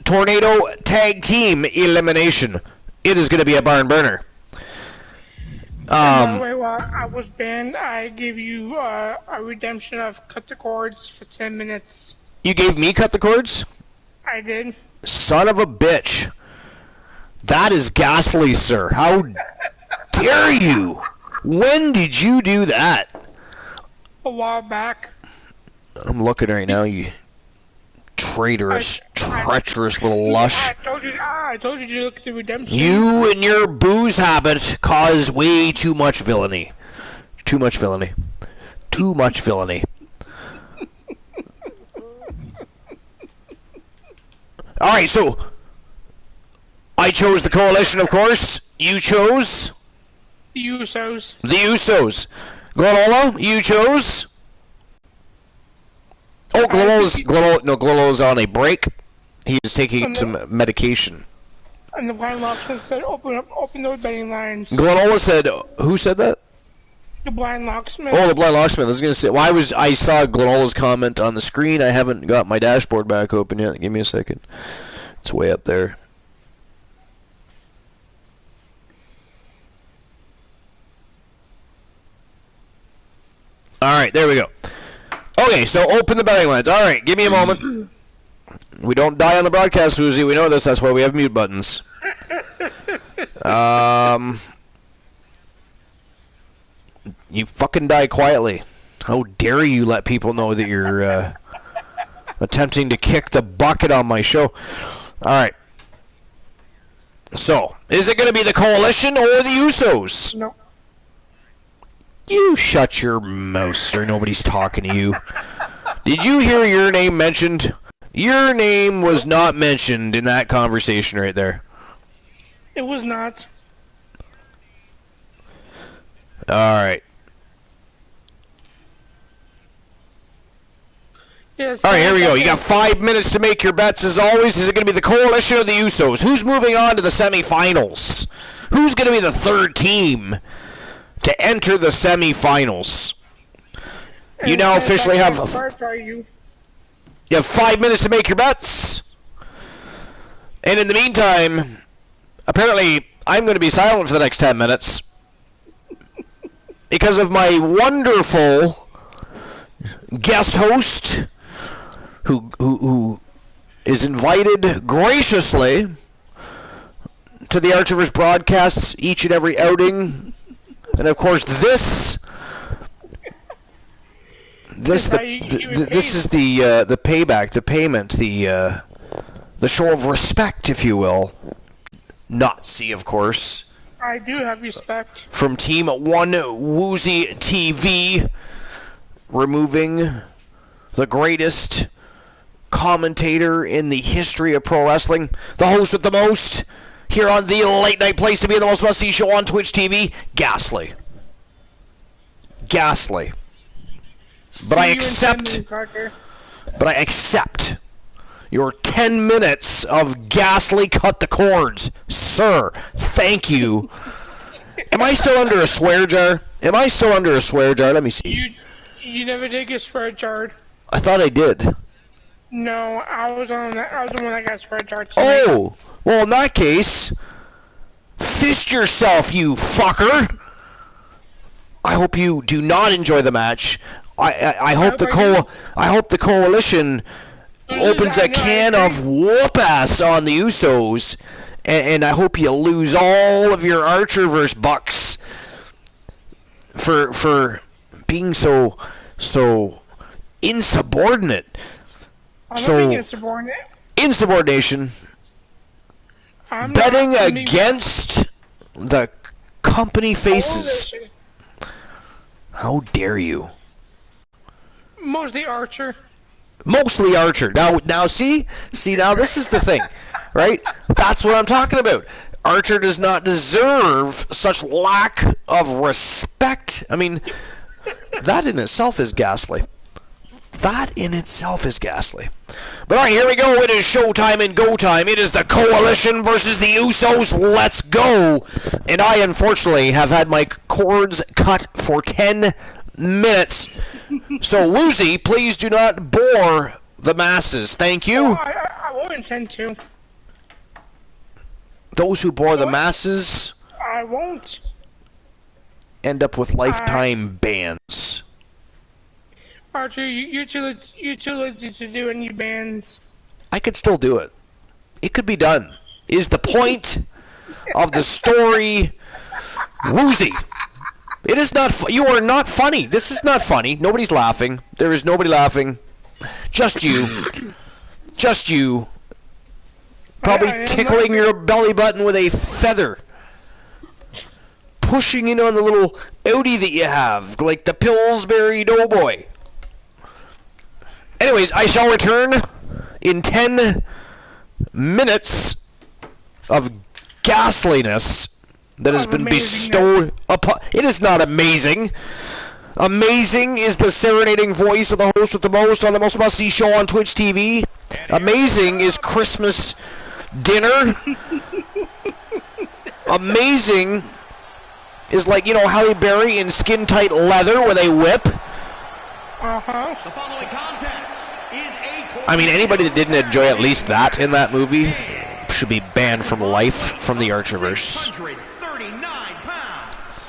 Tornado Tag Team Elimination. It is going to be a barn burner. By the way, while I was banned, I gave you a redemption of Cut the Cords for 10 minutes. You gave me Cut the Cords? I did. Son of a bitch. That is ghastly, sir. How dare you? When did you do that? A while back. I'm looking right now, you traitorous, treacherous little lush. I told you to look at the redemption. You and your booze habit cause way too much villainy. Too much villainy. Too much villainy. Alright, so I chose the Coalition, of course. You chose? The Usos. The Usos. Glenola, you chose? Oh, Glenola is on a break. He's taking some medication. And the blind locksmith said, open those betting lines. Glenola said, who said that? The blind locksmith. Oh, the blind locksmith. I was gonna say, well, I saw Glenola's comment on the screen. I haven't got my dashboard back open yet. Give me a second. It's way up there. Alright, there we go. Okay, so open the betting lines. Alright, give me a moment. We don't die on the broadcast, Susie. We know this. That's why we have mute buttons. You fucking die quietly. How dare you let people know that you're attempting to kick the bucket on my show. Alright. So, is it going to be the Coalition or the Usos? No. You shut your mouth, sir. Nobody's talking to you. Did you hear your name mentioned? Your name was not mentioned in that conversation right there. It was not. Alright. Yes, Alright, here we go. You got 5 minutes to make your bets as always. Is it going to be the Coalition or the Usos? Who's moving on to the semifinals? Who's going to be the third team to enter the semifinals? You now officially have... You have 5 minutes to make your bets. And in the meantime, apparently, I'm going to be silent for the next 10 minutes. Because of my wonderful guest host, who is invited graciously to the Archivers broadcasts each and every outing. And of course, this is the payback, the payment, the show of respect, if you will. Nazi, of course. I do have respect. From Team One Woozy TV, removing the greatest commentator in the history of pro wrestling, the host with the most, here on the late night place to be the most must-see show on Twitch TV, Ghastly. Ghastly. But I accept your 10 minutes of Ghastly cut the cords. Sir, thank you. Am I still under a swear jar? Am I still under a swear jar? Let me see. You never did get swear jarred. I thought I did. No, I was the one that got swear jarred too. Oh, well in that case, fist yourself, you fucker. I hope you do not enjoy the match. I hope the Coalition opens a can of whoop ass on the Usos, and I hope you lose all of your Archerverse bucks for being so insubordinate. I'm not being insubordinate. Insubordination. Betting against the company faces. Coalition. How dare you? Mostly Archer. Mostly Archer. Now see, now this is the thing, right? That's what I'm talking about. Archer does not deserve such lack of respect. I mean, that in itself is ghastly. That in itself is ghastly. But alright, here we go. It is showtime and go time. It is the Coalition versus the Usos. Let's go. And I, unfortunately, have had my cords cut for 10 minutes. So, Woozy, please do not bore the masses. Thank you. Oh, I won't intend to. Those who bore the masses... I won't. ...end up with lifetime bans. Archer, you're too lazy to do any bans. I could still do it. It could be done. Is the point of the story Woozy? It is not. You are not funny. This is not funny. Nobody's laughing. There is nobody laughing. Just you. Just you. Probably tickling your belly button with a feather. Pushing in on the little outie that you have, like the Pillsbury Doughboy. Anyways, I shall return in 10 minutes of ghastliness that has been bestowed upon... It is not amazing. Amazing is the serenading voice of the host with the most on the most must-see show on Twitch TV. Amazing is Christmas dinner. Amazing is like, you know, Halle Berry in skin-tight leather where they whip. Uh-huh. The following contest is I mean, anybody that didn't enjoy at least that in that movie should be banned from life from the Archerverse.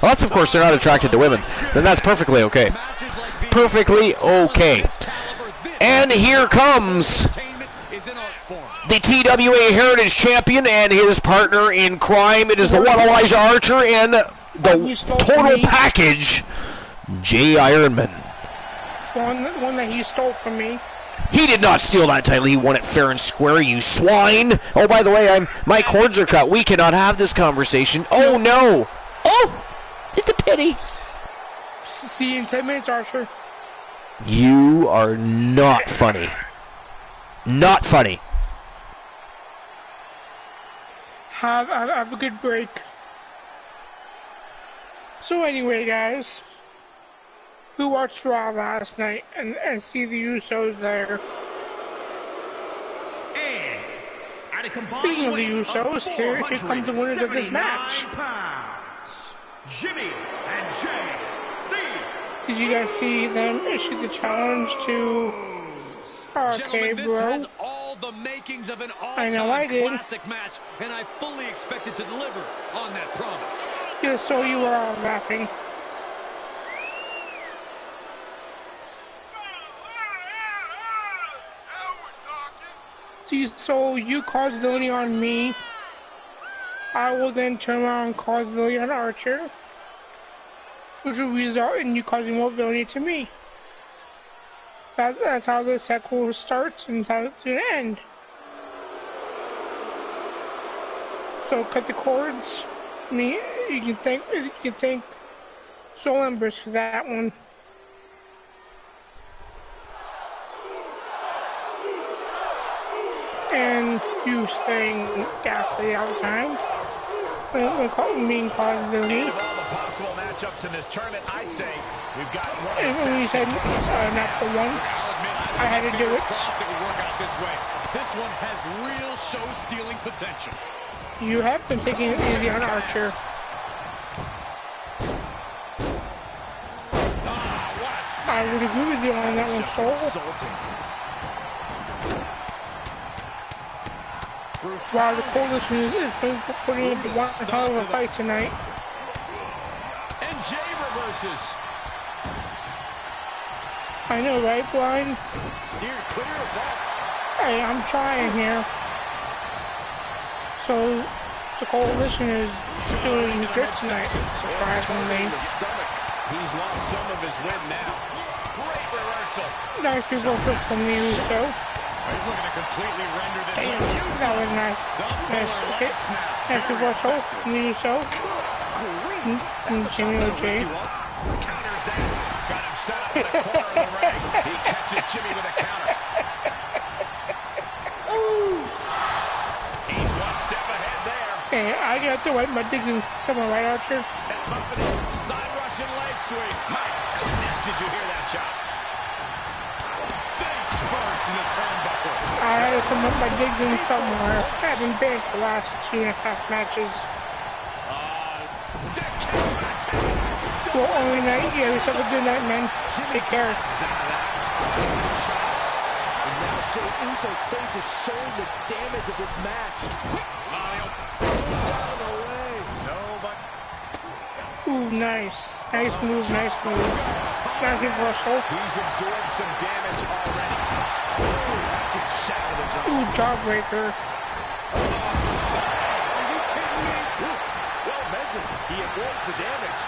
Well, that's, of course, they're not attracted to women. Then that's perfectly okay. matches like being perfectly okay. And here comes the TWA Heritage Champion and his partner in crime. It is the one Elijah Archer and the total package, Jay Ironman. One that he stole from me. He did not steal that title. He won it fair and square, you swine. Oh, by the way, my cords are cut. We cannot have this conversation. Oh, no. Oh, it's a pity. See you in 10 minutes, Archer. You are not funny. Not funny. Have a good break. So anyway, guys, we watched Raw last night and see the Usos there. Speaking of the Usos, here comes the winners of this match. Jimmy and Jay. Did you guys see them issue the challenge to RK Bro? I know I did. Classic match, and I fully expected to deliver on that promise. Yeah, so you were all laughing. See, so you cause villainy on me. I will then turn around and cause villainy on Archer, which will result in you causing more villainy to me. That's how the cycle starts and how it's going to end. So cut the cords. I mean, you can thank Soul Embers for that one. And you staying ghastly all the time. Being caused villainy. Possible matchups in this tournament, I'd say we've got one. And when you said not for once, I had to do it. This one has real show-stealing potential. You have been taking it easy on Archer. I would agree with you on that one, Soul. Wow, the Coalition is putting up one hell of a fight tonight. And Jay reverses. I know, right, Blind? Steered clear of that. Hey, I'm trying here. So, the Coalition is doing good tonight, surprisingly. He's lost some of his wind now. Great reversal. Nice reversal from the Uso. He's looking to completely render this. Damn, that was nice. Nice hit. Nice reversal from the Uso. And Jimmy O.J. Counters that. Got him set up in the corner of the ring. He catches Jimmy with a counter. He's one step ahead there. Hey, I got to wipe my digs in summer, right, Archer? Set him up in the side Russian leg sweep. My goodness, did you hear that shot? Face first in the turnbuckle. I had to sum up my digs in somewhere. I haven't been for the last 2.5 matches. Well, only night. Yeah, we have a good night, man. Take care. And now Jey Uso's face is showing the damage of this match. Out of the way. No, but ooh, nice. Nice move, nice move. Nice reversal. he's absorbed some damage already. Ooh, jawbreaker. Well measured. He avoids the damage.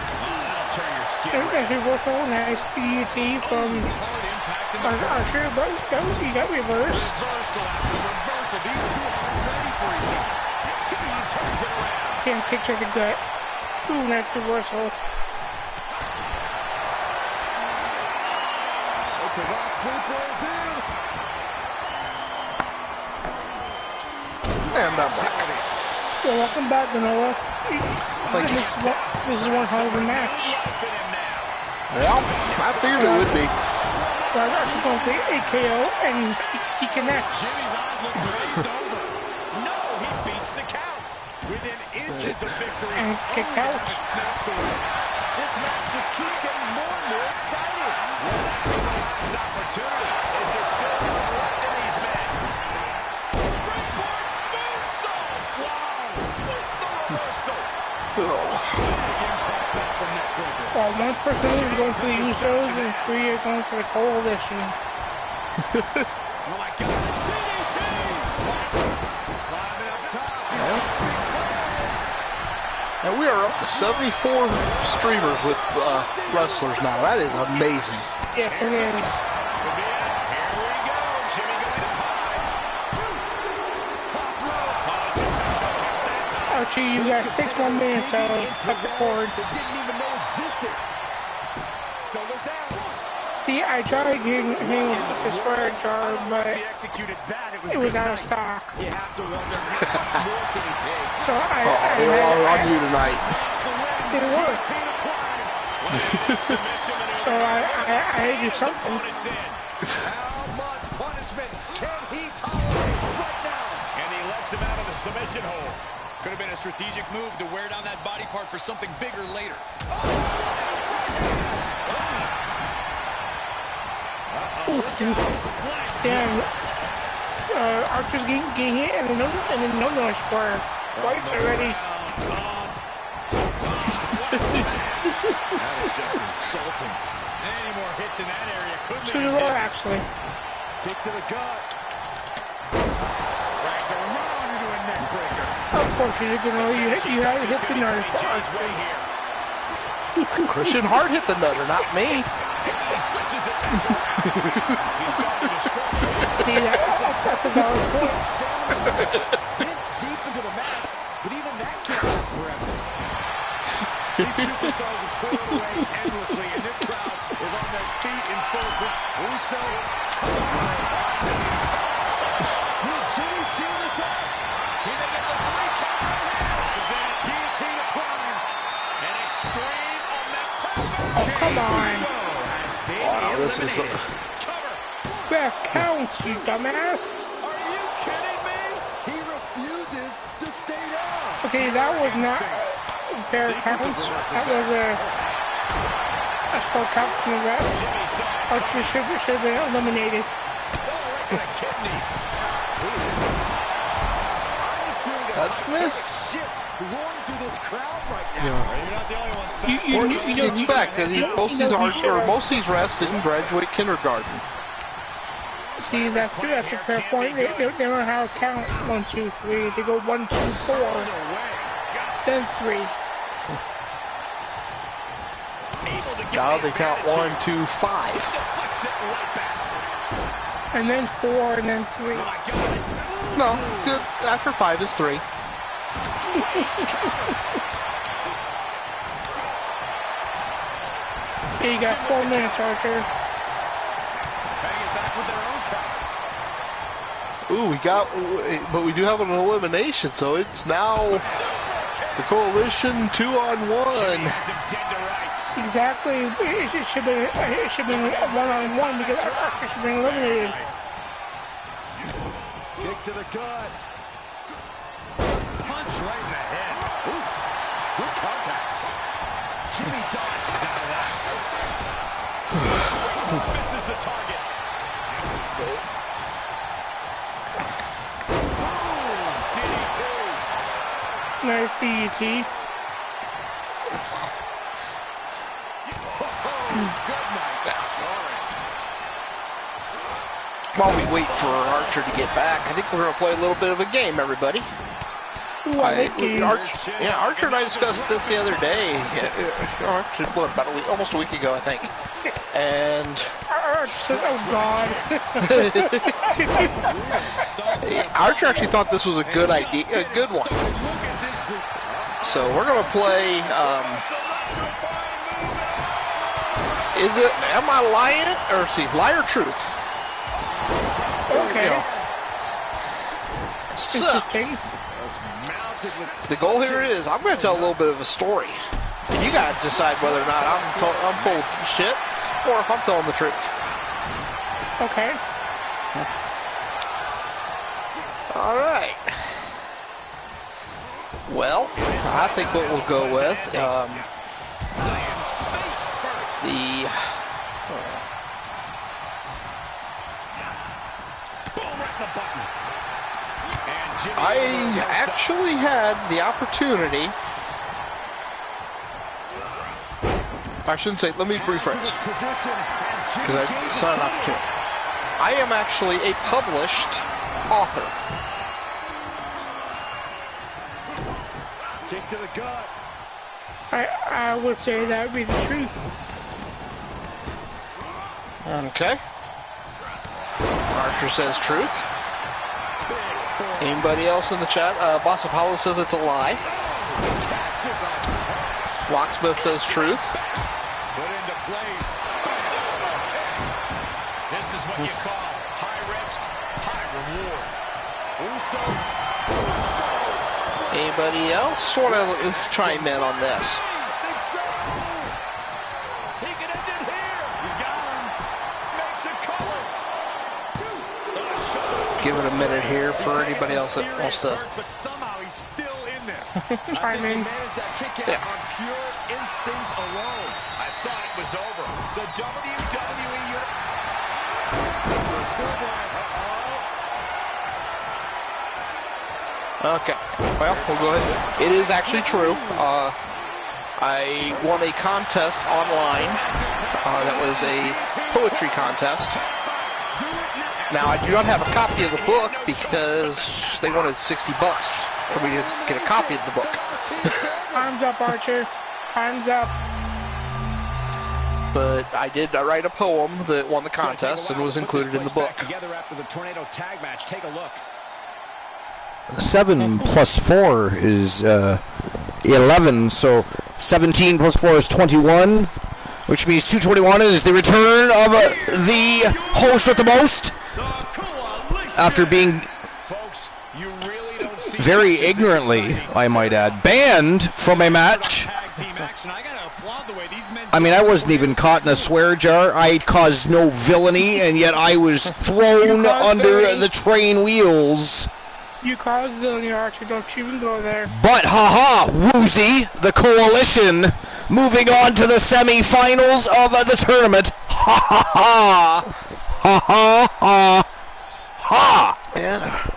That'll turn your skin. Nice reversal, nice DDT from Archer, but you got reversed. Reversal after reversal. These two are ready for each other. He turns it around. Damn kick to the gut. Ooh, nice reversal. Okay, that sleeper is in. And I'm back. Well, welcome back, Manoa. This is one hell of a match. Well, I figured it would be. Well, Archer going for the AKO, and he connects. Jimmy's eyes look glazed over. No, he beats the count. Within inches of victory. And kicked out. Snatched away. This match just keeps getting more and more exciting. Well, that could be the last opportunity. Is there still more left in these men? Springboard moonsault! Wow! With the reversal. Oh. Big impact back from that breaker. Well, one person is going for the Usos and 3 are going for the Coalition. Oh my God! DDTs! Climbing up top. And we are up to 74 streamers with wrestlers now. That is amazing. Yes, it is. Here we go. Jimmy going to top rope. Archie, you got 6 more minutes of the cord. That didn't even know existed. So there's that. See, I tried getting him the swear jar, but it was out of stock. You have to wonder how much more can he take. So They're all on you tonight. It worked. So I had to do something. How much punishment can he tolerate right now? And he lets him out of the submission hold. Could have been a strategic move to wear down that body part for something bigger later. Damn. Archer's getting hit and then no square. Wipes already. That is just insulting. Any more hits in that area could To the right, actually. Kick to the gut. Dragged around into a neck breaker. Of course, you had to hit the nerve for Archer. Christian Hart hit the nutter, not me. He switches it. He's starting to struggle. See, that's a valid point. This deep into the match, but even that can't last forever. These superstars are toiled away endlessly, and this crowd is on their feet in full push. Russo, will Jimmy seal this up? He may get the 3 count right now. Guillotine applied. An extreme on that top. Oh, come on. Wow, this is Ref counts, you dumbass. Are you kidding me? He refuses to stay down. Okay, that was not fair counts. That was a slow count from the ref. Archer should have been eliminated. Roaring through this crowd right now. You expect, because most of these refs didn't graduate kindergarten. See, that's true. That's a fair point. They don't know how to count 1, 2, 3. They go 1, 2, 4, then 3. Now they count 1, 2, 5. And then 4, and then 3. No, after 5 is 3. Okay, you got 4 minutes, Archer. Ooh, but we do have an elimination, so it's now the Coalition 2-on-1. Exactly. It should have been a 1-on-1 because Archer should have been eliminated. Kick to the gut. Punch right in the head. Oof. Good contact. Jimmy dodges out of that. Misses the target. Nice DDT. While we wait for Archer to get back, I think we're going to play a little bit of a game, everybody. Archer and I discussed this the other day. About a week, almost a week ago, I think. And oh God. Archer actually thought this was a good idea, a good one. So we're gonna play. Am I lying or lie or truth? Okay. So, the goal here is I'm going to tell a little bit of a story. And you got to decide whether or not I'm full of shit or if I'm telling the truth. Okay. All right. Well, I think what we'll go with I actually had the opportunity. I shouldn't say, let me rephrase. Because I saw an opportunity. I am actually a published author. Kick to the gut. I would say that would be the truth. Okay. Archer says truth. Anybody else in the chat? Boss Apollo says it's a lie. Locksmith says truth. Put into place. This is what you call high risk, high reward. Anybody else want to chime in on this? He can end it here. He's got him. Makes it cover. Give it a minute here for anybody else that wants to. But somehow he's still in this. I mean, he managed that kick out on pure instinct alone. I thought it was over. The WWE Okay, well, we'll go ahead. It is actually true. I won a contest online. That was a poetry contest. Now, I do not have a copy of the book because they wanted $60 for me to get a copy of the book. Time's up, Archer. Time's up. But I did write a poem that won the contest and was included in the book. Together after the Tornado Tag match. Take a look. 7 plus 4 is 11, so 17 plus 4 is 21, which means 221 is the return of the host with the most, after being very ignorantly, I might add, banned from a match. I mean, I wasn't even caught in a swear jar. I caused no villainy, and yet I was thrown under the train wheels. You caused villainy, Archer. Don't you even go there. But, haha, Woozy, the coalition, moving on to the semi-finals of the tournament. Ha ha ha! Ha ha ha! Ha! Yeah.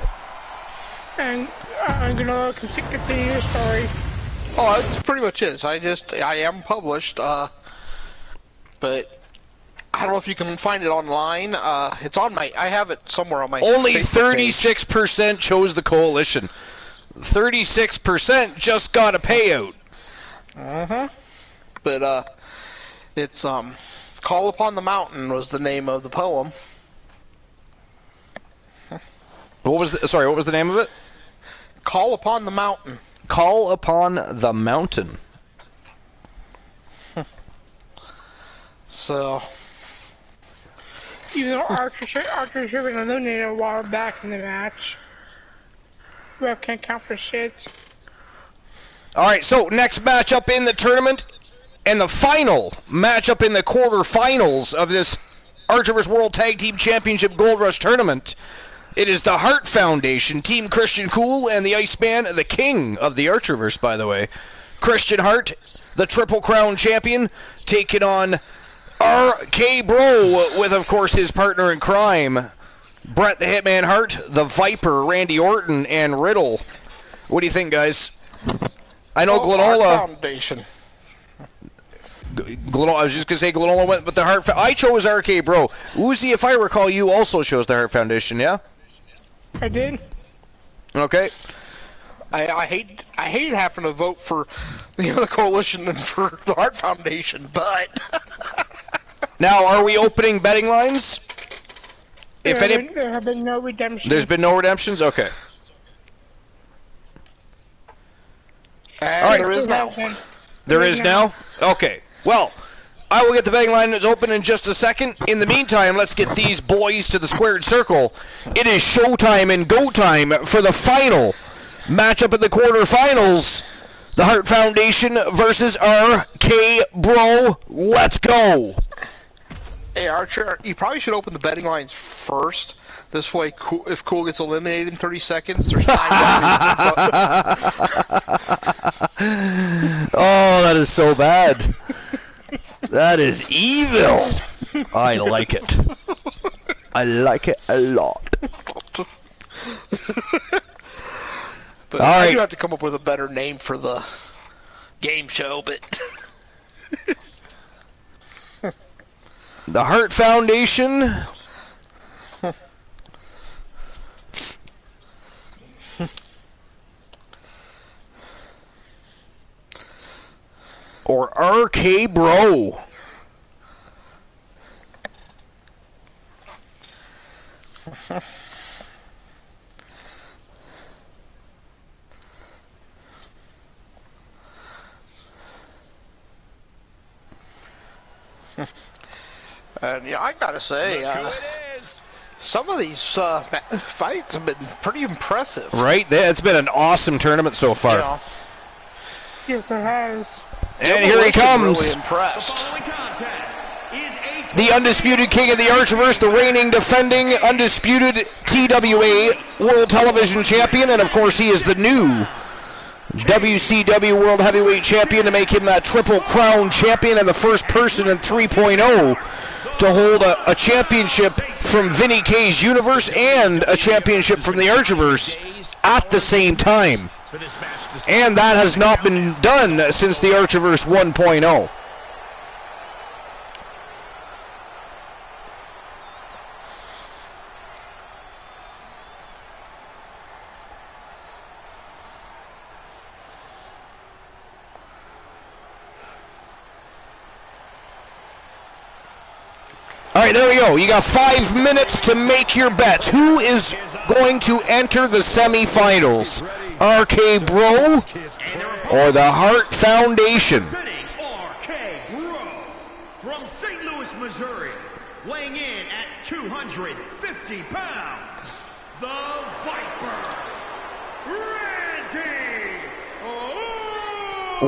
And I'm gonna continue the story. Oh, that's pretty much it. I am published, but I don't know if you can find it online. It's on I have it somewhere on my Only Facebook page. 36% chose the coalition. 36% just got a payout. But, it's, Call Upon the Mountain was the name of the poem. What was the name of it? Call Upon the Mountain. Call Upon the Mountain. So... Even though Archer should have been eliminated a while back in the match. Ref can't count for shit. Alright, so next matchup in the tournament, and the final matchup in the quarterfinals of this Archerverse World Tag Team Championship Gold Rush Tournament. It is the Hart Foundation, Team Christian Cool, and the Iceman, the king of the Archerverse, by the way. Christian Hart, the Triple Crown Champion, taking on RK Bro, with, of course, his partner in crime, Bret the Hitman Hart, the Viper, Randy Orton, and Riddle. What do you think, guys? I know Glenola... Foundation. I was just going to say Glenola went with the Hart... I chose RK Bro. Uzi, if I recall, you also chose the Hart Foundation, yeah? I did. Okay. I hate having to vote for the coalition and for the Hart Foundation, but... Now, are we opening betting lines? There have been no redemptions. There's been no redemptions? Okay. And right. there is now. There is now? Okay. Well, I will get the betting lines open in just a second. In the meantime, let's get these boys to the squared circle. It is showtime and go time for the final matchup in the quarterfinals. The Hart Foundation versus RK Bro. Let's go. Hey, Archer, you probably should open the betting lines first. This way, if Cool gets eliminated in 30 seconds, there's time. Oh, that is so bad. That is evil. I like it. I like it a lot. But all I right. do have to come up with a better name for the game show, but... The Hart Foundation. Or RK Bro. And yeah, I gotta say, some of these fights have been pretty impressive. Right? It's been an awesome tournament so far. Yeah. Yes, it has. And here he comes. Really impressed. The undisputed king of the Archiverse, the reigning, defending, undisputed TWA World Television Champion, and of course he is the new WCW World Heavyweight Champion to make him that Triple Crown Champion and the first person in 3.0 to hold a championship from Vinny K's universe and a championship from the Archiverse at the same time. And that has not been done since the Archiverse 1.0. All right, there we go. You got 5 minutes to make your bets. Who is going to enter the semifinals? RK Bro or the Hart Foundation? RK Bro from St. Louis, Missouri, weighing in at 250 pounds, the Viper,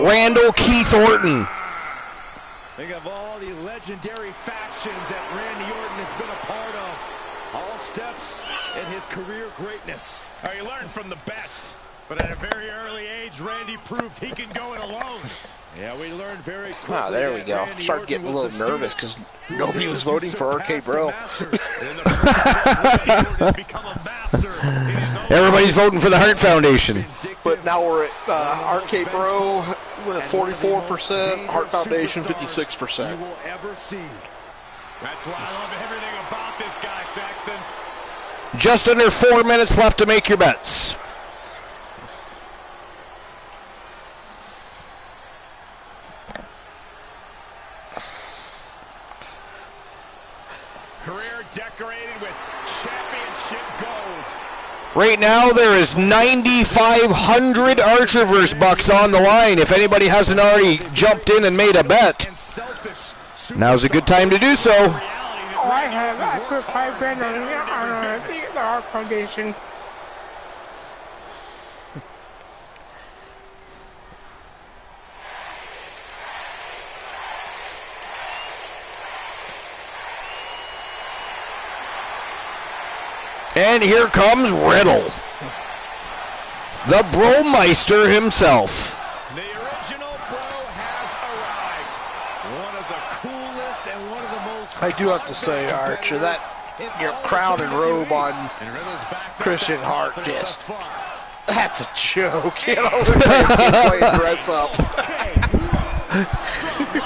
Randall Keith Orton. Think of all the legendary factions that Randy Orton has been a part of. All steps in his career greatness. He learned from the best. But at a very early age, Randy proved he can go it alone. Yeah, we learned very quickly. Ah, there we go. Started getting a little nervous because nobody was voting for RK Bro. Everybody's voting for the Hart Foundation. But now we're at RK Bro with 44%, Hart Foundation 56%. You will ever see. That's why I love everything about this guy, Saxton. Just under 4 minutes left to make your bets. Career decorated with championship goals. Right now, there is 9,500 Archiverse bucks on the line. If anybody hasn't already jumped in and made a bet, now's a good time to do so. Oh, I put $5 grand on the Hart Foundation. And here comes Riddle, the Bromeister himself. The original Bro has arrived. One of the coolest and one of the most... I do have to say, Archer, that crown and robe on Christian Hart that's a joke. You know, playing dress up.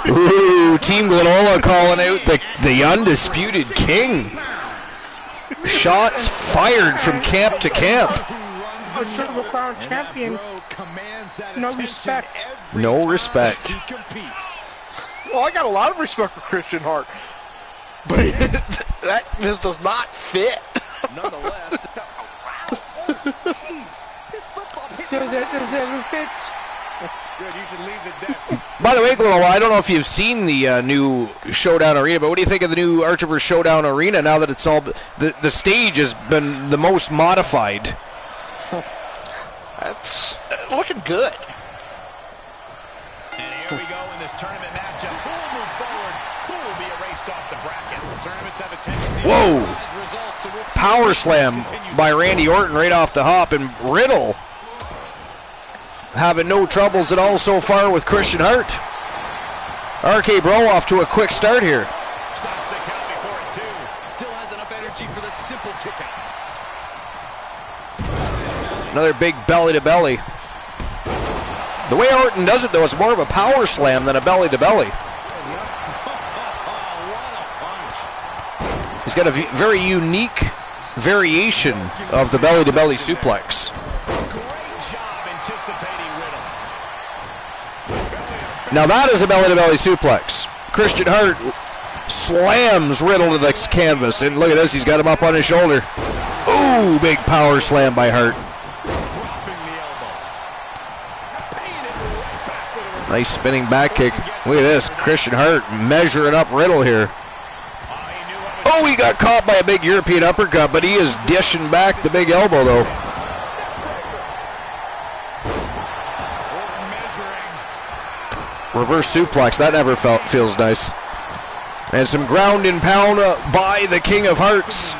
Ooh, Team Glenola calling out the undisputed king. Shots fired from camp to camp. A Triple Crown champion. No respect. No respect. Well, I got a lot of respect for Christian Hart, but that just does not fit. Nonetheless. Does it ever fit? Good, you should leave the desk. By the way, Glenola, I don't know if you've seen the new Showdown Arena, but what do you think of the new Archiverse Showdown Arena now that it's all... The stage has been the most modified? That's looking good. And here we go in this tournament matchup. Who will move forward? Who will be erased off the bracket? Tournaments have a tendency Whoa! to results, so we'll see Power slam by Randy Orton right off the hop, and Riddle having no troubles at all so far with Christian Hart. RK Bro off to a quick start here. Stops the count before it, too. Still has enough energy for the simple kick out. Another big belly-to-belly. The way Orton does it, though, it's more of a power slam than a belly-to-belly. He's got a very unique variation of the belly-to-belly suplex. Now that is a belly-to-belly suplex. Christian Hart slams Riddle to the canvas, and look at this, he's got him up on his shoulder. Ooh, big power slam by Hart. Nice spinning back kick. Look at this, Christian Hart measuring up Riddle here. Oh, he got caught by a big European uppercut, but he is dishing back the big elbow, though. Reverse suplex, that never feels nice. And some ground and pound by the King of Hearts.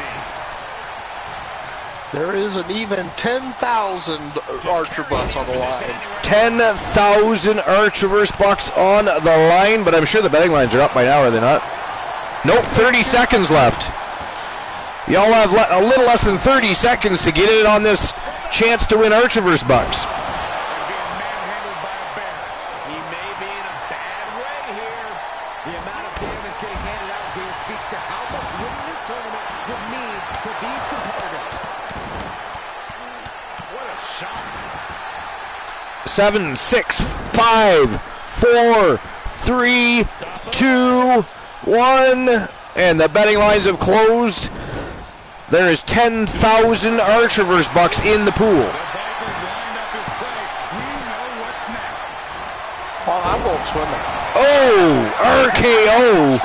There is an even 10,000 Archer bucks on the line. 10,000 Archerverse bucks on the line, but I'm sure the betting lines are up by now, are they not? Nope, 30 seconds left. Y'all have a little less than 30 seconds to get in on this chance to win Archerverse bucks. To how much winning this tournament would mean to these competitors. What a shot. 7, 6, 5, 4, 3, 2, 1, and the betting lines have closed. There is 10,000 Archerverse bucks in the pool. Well, I'm going swimming. Oh, RKO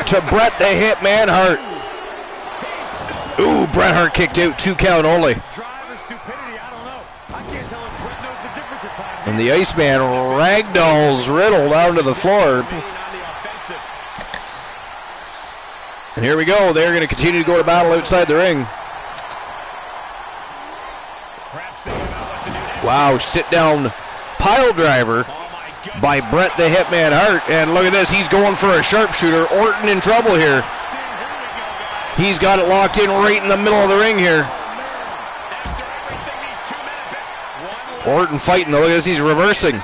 to Bret the Hitman Hart. Ooh, Bret Hart kicked out, 2 count only. And the Iceman ragdolls Riddle down to the floor. And here we go. They're going to continue to go to battle outside the ring. Wow, sit down pile driver by Bret the Hitman Hart. And look at this, he's going for a sharpshooter. Orton in trouble here. He's got it locked in right in the middle of the ring here. Orton fighting, look at this, he's reversing.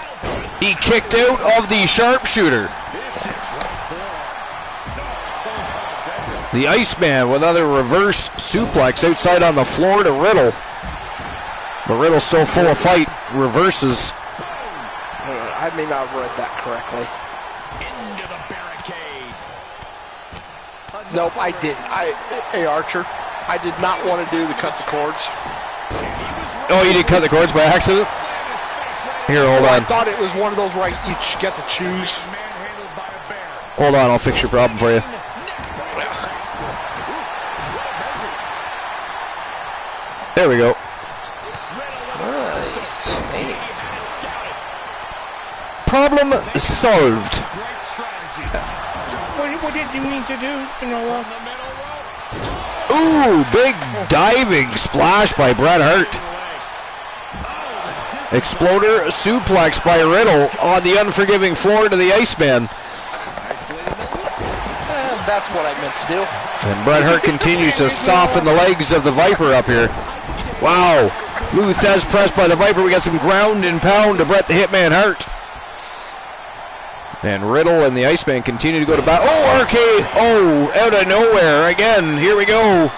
He kicked out of the sharpshooter. The Iceman with another reverse suplex outside on the floor to Riddle. But Riddle's still full of fight, reverses. I may not have read that correctly. Into the barricade. Nope, I didn't. Hey, Archer, I did not want to do the cut the cords. Oh, you did cut the cords by accident? Here, hold on. I thought it was one of those where you get to choose. Hold on, I'll fix your problem for you. There we go. Problem solved. What did you mean to do, Noah? Ooh, big diving splash by Bret Hart. Exploder suplex by Riddle on the unforgiving floor to the Iceman. That's what I meant to do. And Bret Hart continues to soften the legs of the Viper up here. Wow. Lou Thez pressed by the Viper. We got some ground and pound to Bret the Hitman Hart. And Riddle and the Iceman continue to go to battle. Oh, RKO out of nowhere again. Here we go.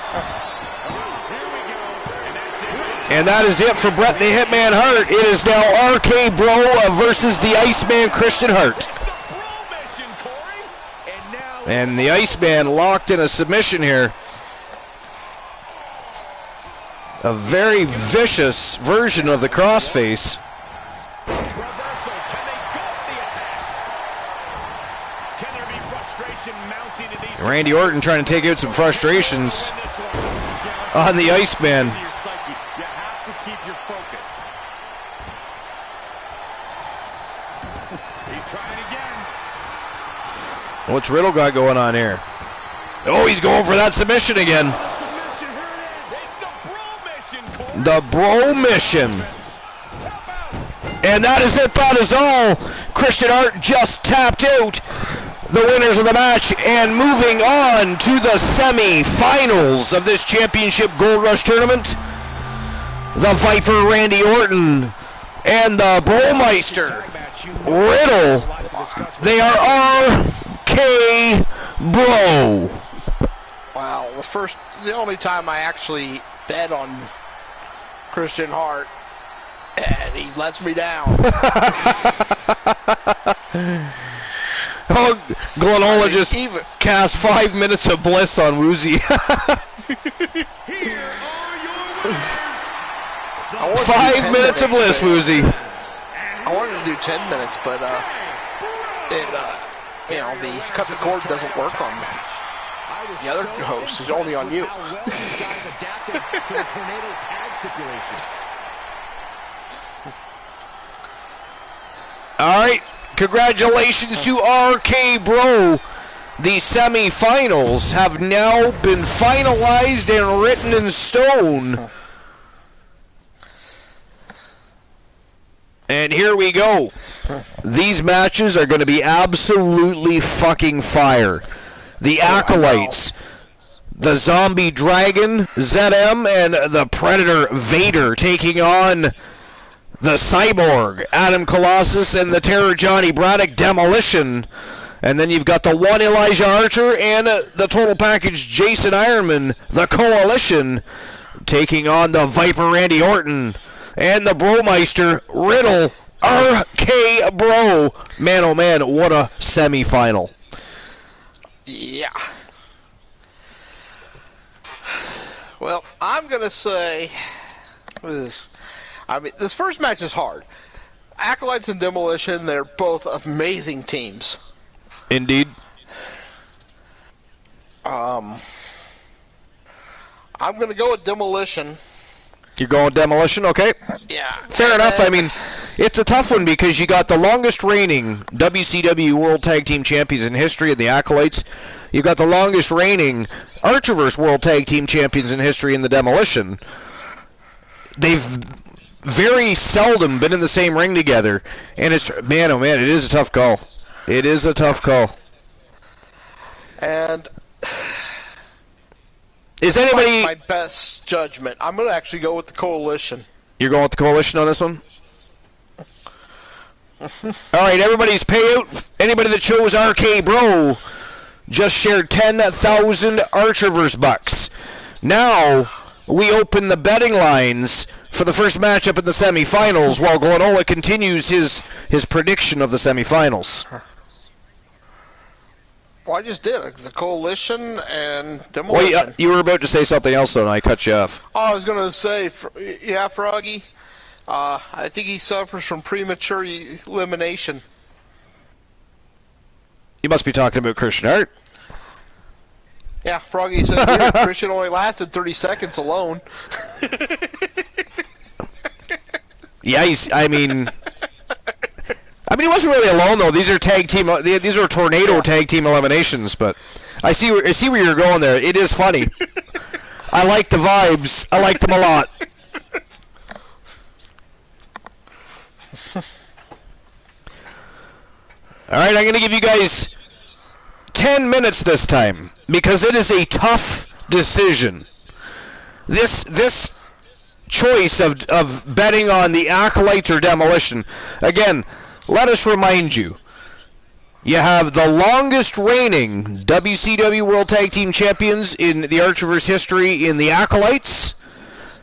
And that is it for Bret the Hitman Hart. It is now RK Bro versus the Iceman Christian Hart. And the Iceman locked in a submission here. A very vicious version of the crossface. Randy Orton trying to take out some frustrations on the Iceman. What's Riddle got going on here? Oh, he's going for that submission again. The Bro Mission. And that is it, that is all. Christian Hart just tapped out the winners of the match and moving on to the semi-finals of this championship Gold Rush tournament. The Viper Randy Orton and the Bromeister Riddle. They are RK Bro. Wow, the only time I actually bet on Christian Hart, and he lets me down. Oh, Glenola just cast 5 minutes of bliss on Woozy. 5 minutes of bliss, Woozy. I wanted to do 10 minutes, but the cut the cord doesn't work on the other host. It's only on you. All right, congratulations to RK Bro. The semi-finals have now been finalized and written in stone. And here we go. These matches are going to be absolutely fucking fire. The Acolytes, the Zombie Dragon, ZM, and the Predator Vader taking on the Cyborg, Adam Colossus, and the Terror Johnny Braddock, Demolition. And then you've got the one Elijah Archer and the total package Jason Ironman, the Coalition, taking on the Viper Randy Orton and the Bromeister Riddle, RK Bro. Man, oh man, what a semi-final. Yeah. Well, I'm going to say, this first match is hard. Acolytes and Demolition, they're both amazing teams. Indeed. I'm going to go with Demolition. You're going Demolition? Okay. Yeah. Fair enough. I mean, it's a tough one because you got the longest reigning WCW World Tag Team Champions in history in the Acolytes. You've got the longest reigning Archerverse World Tag Team Champions in history in the Demolition. They've very seldom been in the same ring together, and it's, man, oh man, it is a tough call. It is a tough call. And is anybody my best judgment? I'm going to actually go with the Coalition. You're going with the Coalition on this one? All right, everybody's payout. Anybody that chose RK Bro just shared 10,000 Archerverse bucks. Now we open the betting lines for the first matchup in the semifinals while Glenola continues his prediction of the semifinals. Well, I just did. The Coalition and Demolition. Well, you were about to say something else, though, and I cut you off. Oh, I was going to say, yeah, Froggy. I think he suffers from premature elimination. You must be talking about Christian Hart. Yeah, Froggy said here, Christian only lasted 30 seconds alone. Yeah, I mean, he wasn't really alone though. These are These are tornado tag team eliminations. But I see where you're going there. It is funny. I like the vibes. I like them a lot. All right, I'm going to give you guys 10 minutes this time because it is a tough decision. This choice of betting on the Acolytes or Demolition. Again, let us remind you. You have the longest reigning WCW World Tag Team Champions in the Archerverse history in the Acolytes.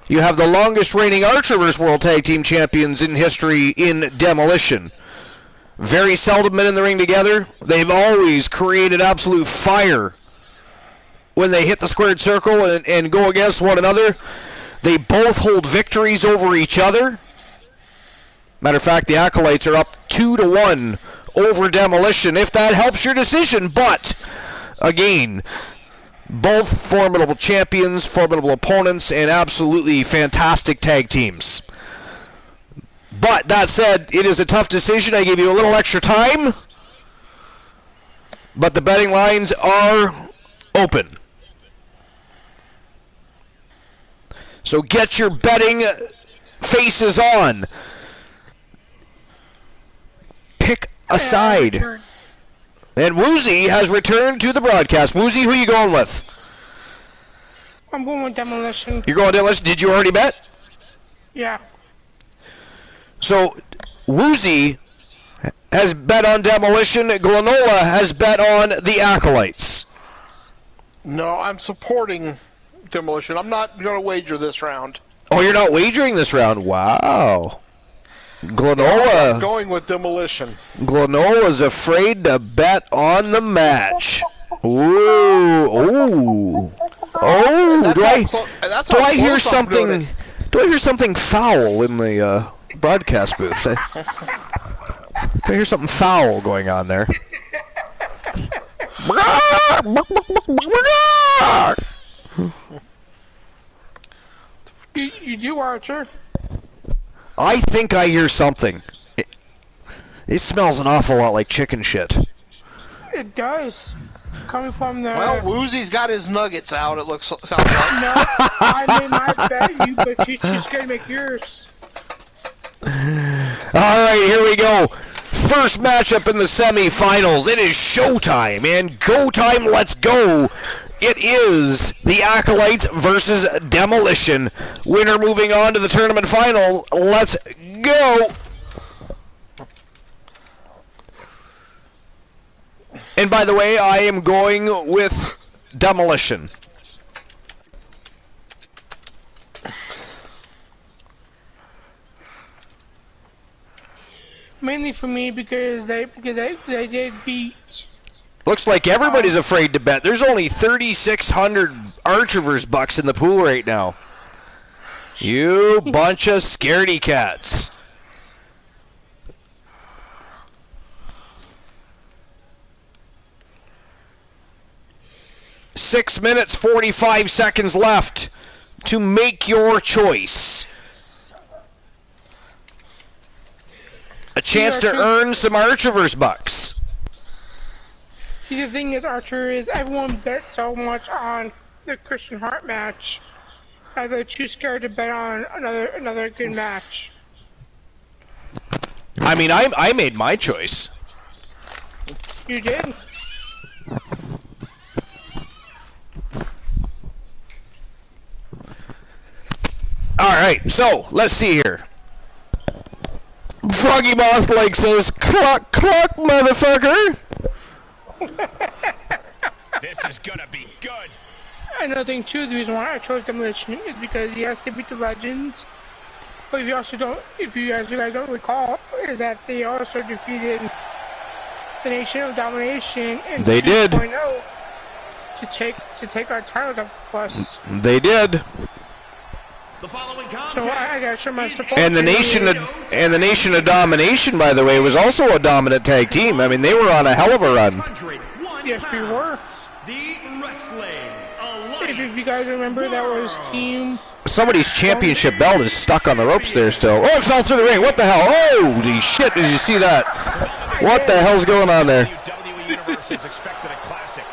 You have the longest reigning Archerverse World Tag Team Champions in history in Demolition. Very seldom been in the ring together. They've always created absolute fire when they hit the squared circle and go against one another. They both hold victories over each other. Matter of fact, the Acolytes are up 2-1 over Demolition, if that helps your decision. But, again, both formidable champions, formidable opponents, and absolutely fantastic tag teams. But, that said, it is a tough decision. I gave you a little extra time. But the betting lines are open. So get your betting faces on. Pick a side. And Woozy has returned to the broadcast. Woozy, who are you going with? I'm going with Demolition. You're going with Demolition? Did you already bet? Yeah. So, Woozy has bet on Demolition. Glenola has bet on the Acolytes. No, I'm supporting Demolition. I'm not going to wager this round. Oh, you're not wagering this round? Wow. I'm Glenola. going with Demolition. Glenola's afraid to bet on the match. Ooh. Oh. Oh. Do I hear something? Do I hear something foul in the broadcast booth? Do I hear something foul going on there? You do, Archer. I think I hear something. It smells an awful lot like chicken shit. It does. Coming from the... Well, Woozy's got his nuggets out, it sounds like. No, I made my bet, you, but she's going to make yours. Alright, here we go. First matchup in the semifinals. It is showtime and go time. Let's go. It is the Acolytes versus Demolition. Winner moving on to the tournament final. Let's go. And by the way, I am going with Demolition. Mainly for me because they did beat. Looks like everybody's afraid to bet. There's only 3,600 Archerverse bucks in the pool right now. You bunch of scaredy cats. Six minutes, 45 seconds left to make your choice. A chance to earn some Archerverse bucks. See, the thing is, Archer, is everyone bet so much on the Christian Hart match that they're too scared to bet on another good match. I mean, I made my choice. You did. Alright, so, let's see here. Froggy Mothleg says, cluck, cluck, motherfucker! This is gonna be good. Another thing too, the reason why I chose Demolition is because yes, they beat the Legends, but if you also don't, if you guys don't recall, is that they also defeated the Nation of Domination in 2.0 to take our titles up for us. They did. The following So I gotta show my support. And the Nation of Domination, by the way, was also a dominant tag team. I mean, they were on a hell of a run. Yes, we were. If you guys remember, that was team. Somebody's championship belt is stuck on the ropes there still. Oh, it fell through the ring. What the hell? Holy shit, did you see that? What the hell's going on there?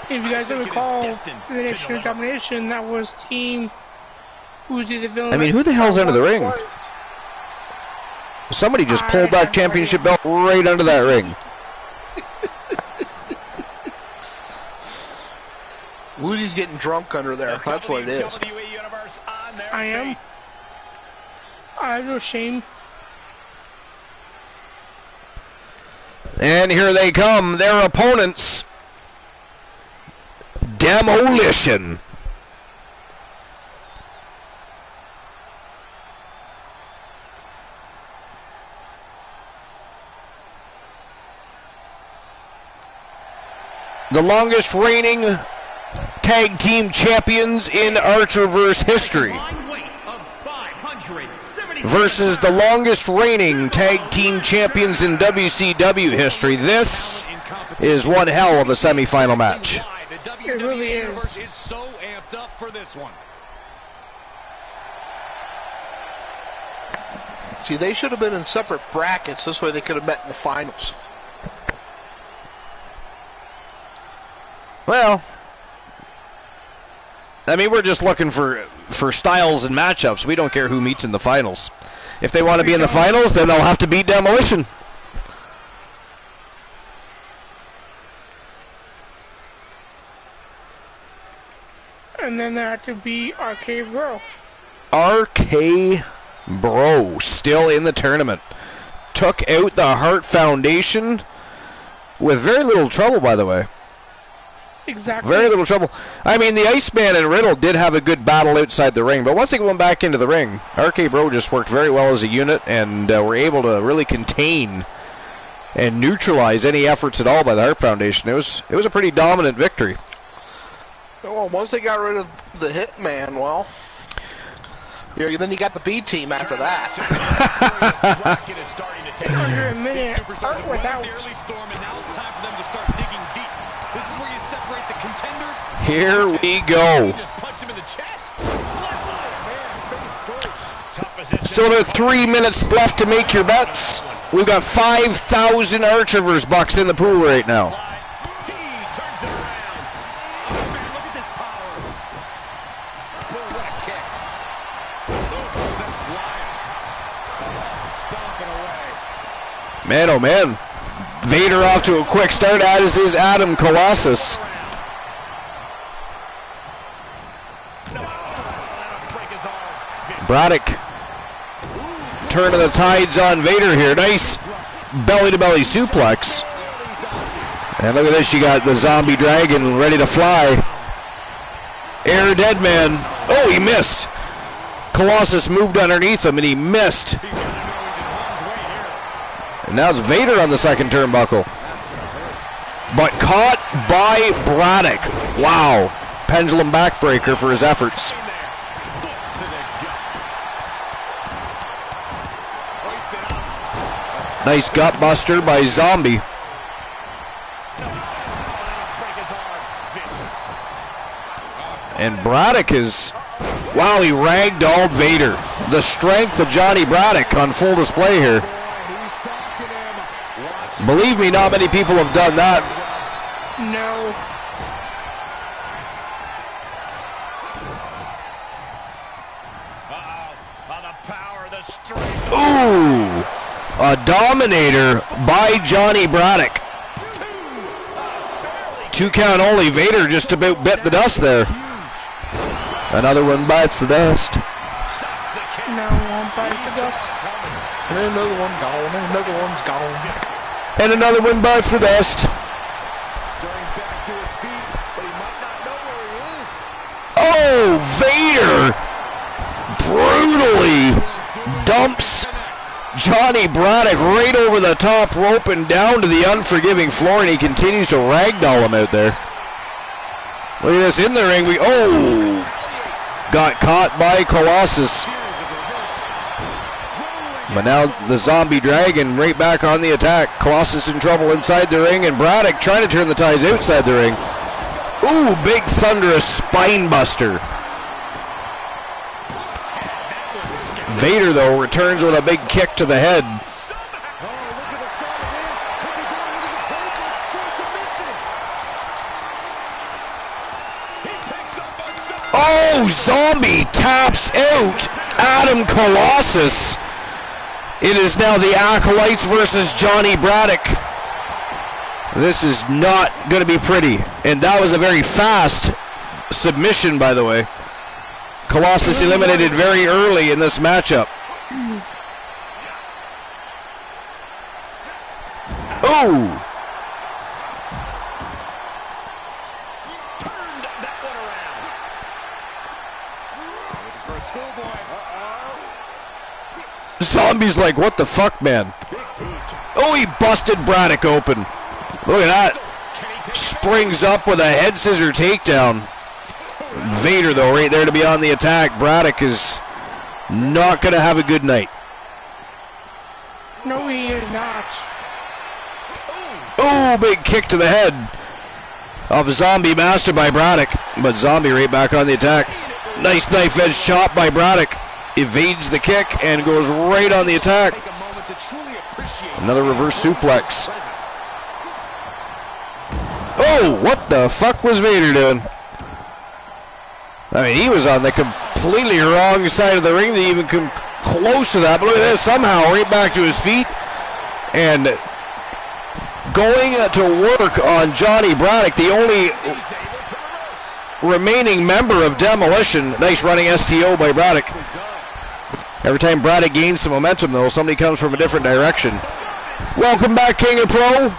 If you guys don't recall, the Nation of Domination, that was team Uzi the Villain. I mean, who the hell's under the ring? Somebody just pulled that championship belt right under that ring. Woozy's getting drunk under there. That's what it is. I am. I have no shame. And here they come, their opponents. Demolition. The longest reigning tag team champions in Archerverse history versus the longest reigning tag team champions in WCW history. This is one hell of a semifinal match. It really is. So amped up for this one. See, they should have been in separate brackets. This way they could have met in the finals. Well, I mean, we're just looking for styles and matchups. We don't care who meets in the finals. If they want to be in the finals, then they'll have to beat Demolition. And then they have to beat RK Bro. RK Bro still in the tournament. Took out the Hart Foundation with very little trouble, by the way. Exactly. Very little trouble. I mean, the Iceman and Riddle did have a good battle outside the ring, but once they went back into the ring, RK Bro just worked very well as a unit and were able to really contain and neutralize any efforts at all by the Hart Foundation. It was a pretty dominant victory. Well, once they got rid of the Hitman, well, then you got the B team after that. Under a minute without. Here we go. Still about 3 minutes left to make your bets. We've got 5,000 Archivers bucks in the pool right now. Man, oh man. Vader off to a quick start, as is Adam Colossus. Braddock. Turn of the tides on Vader here. Nice belly-to-belly suplex. And look at this, you got the zombie dragon ready to fly. Air Deadman. Oh, he missed. Colossus moved underneath him and he missed. And now it's Vader on the second turnbuckle. But caught by Braddock. Wow. Pendulum backbreaker for his efforts. Nice gut buster by Zombie. And Braddock is, wow, he ragdolled Vader. The strength of Johnny Braddock on full display here. Believe me, not many people have done that. No. Ooh, a dominator by Johnny Braddock. 2 count only. Vader just about bit the dust there. Another one bites the dust. No one bites the dust. And another one gone. And another one's gone. And another one bites the dust. Starting back to his feet, but he might not know where he is. Oh, Vader brutally dumps Johnny Braddock right over the top rope and down to the unforgiving floor, and he continues to ragdoll him out there. Look at this in the ring. Got caught by Colossus. But now the zombie dragon right back on the attack. Colossus in trouble inside the ring, and Braddock trying to turn the ties outside the ring. Ooh, big thunderous spine buster. Vader, though, returns with a big kick to the head. Oh, Zombie taps out Adam Colossus. It is now the Acolytes versus Johnny Braddock. This is not going to be pretty. And that was a very fast submission, by the way. Colossus eliminated very early in this matchup. Oh! Zombie's like, what the fuck, man? Oh, he busted Braddock open. Look at that. Springs up with a head scissor takedown. Vader, though, right there to be on the attack. Braddock is not going to have a good night. No, he is not. Oh, big kick to the head of Zombie, mastered by Braddock. But Zombie right back on the attack. Nice knife edge chop by Braddock. Evades the kick and goes right on the attack. Another reverse suplex. Oh, what the fuck was Vader doing? I mean, he was on the completely wrong side of the ring to even come close to that. But look at this, somehow right back to his feet. And going to work on Johnny Braddock, the only remaining member of Demolition. Nice running STO by Braddock. Every time Braddock gains some momentum, though, somebody comes from a different direction. Welcome back, King of Pro.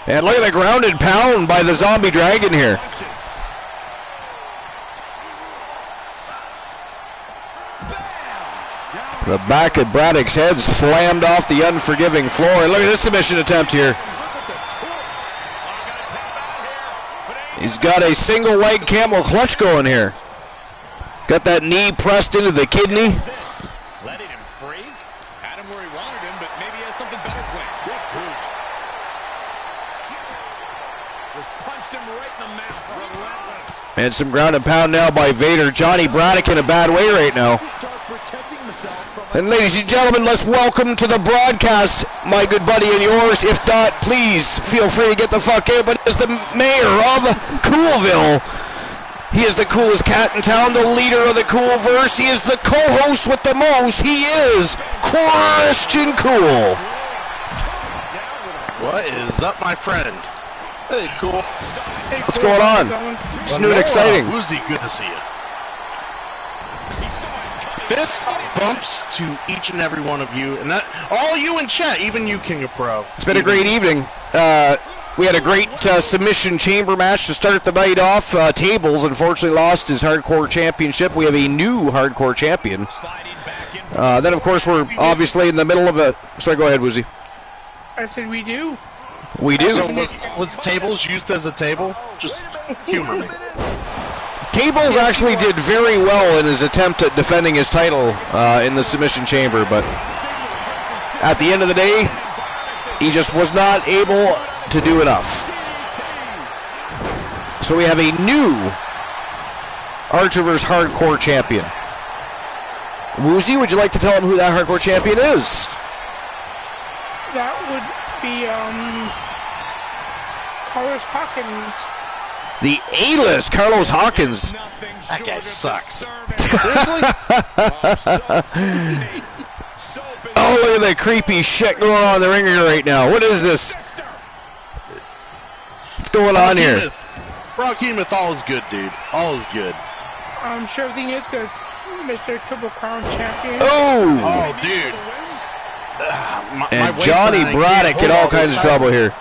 And look at the grounded pound by the Zombie Dragon here. The back of Braddock's head slammed off the unforgiving floor. And look at this submission attempt here. He's got a single leg camel clutch going here. Got that knee pressed into the kidney. Letting him free. Had him where he wanted him, but maybe he has something better planned. Big boot. Just punched him right in the mouth. Relentless. And some ground and pound now by Vader. Johnny Braddock in a bad way right now. And ladies and gentlemen, let's welcome to the broadcast my good buddy and yours. If not, please feel free to get the fuck out. But it's the mayor of Coolville. He is the coolest cat in town, the leader of the Coolverse. He is the co-host with the most. He is Christian Cool. What is up, my friend? Hey, Cool. What's going on? It's new and exciting. Woozy, good to see you. Fist bumps to each and every one of you, and that all you in chat, even you, King of Pro. It's been a great evening. We had a great submission chamber match to start the night off. Tables unfortunately lost his hardcore championship. We have a new hardcore champion. Then, of course, we're obviously in the middle of a... Sorry, go ahead, Woozy. I said we do. We do. So was Tables used as a table? Just humor me. Tables actually did very well in his attempt at defending his title in the submission chamber, but at the end of the day, he just was not able to do enough. So we have a new Archerverse Hardcore Champion. Woozy, would you like to tell him who that Hardcore Champion is? That would be, Carlos Hawkins. The A-list Carlos Hawkins. That guy sucks. Oh, look at the creepy shit going on in the ringer right now. What is this? What's going on here? Brock Hemoth, all is good, dude. All is good. I'm sure everything is good. Mr. Triple Crown Champion. Oh, dude. And Johnny Braddock in all kinds of trouble here.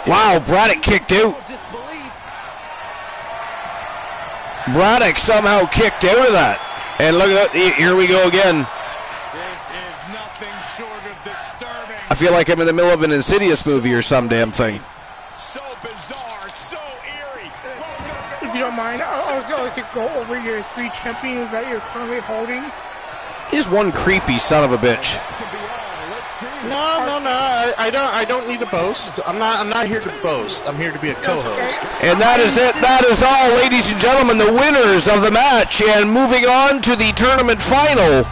Wow, Braddock kicked out. Braddock somehow kicked out of that. And look at that. Here we go again. I feel like I'm in the middle of an Insidious movie or some damn thing. So bizarre, so eerie. If you don't mind, I was going to go over your 3 champions that you're currently holding. He's one creepy son of a bitch. No. I don't need to boast. I'm not here to boast. I'm here to be a co-host. And that is it. That is all, ladies and gentlemen, the winners of the match. And moving on to the tournament final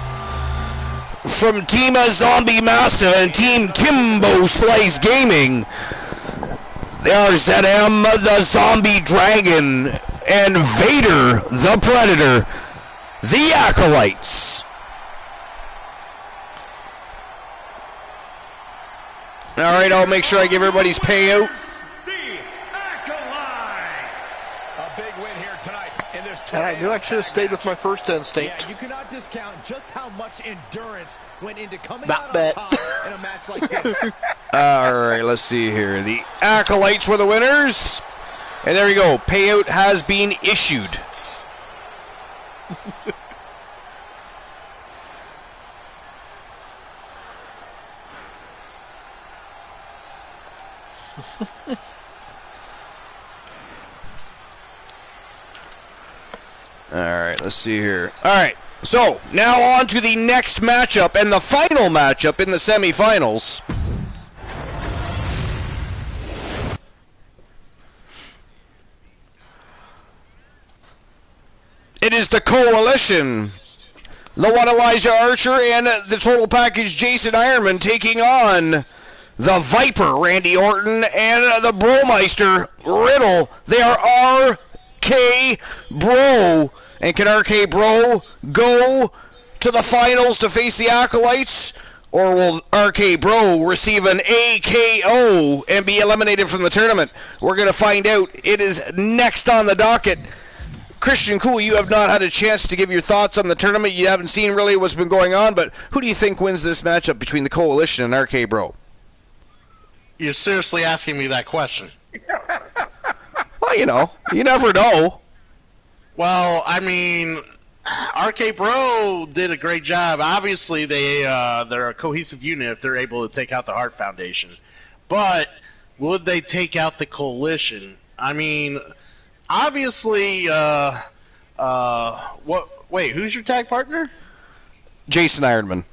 from Team Zombie Master and Team Timbo Slice Gaming. They are ZM the Zombie Dragon and Vader the Predator, the Acolytes. All right, I'll make sure I give everybody's payout. And I knew I should have stayed with my first instinct. Yeah, you cannot discount just how much endurance went into coming Not out bet. on top in a match like this. All right, let's see here. The Acolytes were the winners. And there we go. Payout has been issued. All right, let's see here. All right, so now on to the next matchup and the final matchup in the semifinals. It is the Coalition. The one Elijah Archer and the total package Jason Ironman taking on the Viper Randy Orton and the Bromeister Riddle. They are RK Bro. And can RK Bro go to the finals to face the Acolytes? Or will RK Bro receive an AKO and be eliminated from the tournament? We're going to find out. It is next on the docket. Christian Cool, you have not had a chance to give your thoughts on the tournament. You haven't seen really what's been going on, but who do you think wins this matchup between the Coalition and RK Bro? You're seriously asking me that question? Well, you never know. Well, I mean, RK Bro did a great job. Obviously, they're a cohesive unit if they're able to take out the Hart Foundation. But would they take out the Coalition? I mean, obviously, wait, who's your tag partner? Jason Ironman.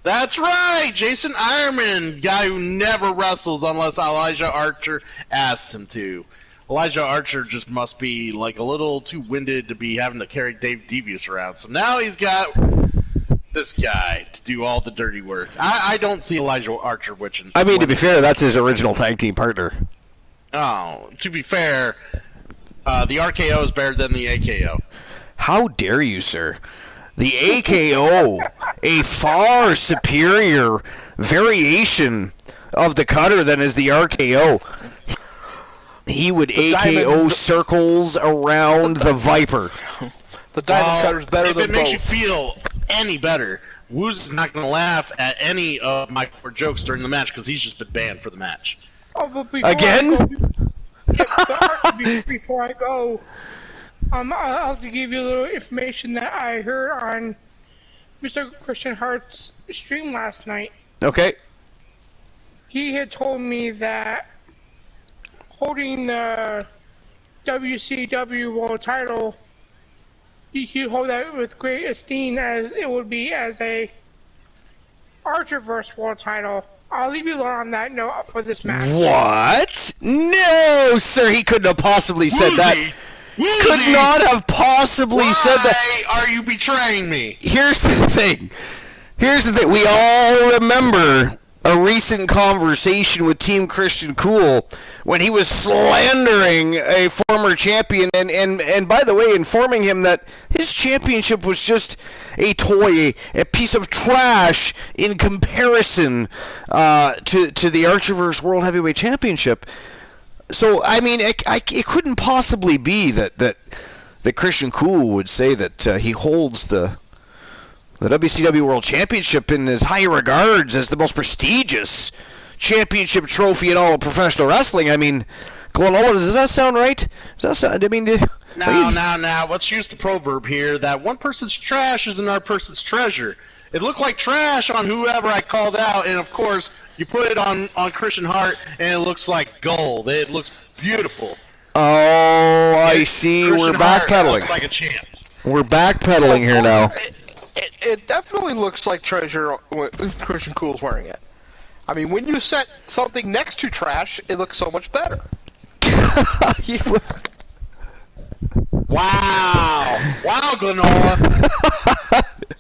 That's right, Jason Ironman, guy who never wrestles unless Elijah Archer asks him to. Elijah Archer just must be like a little too winded to be having to carry Dave Devious around. So now he's got this guy to do all the dirty work. I don't see Elijah Archer witching. I mean, to be fair, that's his original tag team partner. Oh, to be fair, the RKO is better than the AKO. How dare you, sir? The AKO, a far superior variation of the cutter than is the RKO. He would AKO circles around the Viper. The Diamond Cutter's better than both. If it makes you feel any better, Woos is not going to laugh at any of my core jokes during the match because he's just been banned for the match. Oh, but again? Before I go, I'll have to give you a little information that I heard on Mr. Christian Hart's stream last night. Okay. He had told me that holding the WCW World Title, you hold that with great esteem as it would be as a Archerverse World Title. I'll leave you alone on that note for this match. What? No, sir, he couldn't have possibly said that. Woozy, could not have possibly said that. Why are you betraying me? Here's the thing. We all remember a recent conversation with Team Christian Cool when he was slandering a former champion and by the way, informing him that his championship was just a toy, a piece of trash in comparison to the Archerverse World Heavyweight Championship. So, I mean, it couldn't possibly be that Christian Cool would say that he holds the WCW World Championship in as high regards as the most prestigious championship trophy in all of professional wrestling. I mean, Glenola, does that sound right? Now, let's use the proverb here that one person's trash is another person's treasure. It looked like trash on whoever I called out, and of course, you put it on Christian Hart, and it looks like gold. It looks beautiful. Oh, I see. Christian We're Hart backpedaling. looks like a champ. We're backpedaling here now. It definitely looks like treasure when Christian Cool's wearing it. I mean, when you set something next to trash, it looks so much better. Wow, Glenola.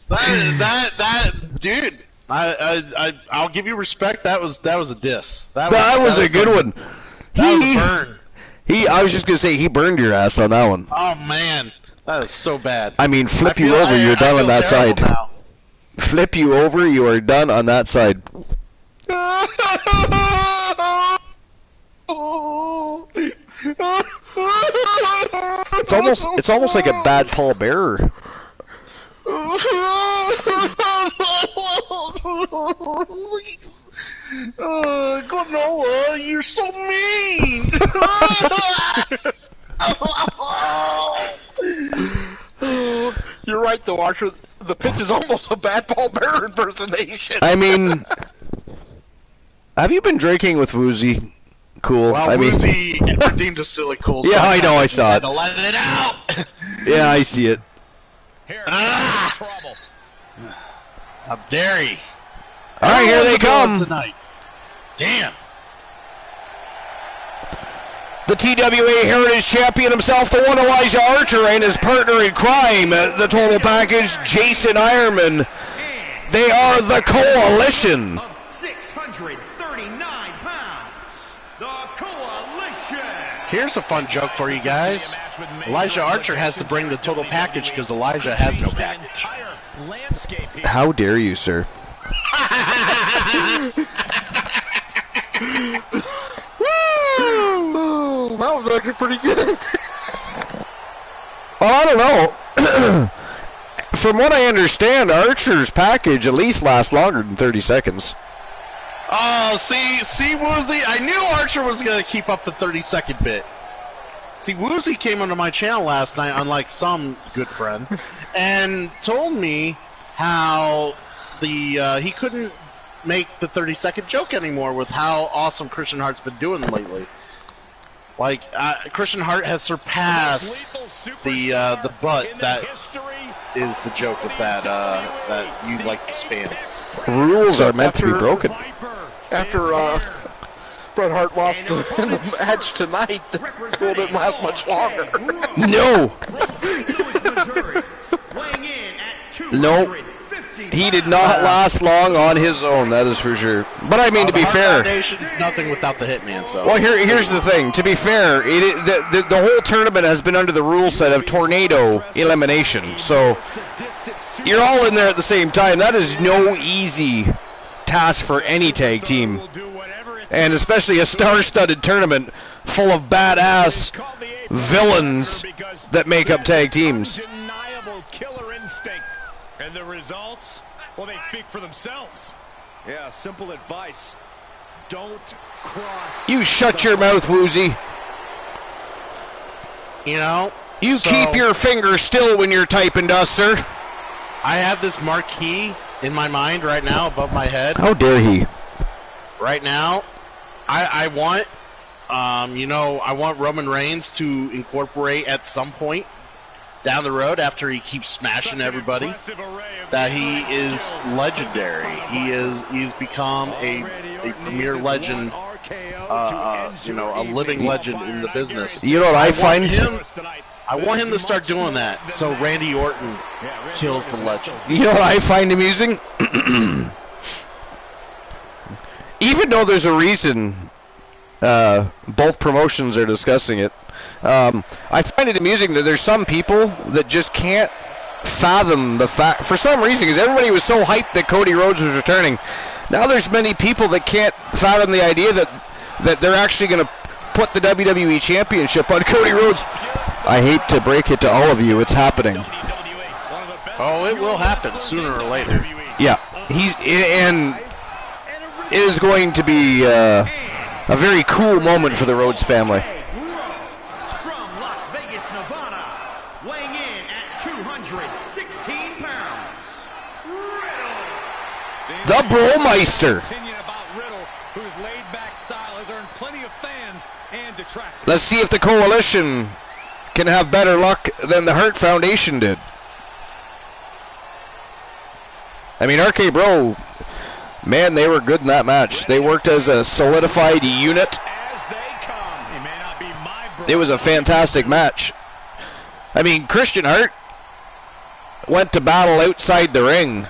that dude. I'll give you respect. That was a diss. That was a good one. That was a burn. I was just gonna say he burned your ass on that one. Oh man, that is so bad. I mean, flip you over, you're done on that side. Now. Flip you over, you are done on that side. It's almost like a bad Paul Bearer. Glenola, you're so mean. You're right, though, Archer. The pitch is almost a bad Paul Bearer impersonation. I mean, have you been drinking with Woozy? Cool. Well, Woozy redeemed a silly cool. Yeah, I know, I saw it. To let it out. Yeah, I see it. Trouble. How dare he? All right, here they come. Tonight. Damn. The TWA Heritage Champion himself, the one Elijah Archer, and his partner in crime, the total package, Jason Ironman. They are the Coalition. 639 pounds. The Coalition. Here's a fun joke for you guys. Elijah Archer has to bring the total package because Elijah has no package. How dare you, sir? Woo! That was actually pretty good. Well, I don't know. From what I understand, Archer's package at least lasts longer than 30 seconds. Oh, see, Woozy, I knew Archer was going to keep up the 30-second bit. See, Woozy came onto my channel last night, unlike some good friend, and told me how he couldn't make the 30-second joke anymore with how awesome Christian Hart's been doing lately. Like, Christian Hart has surpassed the butt that is the joke that you like to spam. Rules are meant to be broken. After Bret Hart lost in the match tonight, the rule didn't last much longer. No! Nope. He did not last long on his own, that is for sure. But I mean, to be fair, Foundation's nothing without the Hitman. So. Well, here's the thing. To be fair, the whole tournament has been under the rule set of tornado elimination. So you're all in there at the same time. That is no easy task for any tag team, and especially a star-studded tournament full of badass villains that make up tag teams. And the results, well, they speak for themselves. Yeah, simple advice. Don't cross. You shut your mouth, Woozy. You know? You keep your finger still when you're typing to us, sir. I have this marquee in my mind right now above my head. How dare he? Right now, I want, I want Roman Reigns to incorporate at some point down the road, after he keeps smashing everybody, that he is legendary. He's become a premier legend, a living legend in the business. You know what I find? I want him to start doing that, so Randy Orton kills the legend. You know what I find amusing? Even though there's a reason both promotions are discussing it, I find it amusing that there's some people that just can't fathom the fact, for some reason, because everybody was so hyped that Cody Rhodes was returning. Now there's many people that can't fathom the idea that they're actually going to put the WWE Championship on Cody Rhodes. I hate to break it to all of you, it's happening. Oh, it will happen sooner or later. Yeah, and it is going to be a very cool moment for the Rhodes family. From Las Vegas, Nevada, weighing in at 216 pounds, Riddle. The Bromeister. Let's see if the Coalition can have better luck than the Hart Foundation did. I mean, RK Bro, man, they were good in that match. They worked as a solidified unit. It was a fantastic match. I mean, Christian Hart went to battle outside the ring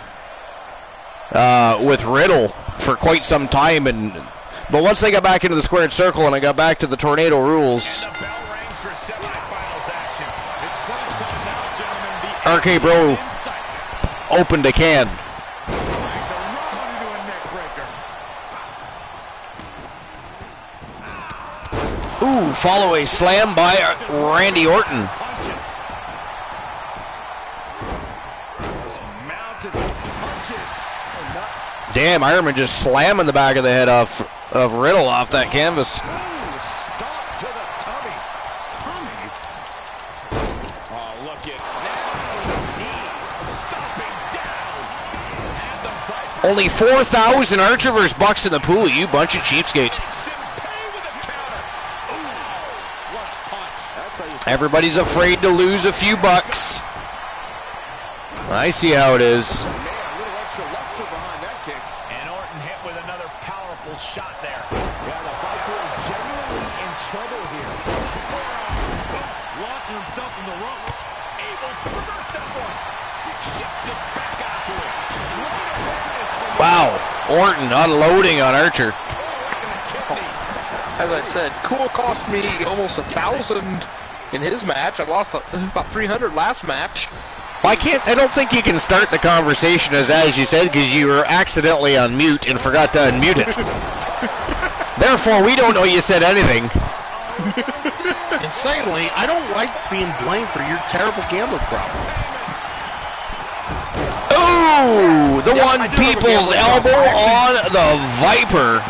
with Riddle for quite some time, but once they got back into the squared circle and I got back to the tornado rules, RK Bro opened a can. Ooh, follow a slam by Randy Orton. Damn, Ironman just slamming the back of the head of Riddle off that canvas. Stop to the tummy. Oh, look at stomping down. Only 4,000 Archer versus Bucks in the pool, you bunch of cheapskates. Everybody's afraid to lose a few bucks. I see how it is. And Orton hit with another powerful shot there. Yeah, the Viper is genuinely in trouble here. Launching himself in the ropes. Able to reverse that one. He shifts it back onto it. Wow, Orton unloading on Archer. As I said, Cool cost me almost 1,000 in his match. I lost about 300 last match. I don't think you can start the conversation as you said, because you were accidentally on mute and forgot to unmute it. Therefore, we don't know you said anything. And secondly, I don't like being blamed for your terrible gambling problems. Ooh, The one people's elbow on the Viper.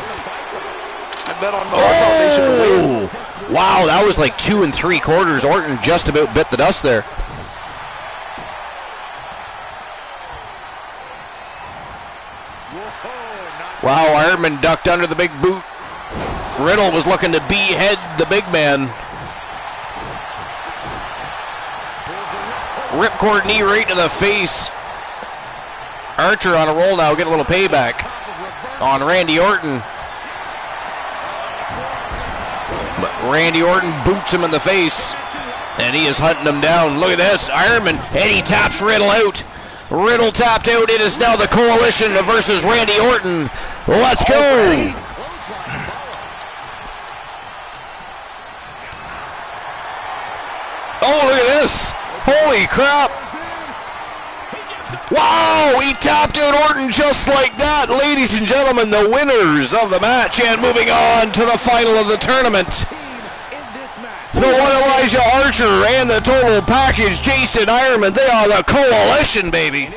I bet on the Foundation to win. Wow, that was like 2 3/4. Orton just about bit the dust there. Wow, Ironman ducked under the big boot. Riddle was looking to behead the big man. Ripcord knee right to the face. Archer on a roll now, get a little payback on Randy Orton. But Randy Orton boots him in the face, and he is hunting him down. Look at this, Ironman, and he taps Riddle out. Riddle tapped out. It is now the Coalition versus Randy Orton. Let's go. Oh, look at this. Holy crap. Wow, he tapped out Orton just like that. Ladies and gentlemen, the winners of the match, and moving on to the final of the tournament. The one Elijah Archer and the total package, Jason Ironman. They are the Coalition, baby.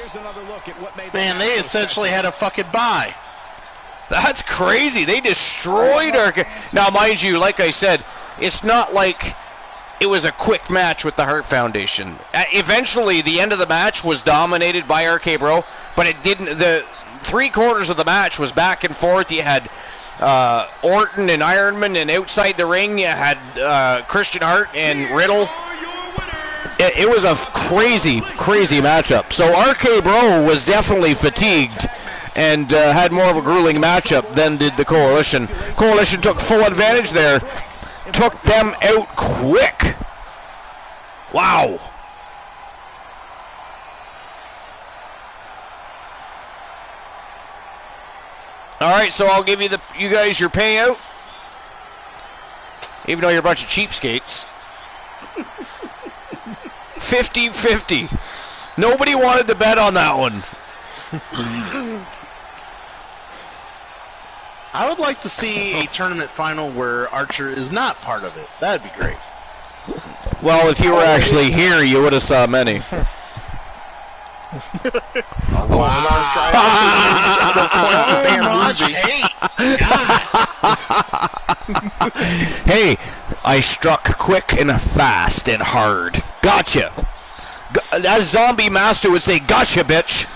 Man, they essentially had a fucking bye. That's crazy. They destroyed our... Now, mind you, like I said, it's not like it was a quick match with the Hart Foundation. Eventually, the end of the match was dominated by RK Bro, but it didn't... The 3/4 of the match was back and forth. You had Orton and Ironman, and outside the ring, you had Christian Hart and Riddle. It was a crazy, crazy matchup. So RK Bro was definitely fatigued and had more of a grueling matchup than did the Coalition. Coalition took full advantage there. Took them out quick. Wow. All right, so I'll give you you guys your payout, even though you're a bunch of cheapskates. 50-50. Nobody wanted to bet on that one. I would like to see a tournament final where Archer is not part of it. That'd be great. Well, if you were actually here, you would have saw many. Hey, I struck quick and fast and hard. Gotcha. As Zombie Master would say, gotcha, bitch.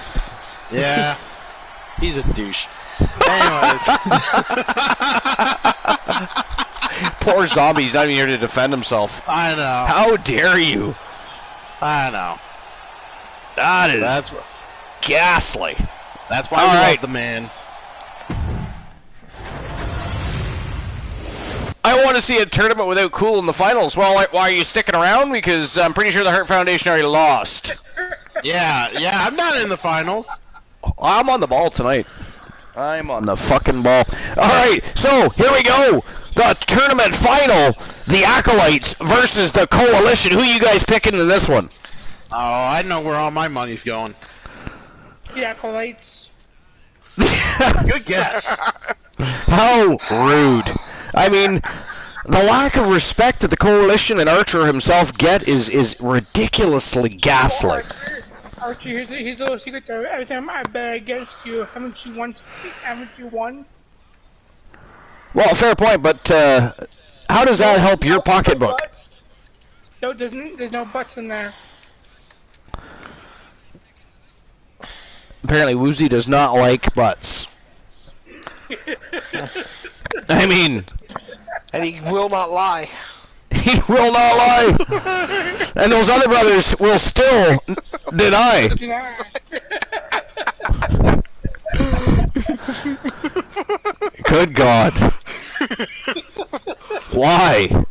Yeah, he's a douche. Anyways. Poor Zombie's not even here to defend himself. I know. How dare you? I know. That's ghastly. That's why we love the man. I want to see a tournament without Cool in the finals. Well, why are you sticking around? Because I'm pretty sure the Hart Foundation already lost. Yeah, I'm not in the finals. I'm on the ball tonight. I'm on the fucking ball. All right, so here we go. The tournament final, the Acolytes versus the Coalition. Who are you guys picking in this one? Oh, I know where all my money's going. The Acolytes. Good guess. How rude. I mean, the lack of respect that the Coalition and Archer himself get is ridiculously ghastly. Archer, here's a little secret though. Every time I bet against you, haven't you won? Well, fair point, but how does that help your pocketbook? No, there's no butts in there. Apparently, Woozy does not like butts. I mean... And he will not lie. He will not lie. And those other brothers will still deny. Good God. Why?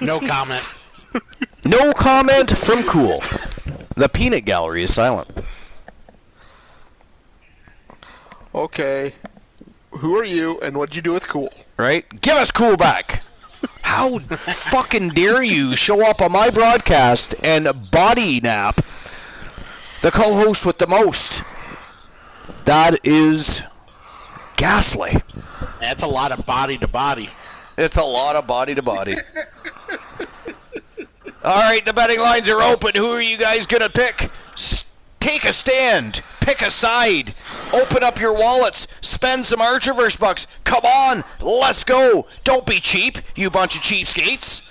No comment. No comment from Cool. The peanut gallery is silent. Okay. Who are you, and what'd you do with Cool? Right? Give us Cool back. How fucking dare you show up on my broadcast and body nap the co-host with the most? That is ghastly. That's a lot of body to body. It's a lot of body to body. All right, the betting lines are open. Who are you guys going to pick? Take a stand. Pick a side. Open up your wallets. Spend some Archerverse bucks. Come on, let's go. Don't be cheap, you bunch of cheapskates.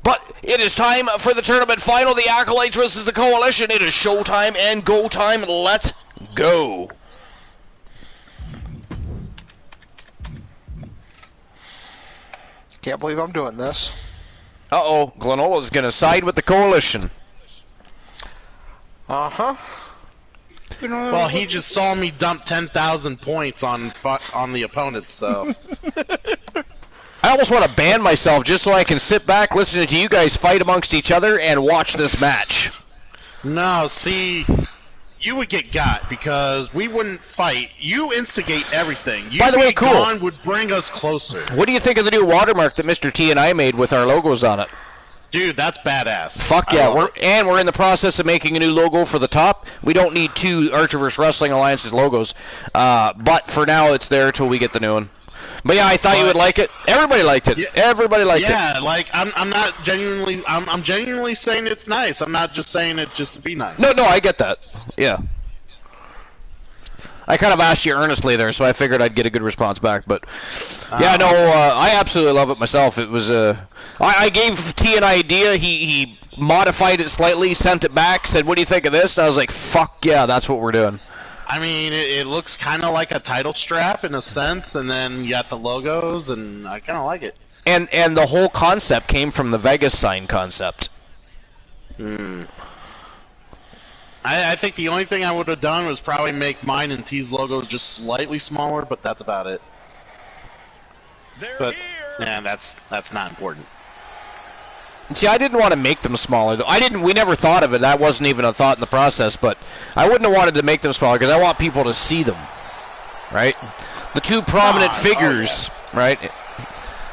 But it is time for the tournament final. The Acolytes versus the Coalition. It is showtime and go time. Let's go. Can't believe I'm doing this. Uh-oh, Glenola's going to side with the Coalition. Uh-huh. Well, he just saw me dump 10,000 points on the opponent, so... I almost want to ban myself just so I can sit back listening to you guys fight amongst each other and watch this match. No, see, you would get got because we wouldn't fight. You instigate everything. You By the way, cool. Gone would bring us closer. What do you think of the new watermark that Mr. T and I made with our logos on it? Dude, that's badass. Fuck yeah, we're in the process of making a new logo for the top. We don't need two Archerverse Wrestling Alliance's logos, but for now it's there till we get the new one. But yeah, I thought you would like it. Everybody liked it. Yeah, everybody liked it. Yeah, like I'm not genuinely. I'm genuinely saying it's nice. I'm not just saying it just to be nice. No, I get that. Yeah. I kind of asked you earnestly there, so I figured I'd get a good response back. But yeah, no, I absolutely love it myself. It was I gave T an idea. He modified it slightly, sent it back, said, "What do you think of this?" And I was like, "Fuck yeah, that's what we're doing." I mean, it looks kind of like a title strap in a sense, and then you got the logos, and I kind of like it. And the whole concept came from the Vegas sign concept. I think the only thing I would have done was probably make mine and T's logo just slightly smaller, but that's about it. But yeah, that's not important. See, I didn't want to make them smaller. We never thought of it. That wasn't even a thought in the process. But I wouldn't have wanted to make them smaller because I want people to see them, right? The two prominent figures, right?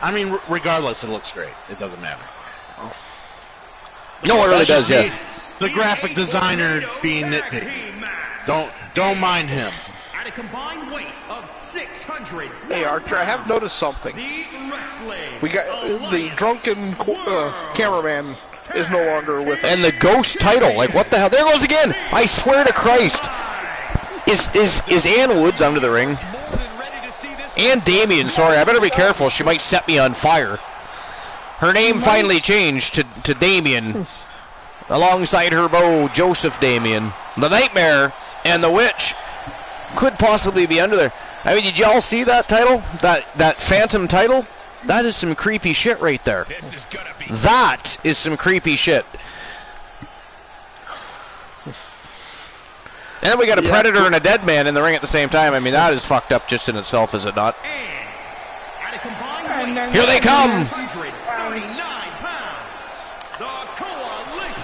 I mean, regardless, it looks great. It doesn't matter. No, it really does. Yeah. The graphic designer being nitpicky. Don't mind him. At a combined weight of 600. Hey Archer, I have noticed something. We got the drunken cameraman is no longer with us. And the ghost title, like what the hell? There goes again. I swear to Christ. Is Ann Woods under the ring? And Damien, sorry, I better be careful. She might set me on fire. Her name finally changed to Damien. Alongside her beau, Joseph Damien. The Nightmare and the Witch could possibly be under there. I mean, did y'all see that title? That Phantom title? That is some creepy shit right there. That is some creepy shit. And then we got a Predator and a Dead Man in the ring at the same time. I mean, that is fucked up just in itself, is it not? Here they come!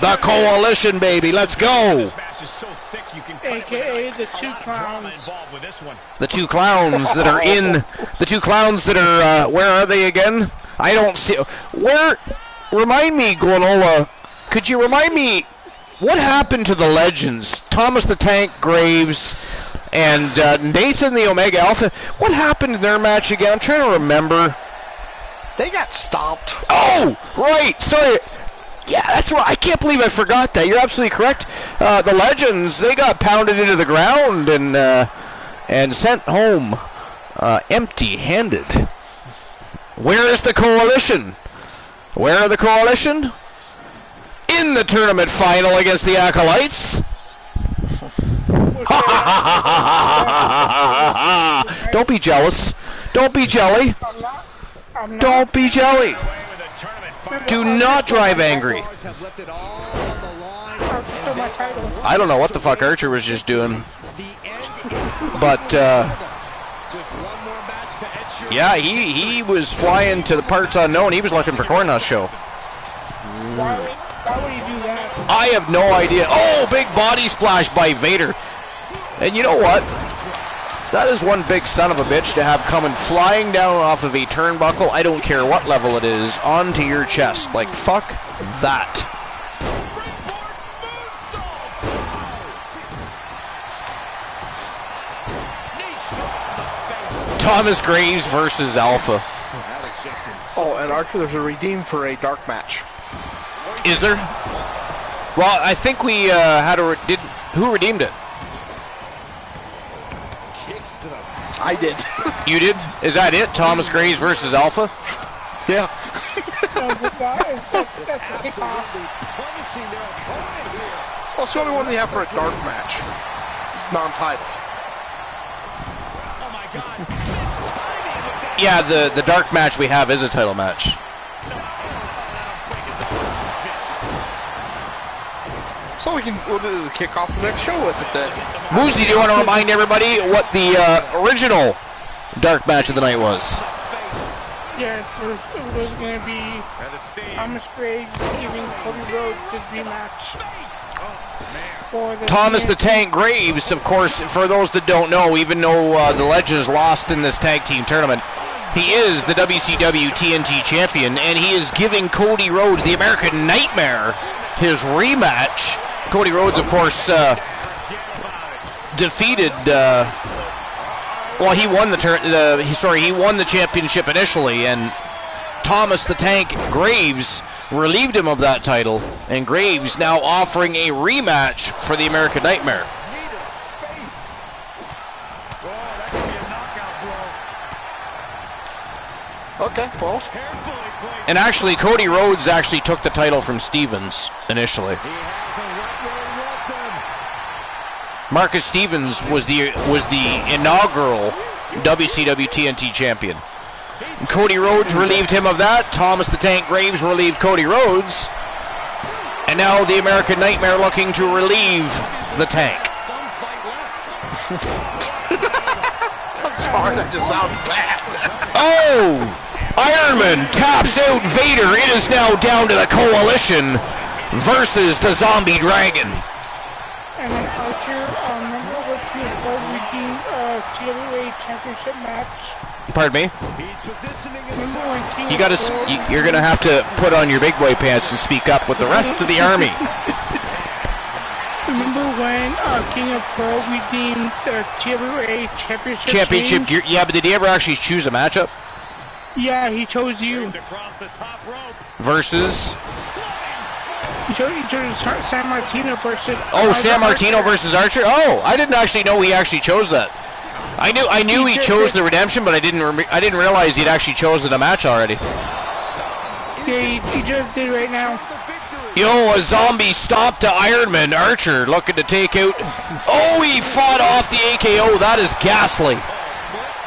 The Coalition, baby, let's go! AKA the two clowns. The two clowns that are in... The two clowns that are... where are they again? I don't see... Where... Remind me, Glenola. Could you remind me... What happened to the legends? Thomas the Tank Graves and Nathan the Omega Alpha. What happened in their match again? I'm trying to remember. They got stomped. Oh, right. Sorry. Yeah, that's right. I can't believe I forgot that. You're absolutely correct. The legends, they got pounded into the ground and sent home empty-handed. Where is the Coalition? Where are the Coalition? In the tournament final against the Acolytes. Don't be jealous. Don't be jelly. Don't be jelly. Do not drive angry. I don't know what the fuck Archer was just doing. But, yeah, he was flying to the parts unknown. He was looking for Cornhusk Show. Why would you do that? I have no idea. Oh, big body splash by Vader. And you know what? That is one big son of a bitch to have coming flying down off of a turnbuckle, I don't care what level it is, onto your chest. Like, fuck that. Thomas Graves versus Alpha. Oh, and Archer, there's a redeem for a dark match. Is there? Well, I think we had who redeemed it? I did. You did? Is that it? Thomas Graves versus Alpha? Yeah. That's the kickoff. Well, it's the only one they have for a dark match. Non-title. Oh my God. Yeah, the dark match we have is a title match. So we'll do the kickoff the next show with it then. Woozy, do you want to remind everybody what the original dark match of the night was? Yes, it was going to be Thomas Graves giving Cody Rhodes his rematch. For the Thomas the Tank Graves, of course, for those that don't know, even though the Legend is lost in this tag team tournament, he is the WCW TNT champion, and he is giving Cody Rhodes, the American Nightmare, his rematch. Cody Rhodes, of course, defeated. Well, he won he won the championship initially, and Thomas the Tank Graves relieved him of that title, and Graves now offering a rematch for the American Nightmare. Okay, well. And actually, Cody Rhodes actually took the title from Stevens initially. Marcus Stevens was the inaugural WCW TNT champion. And Cody Rhodes relieved him of that. Thomas the Tank Graves relieved Cody Rhodes. And now the American Nightmare looking to relieve the Tank. Sorry, that just sounds bad. Oh! Ironman taps out Vader. It is now down to the Coalition versus the Zombie Dragon. And then Archer, remember what the redeemed TWA championship match? Pardon me? Remember when King You're gonna have to put on your big boy pants and speak up with the rest of the army. Remember when King of Pro redeemed the TWA championship? Yeah, but did he ever actually choose a matchup? Yeah, he chose you. Versus? He chose San Martino versus... Oh, San Martino versus Archer? Oh, I didn't actually know he actually chose that. I knew he chose the Redemption, but I didn't realize he'd actually chosen a match already. Yeah, he just did right now. Yo, a zombie stop to Ironman. Archer looking to take out... Oh, he fought off the AKO. That is ghastly.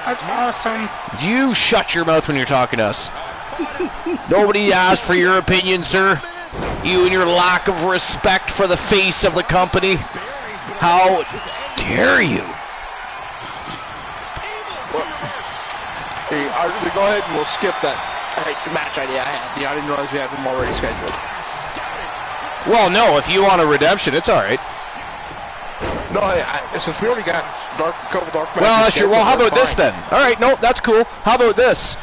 That's awesome. You shut your mouth when you're talking to us. Nobody asked for your opinion, sir. You and your lack of respect for the face of the company. How dare you? Hey, go ahead and we'll skip that match idea I had. Yeah, I didn't realize we had them already scheduled. Well, no, if you want a redemption, it's all right. No, since we already got a couple dark matches. Well, sure. Well, how about this then? All right, no, that's cool. How about this?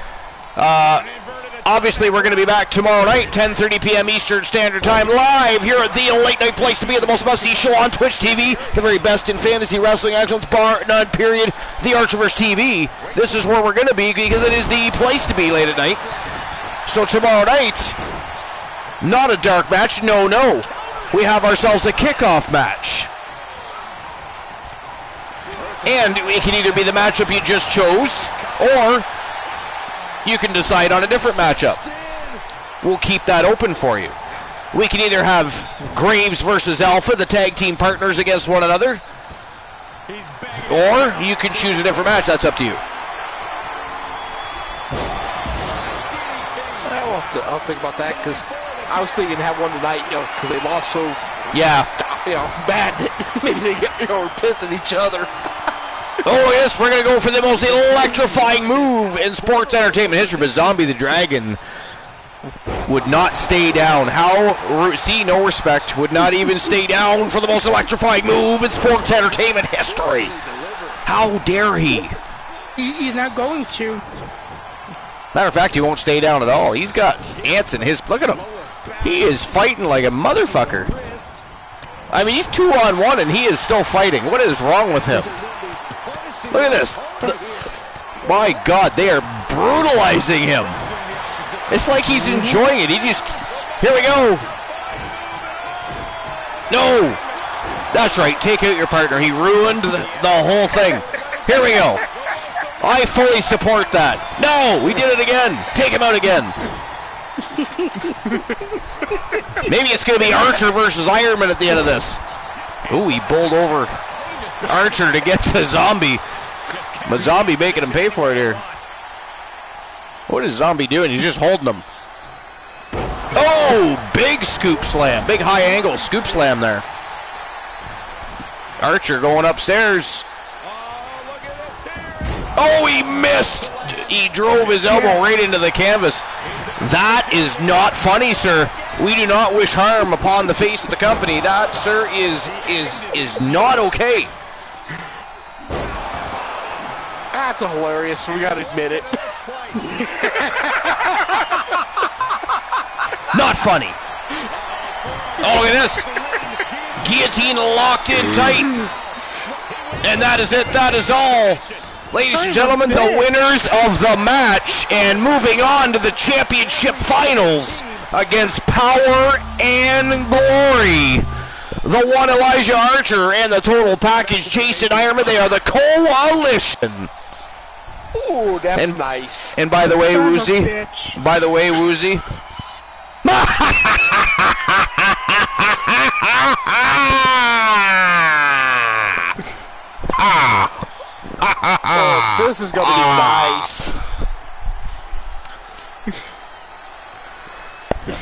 Obviously, we're going to be back tomorrow night, 10:30 p.m. Eastern Standard Time, live here at the late night place to be, the most must-see show on Twitch TV, the very best in fantasy wrestling excellence, bar none, period. The Archerverse TV. This is where we're going to be because it is the place to be late at night. So tomorrow night, not a dark match. No. We have ourselves a kickoff match. And it can either be the matchup you just chose, or you can decide on a different matchup. We'll keep that open for you. We can either have Graves versus Alpha, the tag team partners against one another, or you can choose a different match. That's up to you. I'll think about that, because I was thinking to have one tonight, because they lost so bad that maybe they get pissed at each other. Oh yes, we're going to go for the most electrifying move in sports entertainment history, but Zombie the Dragon would not stay down. See, no respect. Would not even stay down for the most electrifying move in sports entertainment history. How dare he? He's not going to. Matter of fact, he won't stay down at all. He's got ants in his... Look at him. He is fighting like a motherfucker. I mean, he's 2-on-1 and he is still fighting. What is wrong with him? Look at this. My God, they are brutalizing him. It's like he's enjoying it. Here we go. No! That's right, take out your partner. He ruined the whole thing. Here we go. I fully support that. No, we did it again. Take him out again. Maybe it's going to be Archer versus Ironman at the end of this. Ooh, he bowled over Archer to get to Zombie. But Zombie making him pay for it here. What is Zombie doing? He's just holding him. Oh, big scoop slam. Big high angle scoop slam there. Archer going upstairs. Oh, he missed. He drove his elbow right into the canvas. That is not funny, sir. We do not wish harm upon the face of the company. That, sir, is not okay. That's hilarious. We gotta admit it. Not funny. Oh, look at this. Guillotine locked in tight. And that is it. That is all. Ladies and gentlemen, the winners of the match and moving on to the championship finals against Power and Glory. The one Elijah Archer and the total package Jason Ironman. They are the Coalition. Ooh, that's nice. And by the way, Woozy. By the way, Woozy. Oh, this is gonna be nice.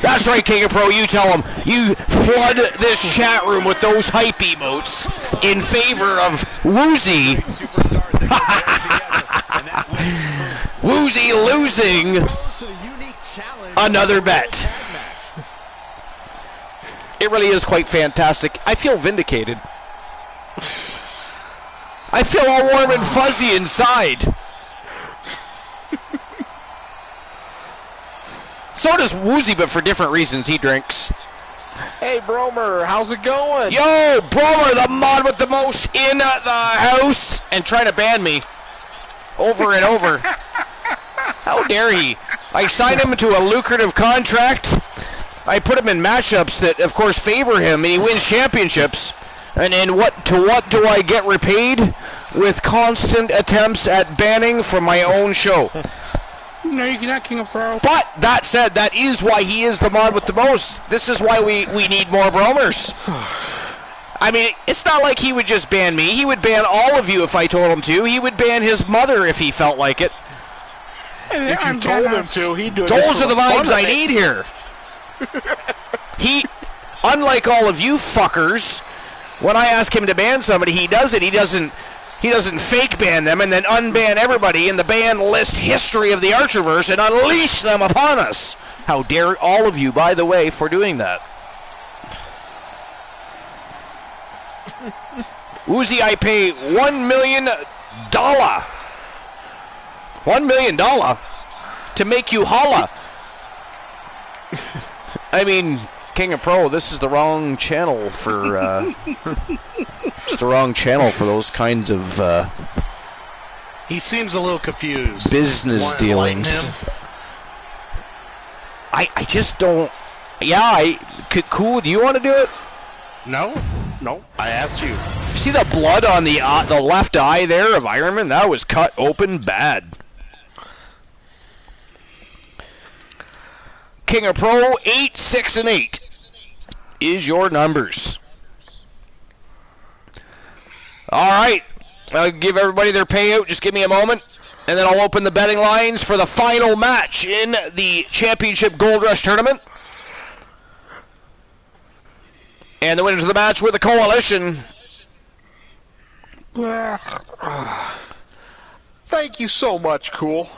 That's right, King of Pro. You tell him. You flood this chat room with those hype emotes in favor of Woozy. Woozy losing another bet. It really is quite fantastic. I feel vindicated. I feel all warm and fuzzy inside. So does Woozy, but for different reasons. He drinks. Hey, Bromer, how's it going? Yo, Bromer, the mod with the most in the house, and trying to ban me over and over. How dare he? I signed him into a lucrative contract. I put him in matchups that, of course, favor him, and he wins championships. And what do I get repaid? With constant attempts at banning from my own show. No, you cannot, King of Pro. But that said, that is why he is the mod with the most. This is why we need more Bromers. I mean, it's not like he would just ban me. He would ban all of you if I told him to. He would ban his mother if he felt like it. If you told him to, he'd do it. Those are the vibes I need here. He, unlike all of you fuckers, when I ask him to ban somebody, he does it. He doesn't fake ban them and then unban everybody in the ban list history of the Archerverse and unleash them upon us. How dare all of you, by the way, for doing that. Woozy, I pay $1 million. $1 million to make you holla. I mean, King of Pro, this is the wrong channel for it's the wrong channel for those kinds of he seems a little confused. Business dealings. I just don't. Yeah, cool. Do you want to do it? No, I asked you. See the blood on the left eye there of Ironman? That was cut open bad. King of Pro 8, 6, and 8 is your numbers. All right, I'll give everybody their payout. Just give me a moment, and then I'll open the betting lines for the final match in the Championship Gold Rush Tournament. And the winners of the match were the Coalition. Thank you so much, Cool.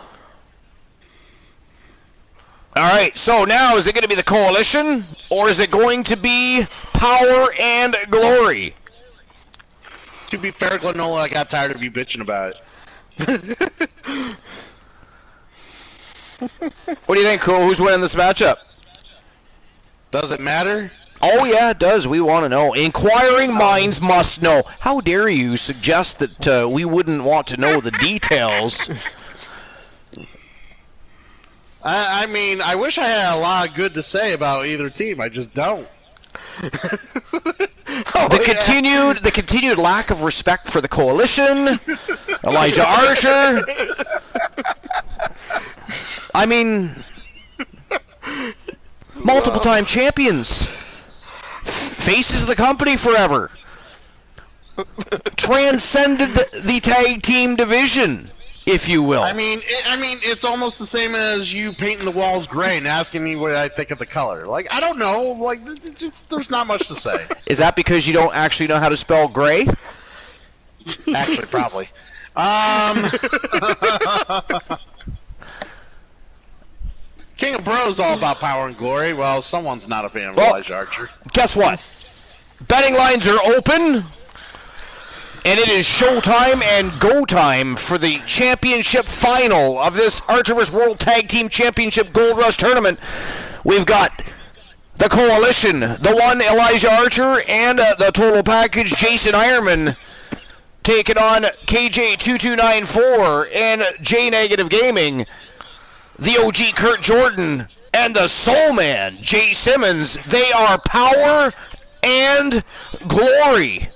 All right, so now is it going to be the Coalition, or is it going to be Power and Glory? To be fair, Glenola, I got tired of you bitching about it. What do you think, Cool? Who's winning this matchup? Does it matter? Oh, yeah, it does. We want to know. Inquiring minds must know. How dare you suggest that we wouldn't want to know the details? I mean, I wish I had a lot of good to say about either team. I just don't. The continued lack of respect for the Coalition, Elijah Archer. I mean, multiple-time champions, faces of the company forever, transcended the tag team division, if you will. I mean, it's almost the same as you painting the walls gray and asking me what I think of the color. Like, I don't know. Like, there's not much to say. Is that because you don't actually know how to spell gray? Actually, probably. King of Bros all about power and glory. Well, someone's not a fan of Elijah Archer. Guess what? Betting lines are open. And it is showtime and go time for the championship final of this Archerverse World Tag Team Championship Gold Rush Tournament. We've got the Coalition, the one Elijah Archer, and the total package Jason Ironman taking on KJ2294 and J Negative Gaming, the OG Kurt Jordan, and the Soul Man Jay Simmons. They are power and glory.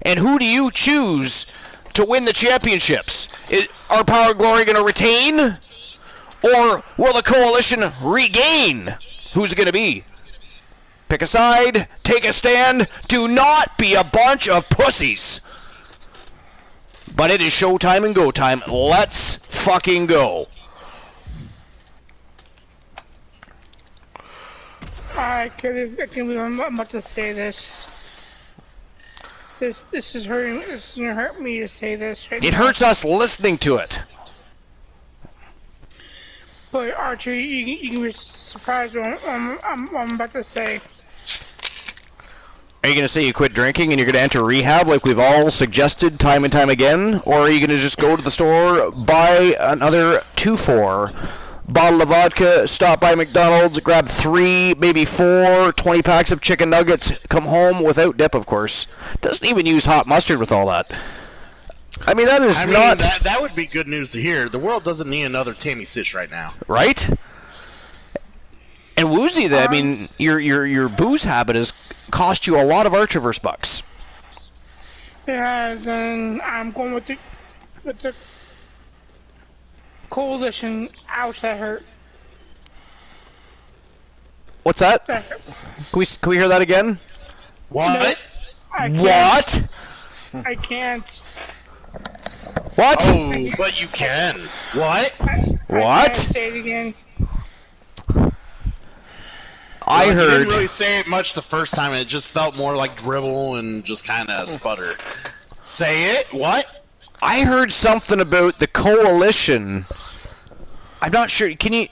And who do you choose to win the championships? Are Power and Glory going to retain? Or will the Coalition regain? Who's it going to be? Pick a side, take a stand. Do not be a bunch of pussies. But it is showtime and go time. Let's fucking go. I can't believe I'm about to say this. This is hurting. This is gonna hurt me to say this. Right It now. hurts us listening to it. But Archer, you can be surprised what I'm about to say. Are you going to say you quit drinking and you're going to enter rehab like we've all suggested time and time again? Or are you going to just go to the store, buy another 2-4 bottle of vodka, stop by McDonald's, grab 3, maybe 4, 20 packs of chicken nuggets, come home without dip, of course. Doesn't even use hot mustard with all that. I mean, that is not... That would be good news to hear. The world doesn't need another Tammy Sitch right now. Right? And Woozy, I mean, your booze habit has cost you a lot of Archerverse bucks. It has, and I'm going with the Coalition. Ouch, that hurt. What's that? Can we hear that again? What? No, I can't. What? I can't. What? Oh, but you can. What? I What? can't say it again. I You heard... didn't really say it much the first time. It just felt more like dribble and just kind of sputter. Say it. What? I heard something about the Coalition. I'm not sure. Can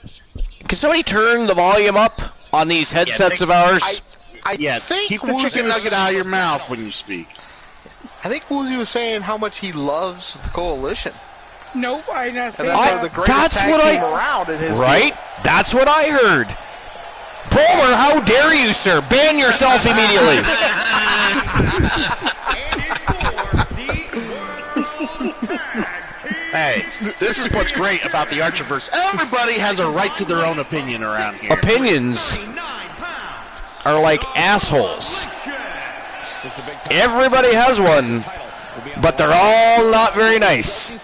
somebody turn the volume up on these headsets of ours? I think keep the chicken nugget out of your mouth when you speak. I think Woozy was saying how much he loves the Coalition. Nope, I not saying And that's that. the greatest tag team around in his Right? That's what I heard. Bowler, how dare you, sir? Ban yourself immediately. Hey, this is what's great about the Archerverse. Everybody has a right to their own opinion around here. Opinions are like assholes. Everybody has one, but they're all not very nice.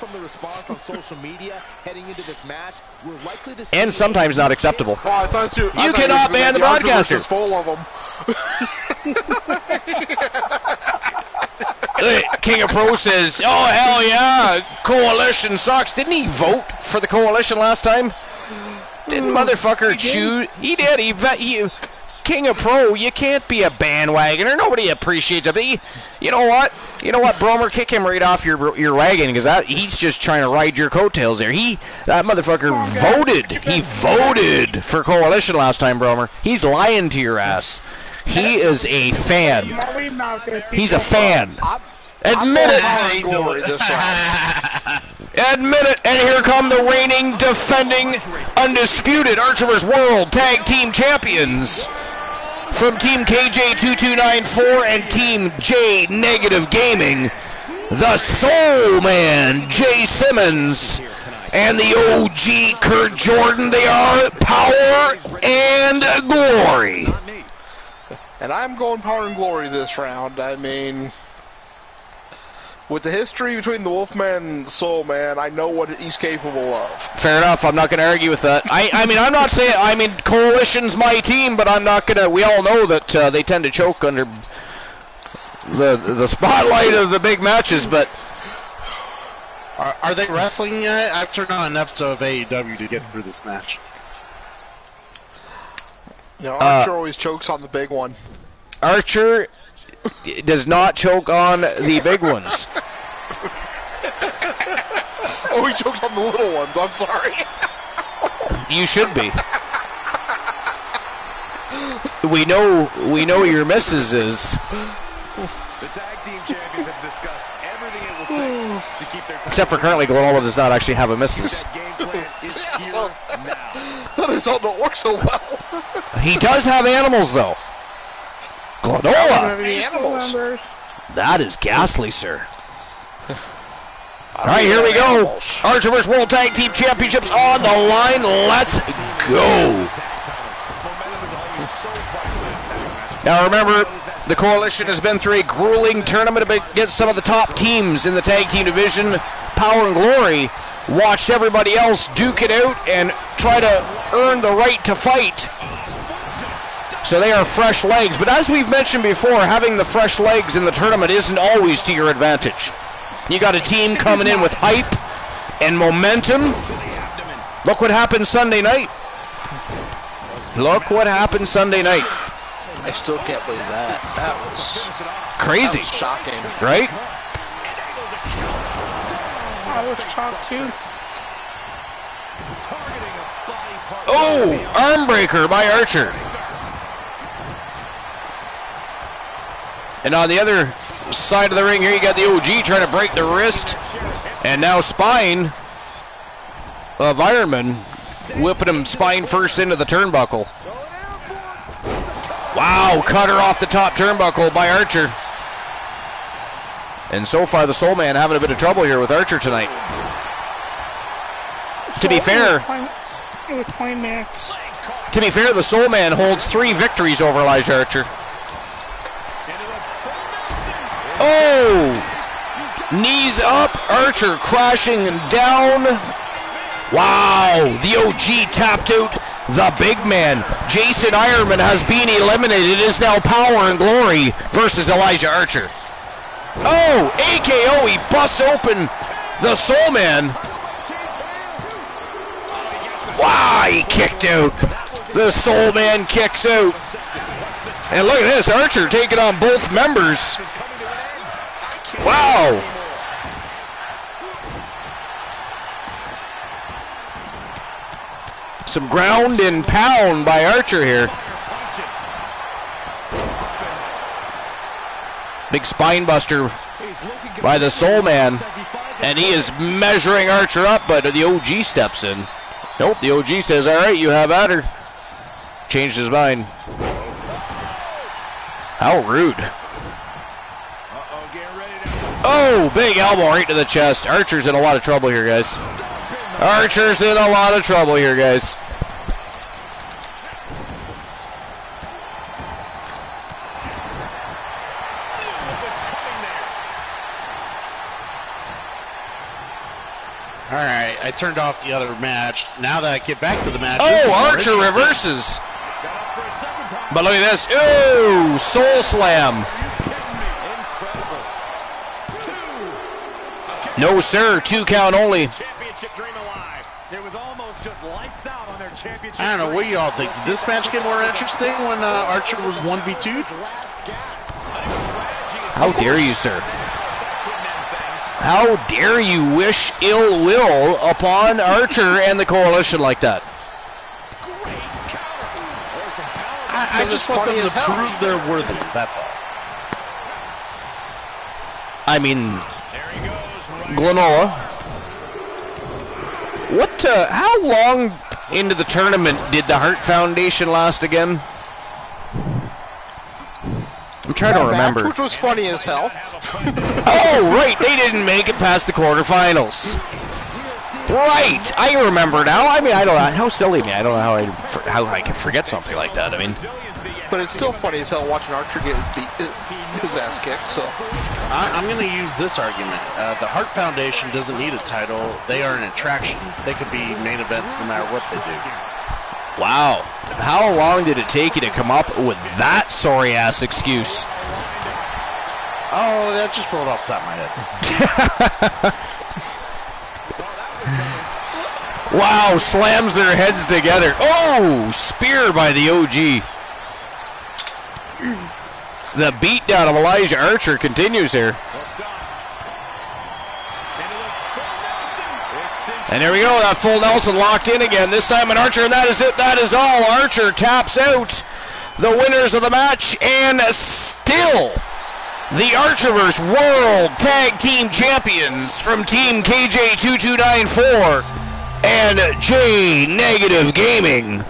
And sometimes not acceptable. Oh, I thought you cannot ban the broadcaster. Is full of them. King of Pro says, "Oh hell yeah, Coalition sucks." Didn't he vote for the Coalition last time? Didn't motherfucker choose? He did. He King of Pro. You can't be a bandwagoner. Nobody appreciates it. You know what? Bromer, kick him right off your wagon because he's just trying to ride your coattails there. That motherfucker voted. He voted for Coalition last time, Bromer. He's lying to your ass. He is a fan. He's a fan. Admit it. Admit it. And here come the reigning, defending, undisputed Archerverse World Tag Team Champions from Team KJ2294 and Team J Negative Gaming, the Soul Man Jay Simmons and the OG Kurt Jordan. They are power and glory. And I'm going Power and Glory this round. I mean, with the history between the Wolfman and the Soul Man, I know what he's capable of. Fair enough. I'm not going to argue with that. I mean, I'm not saying, I mean, Coalition's my team, but I'm not going to, we all know that they tend to choke under the spotlight of the big matches, but... Are they wrestling yet? I've turned on an episode of AEW to get through this match. No, Archer always chokes on the big one. Archer does not choke on the big ones. Oh, he chokes on the little ones. I'm sorry. You should be. We know your missus is. The tag team champions have discussed everything it will take to keep their... Except for currently, Glenola does not actually have a missus. That result don't work so well. He does have animals, though. Glenola! Animals. That is ghastly, sir. All right, here we go. Archer vs. World Tag Team Championships on the line. Let's go. Now remember, the Coalition has been through a grueling tournament against some of the top teams in the tag team division. Power and Glory watched everybody else duke it out and try to earn the right to fight. So they are fresh legs. But as we've mentioned before, having the fresh legs in the tournament isn't always to your advantage. You got a team coming in with hype and momentum. Look what happened Sunday night. Look what happened Sunday night. I still can't believe that. That was crazy. That was shocking. Right? I was shocked too. Oh, arm breaker by Archer. And on the other side of the ring here, you got the OG trying to break the wrist. And now spine of Ironman, whipping him spine first into the turnbuckle. Wow, cutter off the top turnbuckle by Archer. And so far, the Soul Man having a bit of trouble here with Archer tonight. To be fair, it was 20 minutes. To be fair, the Soul Man holds 3 victories over Elijah Archer. Oh! Knees up, Archer crashing down. Wow, the OG tapped out the big man. Jason Ironman has been eliminated. It is now Power and Glory versus Elijah Archer. Oh, AKO, he busts open the Soul Man. Wow, he kicked out. The Soul Man kicks out. And look at this, Archer taking on both members. Wow. Some ground and pound by Archer here. Big spine buster by the Soul Man. And he is measuring Archer up, but the OG steps in. Nope, the OG says, all right, you have at her. Changed his mind. How rude. Oh, big elbow right to the chest. Archer's in a lot of trouble here, guys. Archer's in a lot of trouble here, guys. Alright, I turned off the other match. Now that I get back to the match... Oh, Archer reverses. But look at this. Oh, Soul Slam. No, sir. 2 count only. I don't know, what do y'all think? Did this match get more interesting when Archer was 1v2'd? How dare you, sir? How dare you wish ill will upon Archer and the Coalition like that? I just want them to prove they're worthy, that's all. I mean, Glenola. What, how long into the tournament did the Hart Foundation last again? I'm trying to remember. Which was funny as hell. Oh, right, they didn't make it past the quarterfinals. Right, I remember now. I mean, I don't know how silly me. I don't know how I can forget something like that. I mean, But it's still funny as hell watching Archer get his ass kicked. So I'm going to use this argument. The Hart Foundation doesn't need a title. They are an attraction. They could be main events no matter what they do. Wow. How long did it take you to come up with that sorry-ass excuse? Oh, that just rolled off the top of my head. Wow, slams their heads together. Oh, spear by the OG. The beatdown of Elijah Archer continues here. And there we go, that full Nelson locked in again. This time an Archer, and that is it. That is all. Archer taps out the winners of the match, and still the Archerverse World Tag Team Champions from Team KJ2294 and J Negative Gaming.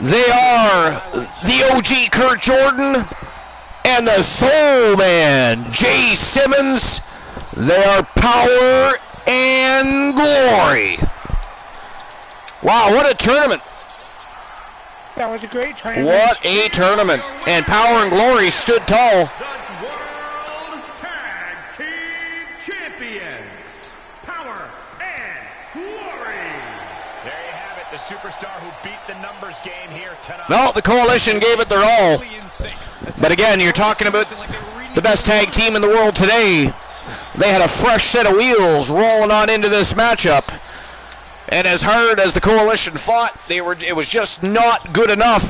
They are the OG Kurt Jordan and the Soul Man Jay Simmons. They are Power and Glory. Wow, what a tournament. That was a great tournament. What a tournament. And Power and Glory stood tall. The World Tag Team Champions, Power and Glory. There you have it, the superstar who beat the numbers game here tonight. No, the Coalition gave it their all. But again, you're talking about the best tag team in the world today. They had a fresh set of wheels rolling on into this matchup. And as hard as the Coalition fought, it was just not good enough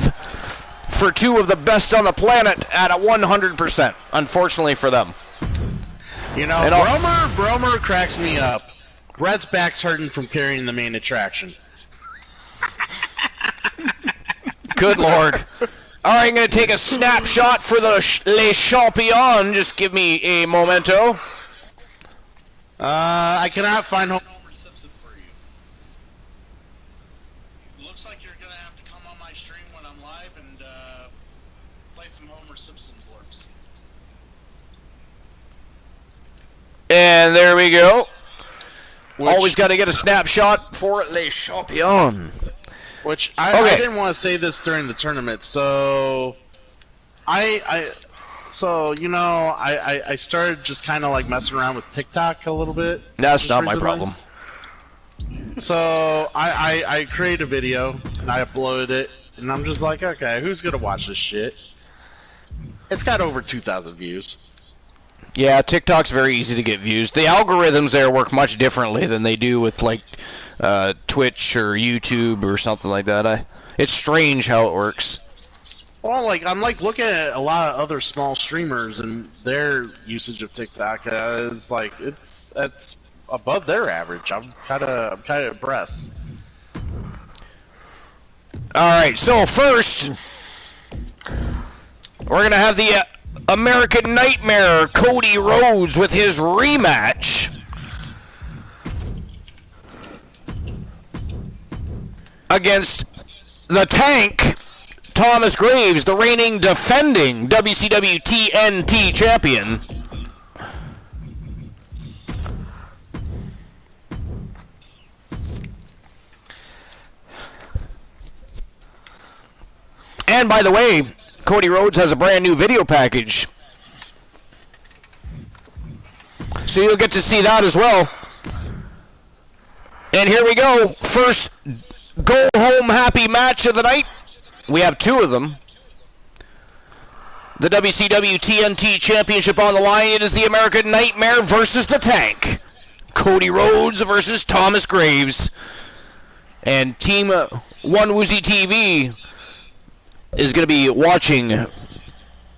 for two of the best on the planet at a 100%, unfortunately for them. You know, Bromer cracks me up. Brad's back's hurting from carrying the main attraction. Good Lord. All right, I'm going to take a snapshot for the Les Champions. Just give me a momento. I cannot find Homer Simpson for you. Looks like you're going to have to come on my stream when I'm live and play some Homer Simpson for us. And there we go. Always got to get a snapshot for Les Champions. Which, I didn't want to say this during the tournament, so I started just kind of like messing around with TikTok a little bit. That's not my problem. So I created a video and I uploaded it, and I'm just like, okay, who's gonna watch this shit? It's got over 2,000 views. Yeah, TikTok's very easy to get views. The algorithms there work much differently than they do with like Twitch or YouTube or something like that. It's strange how it works. Well, I'm looking at a lot of other small streamers and their usage of TikTok. It's above their average. I'm kind of impressed. All right, so first we're gonna have the American Nightmare Cody Rhodes with his rematch against the Tank Thomas Graves, the reigning defending WCW TNT champion. And by the way, Cody Rhodes has a brand new video package, so you'll get to see that as well. And here we go. First go home happy match of the night. We have two of them. The WCW TNT Championship on the line. It is the American Nightmare versus the Tank. Cody Rhodes versus Thomas Graves. And Team One Woozy TV is going to be watching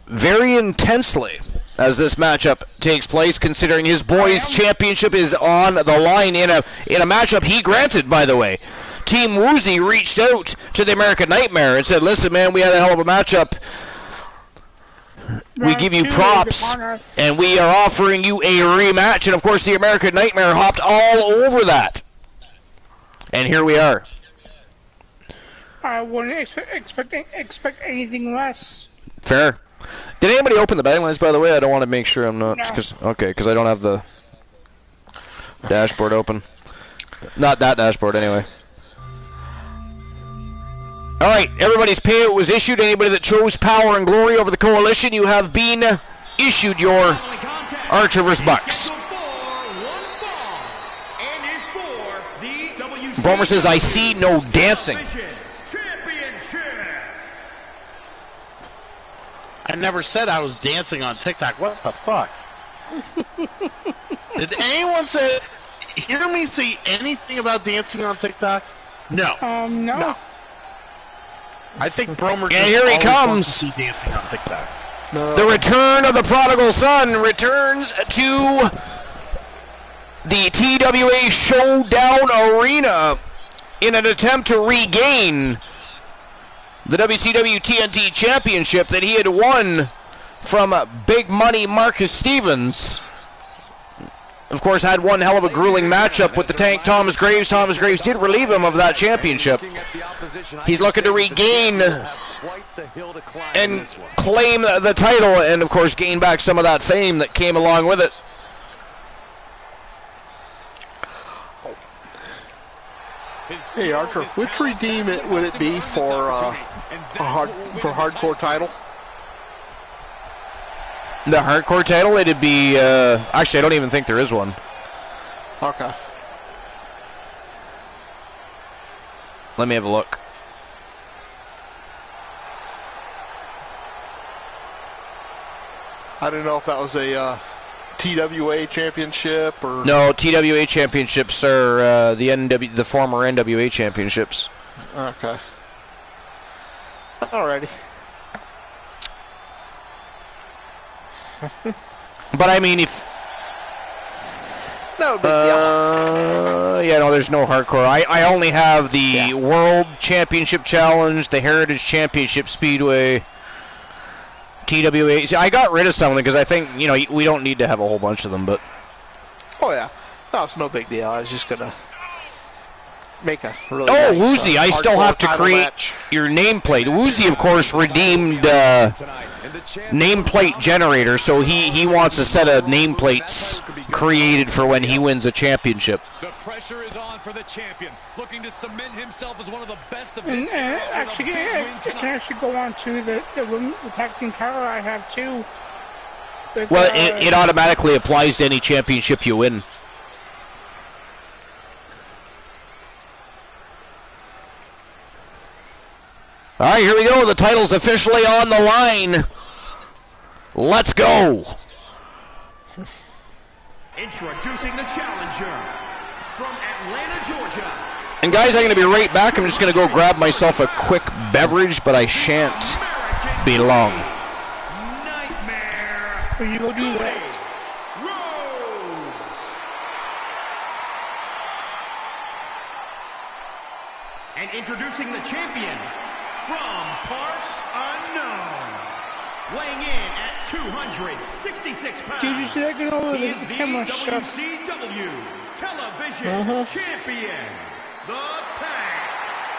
very intensely as this matchup takes place, considering his boys' championship is on the line in a matchup he granted, by the way. Team Woozy reached out to the American Nightmare and said, listen, man, we had a hell of a matchup. We give you props, and we are offering you a rematch. And, of course, the American Nightmare hopped all over that. And here we are. I wouldn't expect anything less. Fair. Did anybody open the betting lines, by the way? I don't want to make sure I'm not. No. Because I don't have the dashboard open. Not that dashboard, anyway. All right, everybody's payout was issued. Anybody that chose power and glory over the coalition, you have been issued your Archer vs. Bucks. Bromer says, I see no dancing. I never said I was dancing on TikTok. What the fuck? Did anyone hear me say anything about dancing on TikTok? No. No. I think Bromer and here he comes. Dancing on TikTok. No. The return of the prodigal son returns to the TWA Showdown Arena in an attempt to regain the WCW TNT Championship that he had won from Big Money Marcus Stevens. Of course, had one hell of a grueling matchup with the Tank Thomas Graves. Thomas Graves did relieve him of that championship. He's looking to regain and claim the title and, of course, gain back some of that fame that came along with it. Hey Archer, which redeem would it be for hardcore title? The hardcore title, it'd be actually I don't even think there is one. Okay. Let me have a look. I don't know if that was a TWA championship or no. TWA championships are the former NWA championships. Okay. Alrighty. But I mean, if no big deal. Yeah, no, there's no hardcore. I only have the World Championship Challenge, the Heritage Championship Speedway, TWA. See, I got rid of some of them because I think we don't need to have a whole bunch of them. But oh yeah, no, it's no big deal. I was just gonna make a really Woozy, I still have to create your nameplate. Woozy, of course, redeemed nameplate generator, so he wants a set of nameplates created for when he wins a championship. The pressure is on for the champion, looking to cement himself as one of the best of this. And actually, I can actually go on to the tag team power I have too. But, well, it automatically applies to any championship you win. All right, here we go. The title's officially on the line. Let's go. Introducing the challenger from Atlanta, Georgia. And guys, I'm going to be right back. I'm just going to go grab myself a quick beverage, but I shan't be long. Nightmare. Will you go do that? And introducing the champion from parts unknown, weighing in at 266 pounds. Did you see that get over he the is the camera stuff? WCW Television Champion, the Tank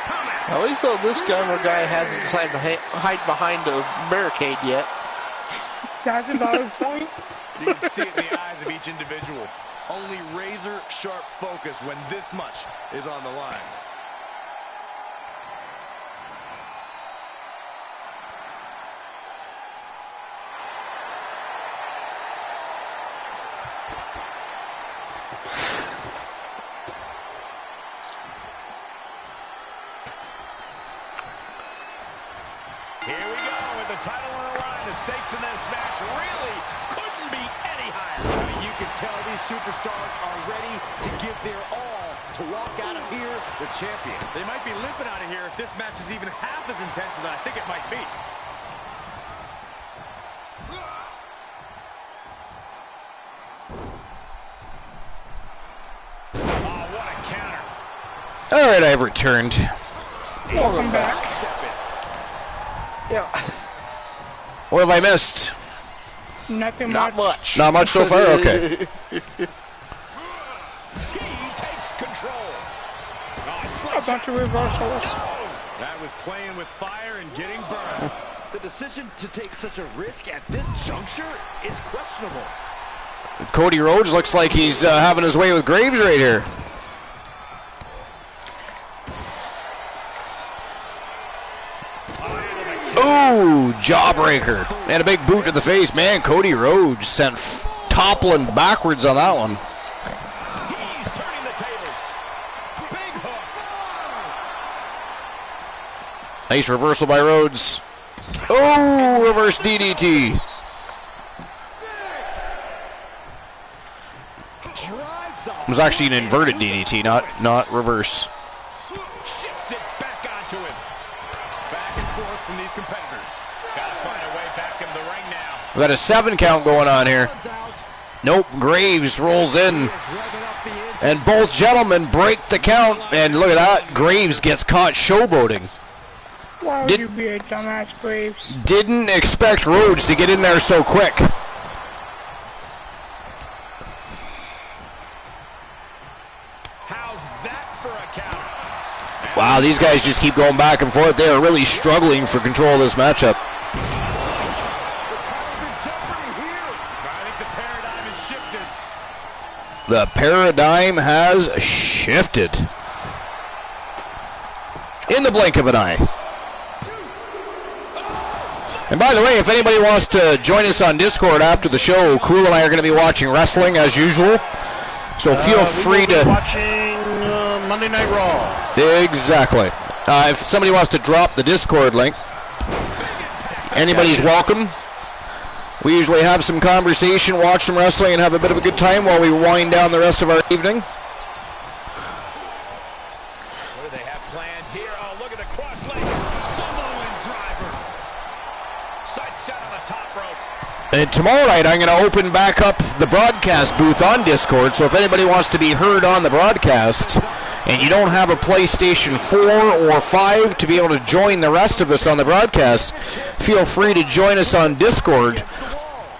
Thomas. At least though this camera guy hasn't decided to hide behind a barricade yet. That's about a point. You can see it in the eyes of each individual. Only razor sharp focus when this much is on the line. Here we go with the title on the line. The stakes in this match really couldn't be any higher. I mean, you can tell these superstars are ready to give their all to walk out of here the champion. They might be limping out of here if this match is even half as intense as I think it might be. Oh, what a counter. All right, I've returned. Welcome back. Yeah. What have I missed? Nothing Not much. Not much so far? Okay. He takes control. A bunch of reversals. That was playing with fire and getting burned. The decision to take such a risk at this juncture is questionable. Cody Rhodes looks like he's having his way with Graves right here. jawbreaker. And a big boot to the face. Man, Cody Rhodes sent toppling backwards on that one. He's turning the tables. Big hook. Nice reversal by Rhodes. Oh, reverse DDT. It was actually an inverted DDT, not reverse. Shifts it back onto him. Back and forth from these competitors. Gotta find a way back in the ring now. We got a 7 count going on here. Nope, Graves rolls in. And both gentlemen break the count. And look at that, Graves gets caught showboating. Why would you be a dumbass, Graves? Didn't expect Rhodes to get in there so quick. How's that for a counter? Wow, these guys just keep going back and forth. They are really struggling for control of this matchup. I think the paradigm has shifted. The paradigm has shifted. In the blink of an eye. And by the way, if anybody wants to join us on Discord after the show, Cool and I are going to be watching wrestling as usual. So feel free to watching Monday Night Raw. Exactly. If somebody wants to drop the Discord link, anybody's welcome. We usually have some conversation, watch some wrestling, and have a bit of a good time while we wind down the rest of our evening. What do they have planned here? Oh, look at the cross leg. Samoan driver. Side set on the top rope. And tomorrow night, I'm going to open back up the broadcast booth on Discord, so if anybody wants to be heard on the broadcast, and you don't have a PlayStation 4 or 5 to be able to join the rest of us on the broadcast, feel free to join us on Discord.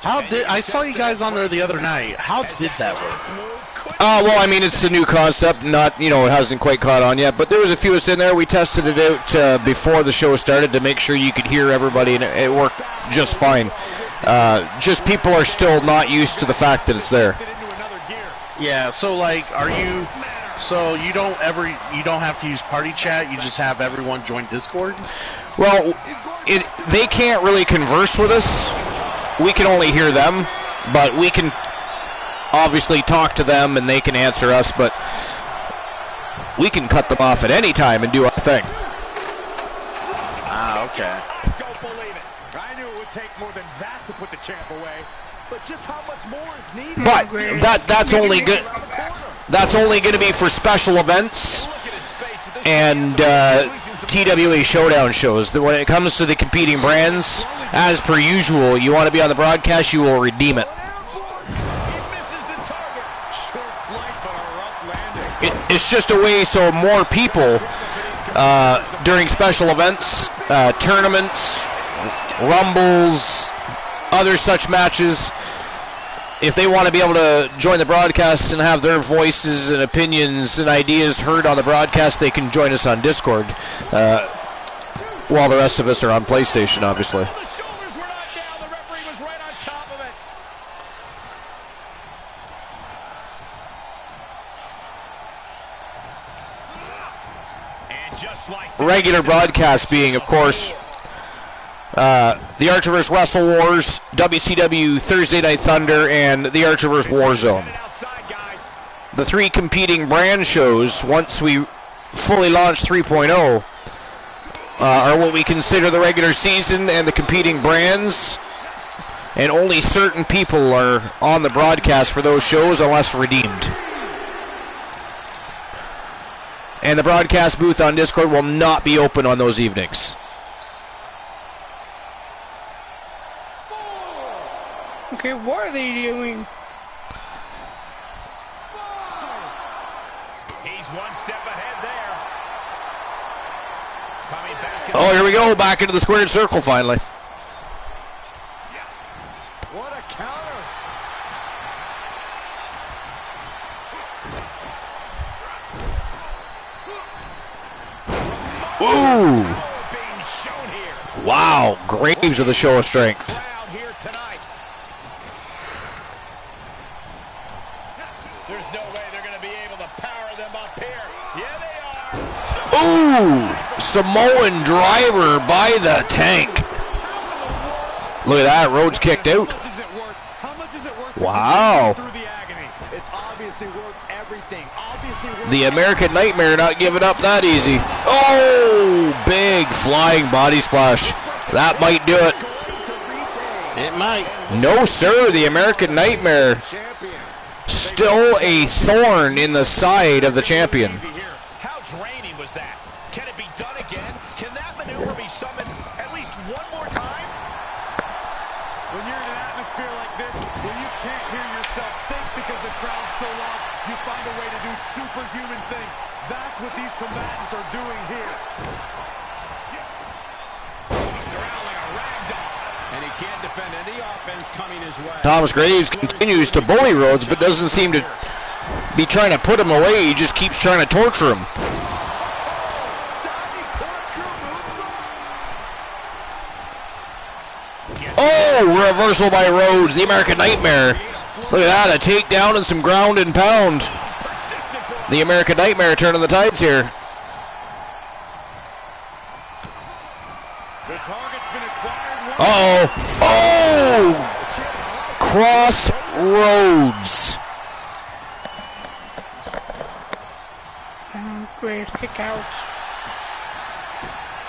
I saw you guys on there the other night. How did that work? Well, I mean, it's a new concept, it hasn't quite caught on yet, but there was a few of us in there. We tested it out before the show started to make sure you could hear everybody, and it worked just fine. Just people are still not used to the fact that it's there. Yeah, so so you don't have to use party chat, you just have everyone join Discord? Well, they can't really converse with us. We can only hear them, but we can obviously talk to them and they can answer us, but we can cut them off at any time and do our thing. Okay. Don't believe it. I knew it would take more than that to put the champ away, but just how much more is needed? But that's only good. That's only going to be for special events and TWA Showdown shows. When it comes to the competing brands, as per usual, you want to be on the broadcast, you will redeem it. It's just a way so more people during special events, tournaments, rumbles, other such matches, if they want to be able to join the broadcast and have their voices and opinions and ideas heard on the broadcast, they can join us on Discord while the rest of us are on PlayStation, obviously. The shoulders were not down. The referee was right on top of it. And just like regular broadcast being, of course, the Archerverse Wrestle Wars, WCW Thursday Night Thunder, and the Archerverse Warzone. The 3 competing brand shows, once we fully launch 3.0, are what we consider the regular season and the competing brands, and only certain people are on the broadcast for those shows unless redeemed. And the broadcast booth on Discord will not be open on those evenings. Okay, what are they doing? He's one step ahead there. Coming back. Oh, here we go, back into the squared circle finally. What a counter. Ooh! Being shown here. Wow, Graves with a show of strength. Crowd here tonight. There's no way they're going to be able to power them up here. Yeah, they are. Ooh! Samoan driver by the tank. Look at that, Rhodes kicked out. Wow. The American Nightmare not giving up that easy. Oh, big flying body splash. That might do it. It might. No, sir, the American Nightmare. Still a thorn in the side of the champion. How draining was that? Can it be done again? Can that maneuver be summoned at least one more time? When you're in an atmosphere like this, where you can't hear yourself think because the crowd's so loud, you find a way to do superhuman things. That's what these combatants are doing here. Tossed around like a rag doll. And he can't defend any offense coming his way. Thomas Graves continues to bully Rhodes, but doesn't seem to be trying to put him away. He just keeps trying to torture him. Oh, reversal by Rhodes, the American Nightmare. Look at that, a takedown and some ground and pound. The American Nightmare turning the tides here. Uh-oh. Oh! Crossroads. Graves kick out.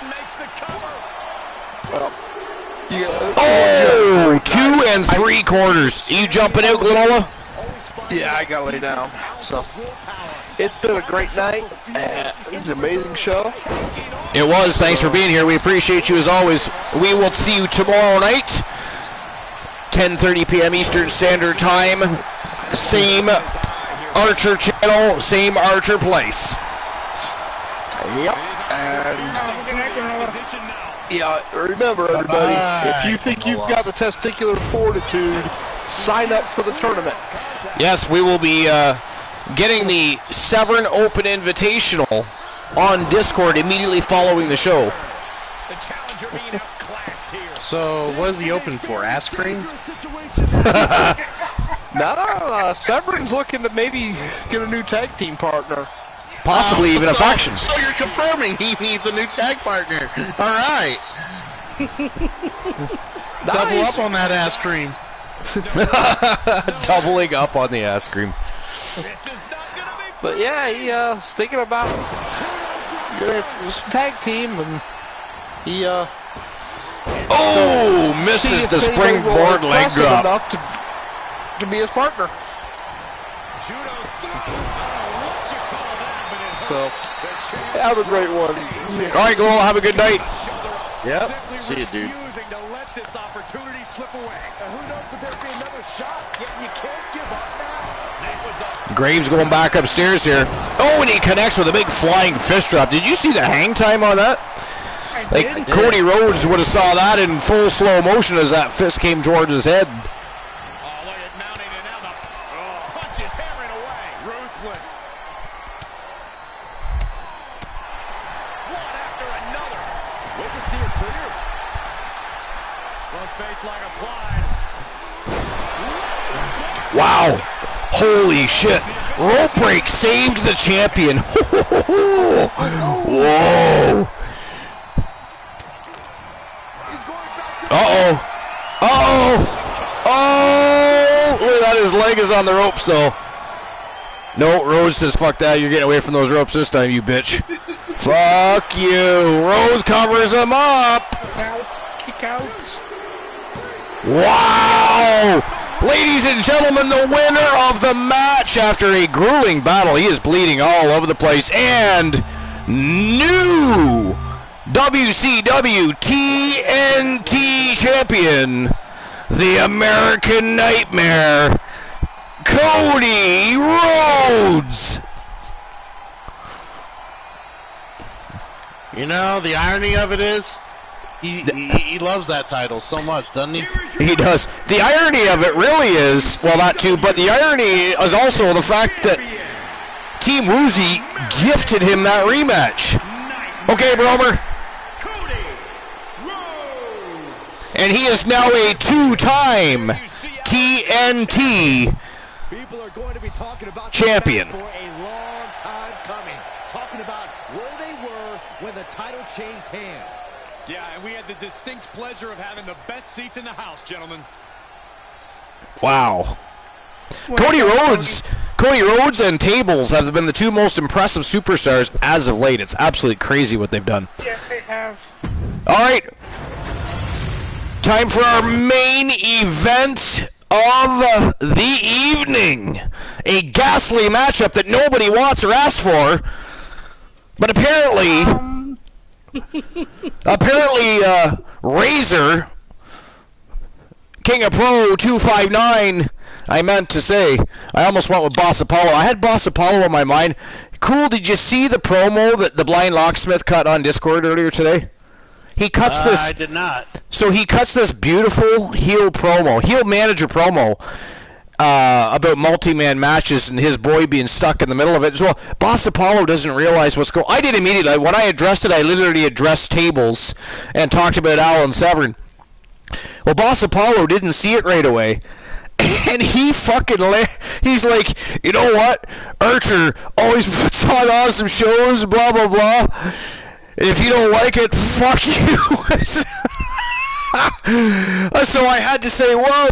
Makes the cover. Oh! 2 3/4. You jumping out, Glenola? Yeah, I got laid down. So it's been a great night. It's an amazing show. It was. Thanks for being here. We appreciate you as always. We will see you tomorrow night, 10:30 p.m. Eastern Standard Time. Same Archer channel, same Archer place. Yep. And yeah, remember everybody, if you think you've got the testicular fortitude, sign up for the tournament. Yes, we will be getting the Severn Open Invitational on Discord immediately following the show. So, what is he open for? Ass cream? No, Severn's looking to maybe get a new tag team partner. Possibly even a faction. So you're confirming he needs a new tag partner. All right. Double up on that ass cream. Doubling up on the ice cream. But yeah, he's thinking about this tag team, and he misses the springboard leg drop. Enough to be his partner. So, have a great one. All right, Glenola, have a good night. Yep. See you, dude. Graves going back upstairs here. Oh, and he connects with a big flying fist drop. Did you see the hang time on that? Like, Cody Rhodes would have saw that in full slow motion as that fist came towards his head. Wow. Holy shit. Rope break saved the champion. Whoa. Uh-oh. Uh-oh. Oh. Look at that. His leg is on the ropes, though. No, Rhodes says, fuck that. You're getting away from those ropes this time, you bitch. Fuck you. Rhodes covers him up. Kick out. Wow. Ladies and gentlemen, the winner of the match after a grueling battle. He is bleeding all over the place. And new WCW TNT champion, the American Nightmare, Cody Rhodes. You know, the irony of it is, he loves that title so much, doesn't he? He does. The irony of it really is, well, that too, but the irony is also the fact that Team Woozy gifted him that rematch. Okay, Bromer. And he is now a two-time TNT champion. For a long time coming. Talking about where they were when the title changed hands. Yeah, and we had the distinct pleasure of having the best seats in the house, gentlemen. Wow. Cody Rhodes and Tables have been the two most impressive superstars as of late. It's absolutely crazy what they've done. Yes, they have. All right. Time for our main event of the evening. A ghastly matchup that nobody wants or asked for. But apparently, Razor, King of Pro 259, I meant to say. I almost went with Boss Apollo. I had Boss Apollo on my mind. Cool, did you see the promo that the Blind Locksmith cut on Discord earlier today? He cuts this. I did not. So he cuts this beautiful heel manager promo about multi-man matches and his boy being stuck in the middle of it. So Boss Apollo doesn't realize what's going on. I did immediately. When I addressed it, I literally addressed Tables and talked about Alan Severn. Well, Boss Apollo didn't see it right away. And he's like, you know what? Archer always puts on awesome shows, blah, blah, blah. If you don't like it, fuck you. So I had to say, whoa.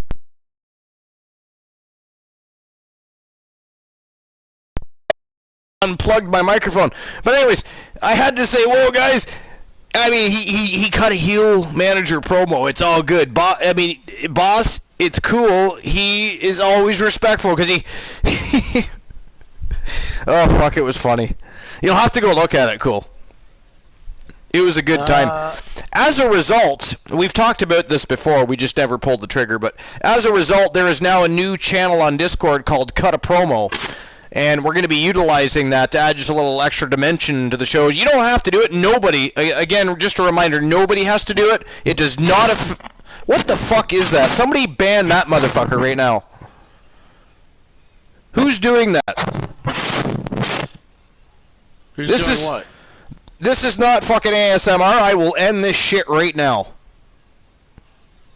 Unplugged my microphone. But anyways, I had to say, whoa, guys. I mean, he cut a heel manager promo. It's all good. Boss, it's cool. He is always respectful because he oh, fuck, it was funny. You'll have to go look at it. Cool. It was a good time. As a result, we've talked about this before. We just never pulled the trigger. But as a result, there is now a new channel on Discord called Cut a Promo. And we're going to be utilizing that to add just a little extra dimension to the shows. You don't have to do it. Nobody, again, just a reminder, nobody has to do it. It does not... What the fuck is that? Somebody ban that motherfucker right now. Who's doing that? Who's doing what? This is not fucking ASMR. I will end this shit right now.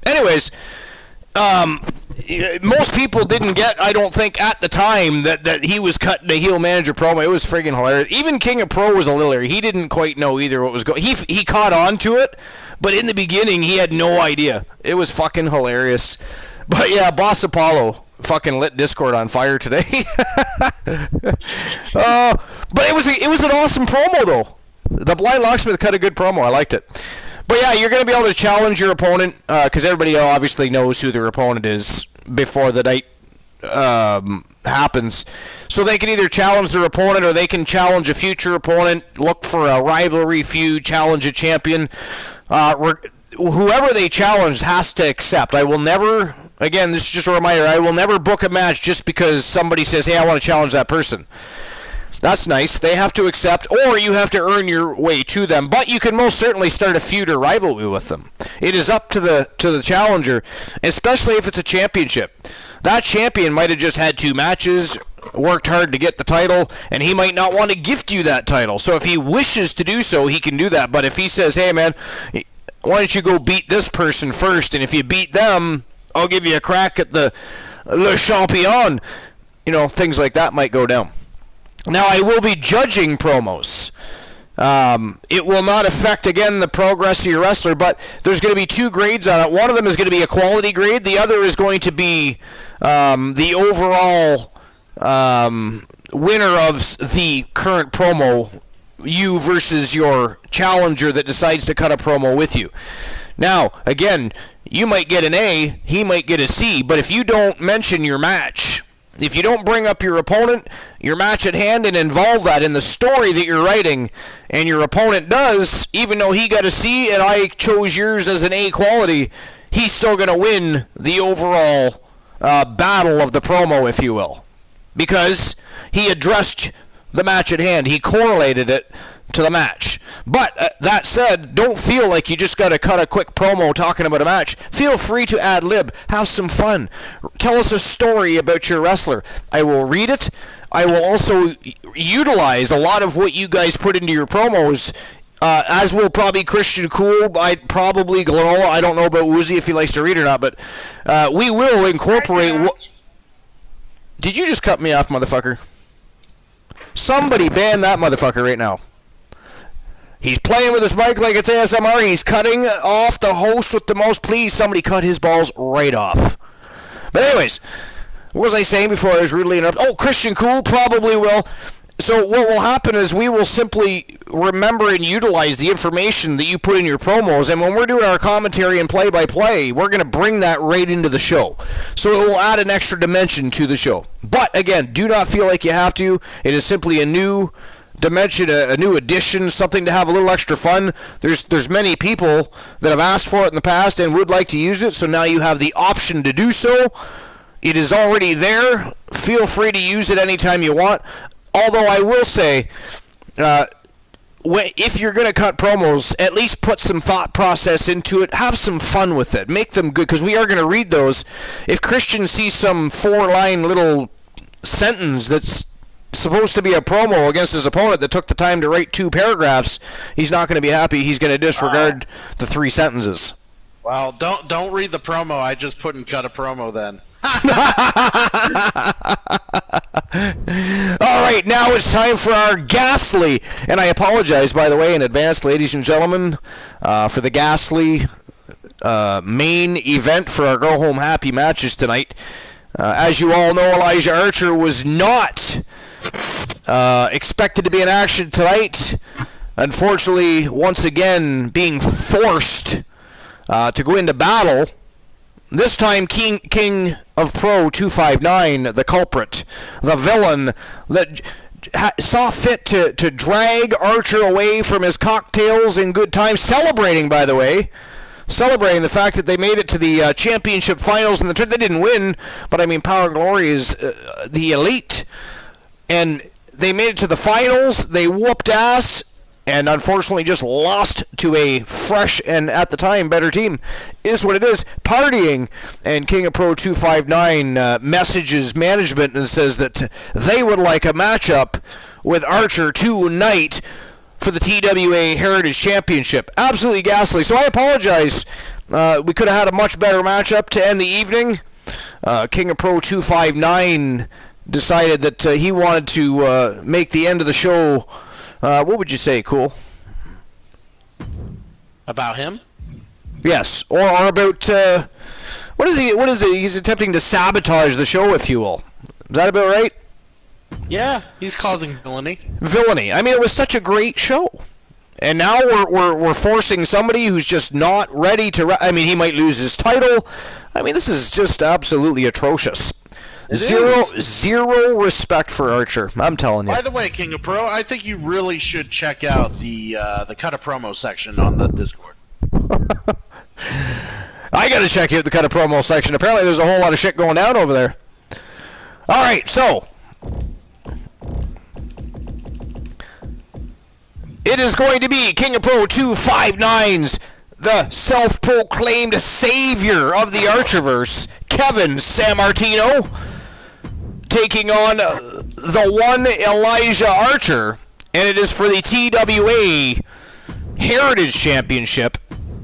Anyways, most people didn't get, I don't think, at the time that he was cutting a heel manager promo. It was friggin' hilarious. Even King of Pro was a little hilarious. He didn't quite know either what was going. He caught on to it, but in the beginning he had no idea. It was fucking hilarious. But yeah, Boss Apollo fucking lit Discord on fire today. But it was an awesome promo though. The Blind Locksmith cut a good promo. I liked it. But yeah, you're going to be able to challenge your opponent because everybody obviously knows who their opponent is before the night happens. So they can either challenge their opponent or they can challenge a future opponent, look for a rivalry feud, challenge a champion. Whoever they challenge has to accept. I will never, again, this is just a reminder, I will never book a match just because somebody says, hey, I want to challenge that person. That's nice. They have to accept, or you have to earn your way to them. But you can most certainly start a feud or rivalry with them. It is up to the challenger, especially if it's a championship. That champion might have just had 2 matches, worked hard to get the title, and he might not want to gift you that title. So if he wishes to do so, he can do that. But if he says, hey, man, why don't you go beat this person first, and if you beat them, I'll give you a crack at the Le Champion. You know, things like that might go down. Now, I will be judging promos. It will not affect, again, the progress of your wrestler, but there's going to be 2 grades on it. One of them is going to be a quality grade. The other is going to be the overall winner of the current promo, you versus your challenger that decides to cut a promo with you. Now, again, you might get an A, he might get a C, but if you don't mention your match, if you don't bring up your opponent, your match at hand, and involve that in the story that you're writing, and your opponent does, even though he got a C and I chose yours as an A quality, he's still going to win the overall battle of the promo, if you will. Because he addressed the match at hand. He correlated it to the match. But that said, don't feel like you just got to cut a quick promo talking about a match. Feel free to ad-lib. Have some fun. Tell us a story about your wrestler. I will read it. I will also utilize a lot of what you guys put into your promos, as will probably Christian Cool. I'd probably Glow. I don't know about Uzi if he likes to read or not, but we will incorporate... Did you just cut me off, motherfucker? Somebody ban that motherfucker right now. He's playing with his mic like it's ASMR. He's cutting off the host with the mouse. Please, somebody cut his balls right off. But anyways, what was I saying before I was rudely interrupted? Oh, Christian Cool probably will. So what will happen is we will simply remember and utilize the information that you put in your promos, and when we're doing our commentary and play-by-play, we're going to bring that right into the show. So it will add an extra dimension to the show. But, again, do not feel like you have to. It is simply a new dimension, a new addition, something to have a little extra fun. There's many people that have asked for it in the past and would like to use it, so now you have the option to do so. It is already there. Feel free to use it anytime you want. Although I will say, if you're going to cut promos, at least put some thought process into it. Have some fun with it. Make them good, because we are going to read those. If Christian sees some 4-line little sentence that's supposed to be a promo against his opponent that took the time to write 2 paragraphs, he's not going to be happy. He's going to disregard the 3 sentences. Well, don't read the promo. I just put and cut a promo then. All right, now it's time for our Ghastly, and I apologize, by the way, in advance, ladies and gentlemen, for the Ghastly main event for our Go Home Happy matches tonight. As you all know, Elijah Archer was not expected to be in action tonight. Unfortunately, once again, being forced to go into battle. This time, King of Pro 259, the culprit, the villain that saw fit to drag Archer away from his cocktails in good time, celebrating, by the way, celebrating the fact that they made it to the championship finals, and they didn't win, but I mean, Power and Glory is the elite, and they made it to the finals. They whooped ass, and unfortunately just lost to a fresh and, at the time, better team. Is what it is. Partying, and King of Pro 259 messages management and says that they would like a matchup with Archer tonight for the TWA Heritage Championship. Absolutely ghastly. So I apologize. We could have had a much better matchup to end the evening. King of Pro 259 decided that he wanted to make the end of the show. What would you say, Cool? About him? Yes, or about what is he? What is it? He's attempting to sabotage the show, if you will. Is that about right? Yeah, he's causing villainy. Villainy. I mean, it was such a great show, and now we're forcing somebody who's just not ready to. I mean, he might lose his title. I mean, this is just absolutely atrocious. Zero respect for Archer. I'm telling you. By the way, King of Pro, I think you really should check out the cut a promo section on the Discord. I gotta check out the cut a promo section. Apparently, there's a whole lot of shit going down over there. All right, so it is going to be King of Pro 259's the self-proclaimed savior of the Archerverse, Kevin Sammartino, taking on the one Elijah Archer, and it is for the TWA Heritage Championship,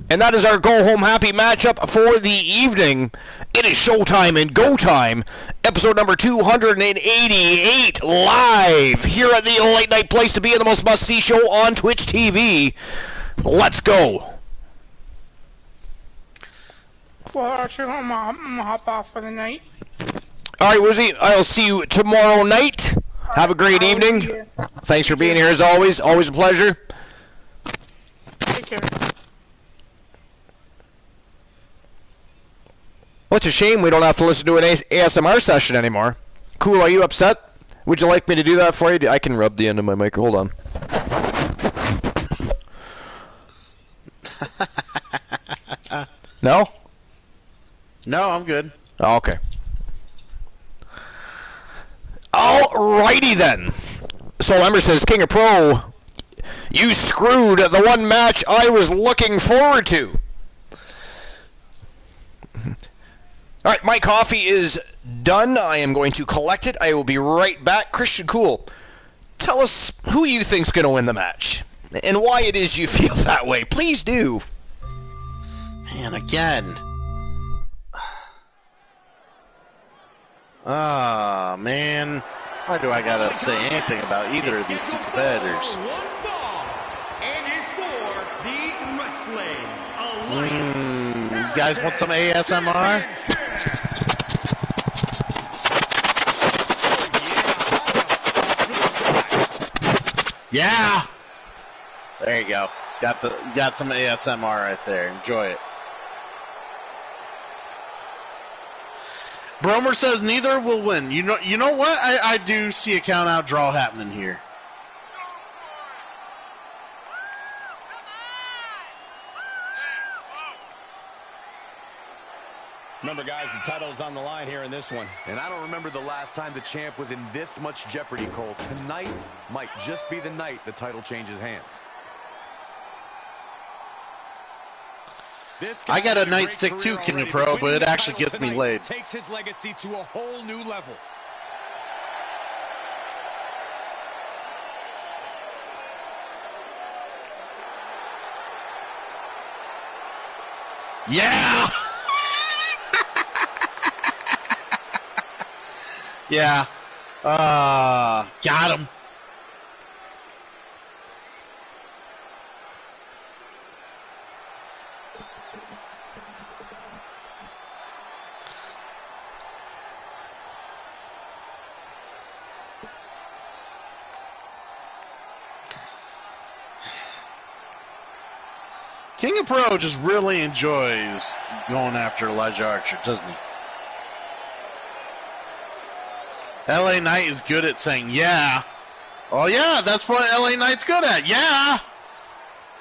and that is our Go Home Happy matchup for the evening. It is showtime and go time, episode number 288, live here at the late night place to be in the most must-see show on Twitch TV. Let's go. Well, Archer, I'm gonna hop off for the night. All right, Woozy, I'll see you tomorrow night. Have a great evening. Thanks for being here as always. Always a pleasure. Take care. Well, it's a shame we don't have to listen to an ASMR session anymore. Cool, are you upset? Would you like me to do that for you? I can rub the end of my mic. Hold on. No? No, I'm good. Oh, okay. Alrighty then. Soul Ember says, King of Pro, you screwed the one match I was looking forward to. Alright, my coffee is done. I am going to collect it. I will be right back. Christian Cool, tell us who you think's going to win the match and why it is you feel that way. Please do. Man, again. Ah, man. Why do I gotta say anything about either of these two competitors? One fall, and his You guys want some ASMR? Yeah. There you go. Got some ASMR right there. Enjoy it. Bromer says neither will win. You know what? I do see a count out draw happening here. Remember, guys, the title is on the line here in this one. And I don't remember the last time the champ was in this much jeopardy, Cole. Tonight might just be the night the title changes hands. I got a nightstick too, King of Pro, but it actually gets me laid. Takes his legacy to a whole new level. Yeah! Yeah. Got him. King of Pro just really enjoys going after Elijah Archer, doesn't he? LA Knight is good at saying, yeah. Oh, yeah, that's what LA Knight's good at. Yeah.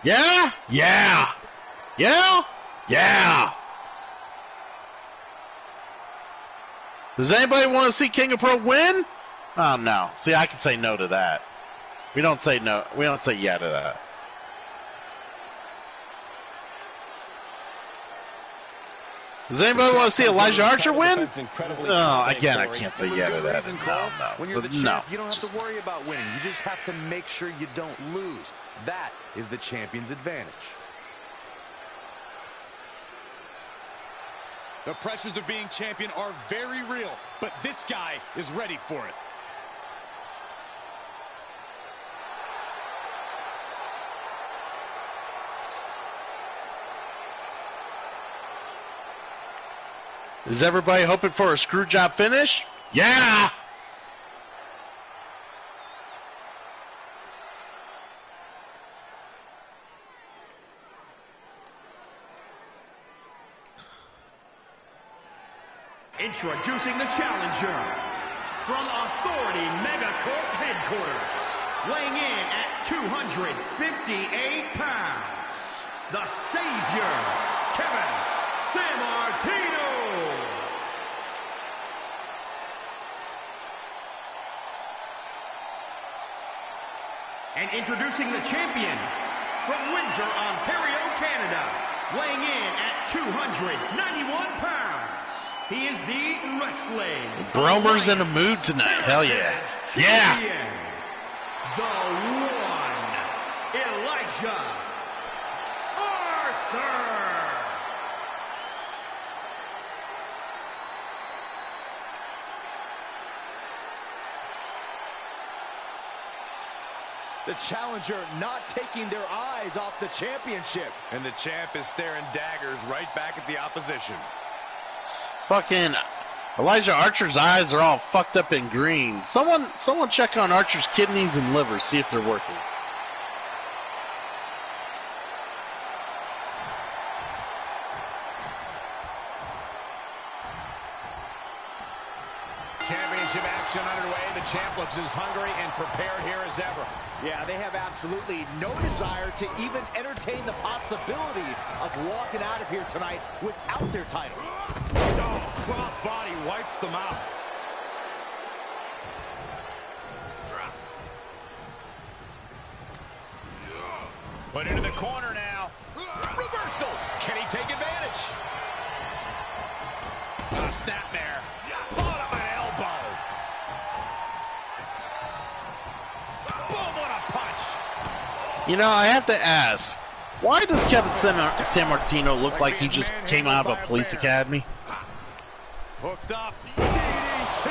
Yeah. Yeah. Yeah. Yeah. Does anybody want to see King of Pro win? Oh, no. See, I can say no to that. We don't say no. We don't say yeah to that. Does anybody want to see Elijah Archer win? Oh, again, I can't say yeah to that. No. When you're the champ, you don't have to worry about winning. You just have to make sure you don't lose. That is the champion's advantage. The pressures of being champion are very real, but this guy is ready for it. Is everybody hoping for a screw job finish? Yeah! Introducing the challenger from Authority Megacorp Headquarters, weighing in at 258 pounds, the Savior, Kevin Sammartino. And introducing the champion from Windsor, Ontario, Canada, weighing in at 291 pounds. He is the wrestling. Bromer's in a mood tonight. Hell yeah. Yeah. The one, Elijah Archer. The challenger not taking their eyes off the championship. And the champ is staring daggers right back at the opposition. Fucking Elijah Archer's eyes are all fucked up in green. Someone check on Archer's kidneys and liver, see if they're working. Championship action underway. The champ looks as hungry and prepared here as ever. Yeah, they have absolutely no desire to even entertain the possibility of walking out of here tonight without their title. Oh, crossbody wipes them out. Put into the corner now. Reversal. Can he take advantage? Oh, snap there. Pulled up an elbow. Boom, what a punch. You know, I have to ask, why does Kevin Sammartino look like he just came out of a police academy? Hooked up. DDT.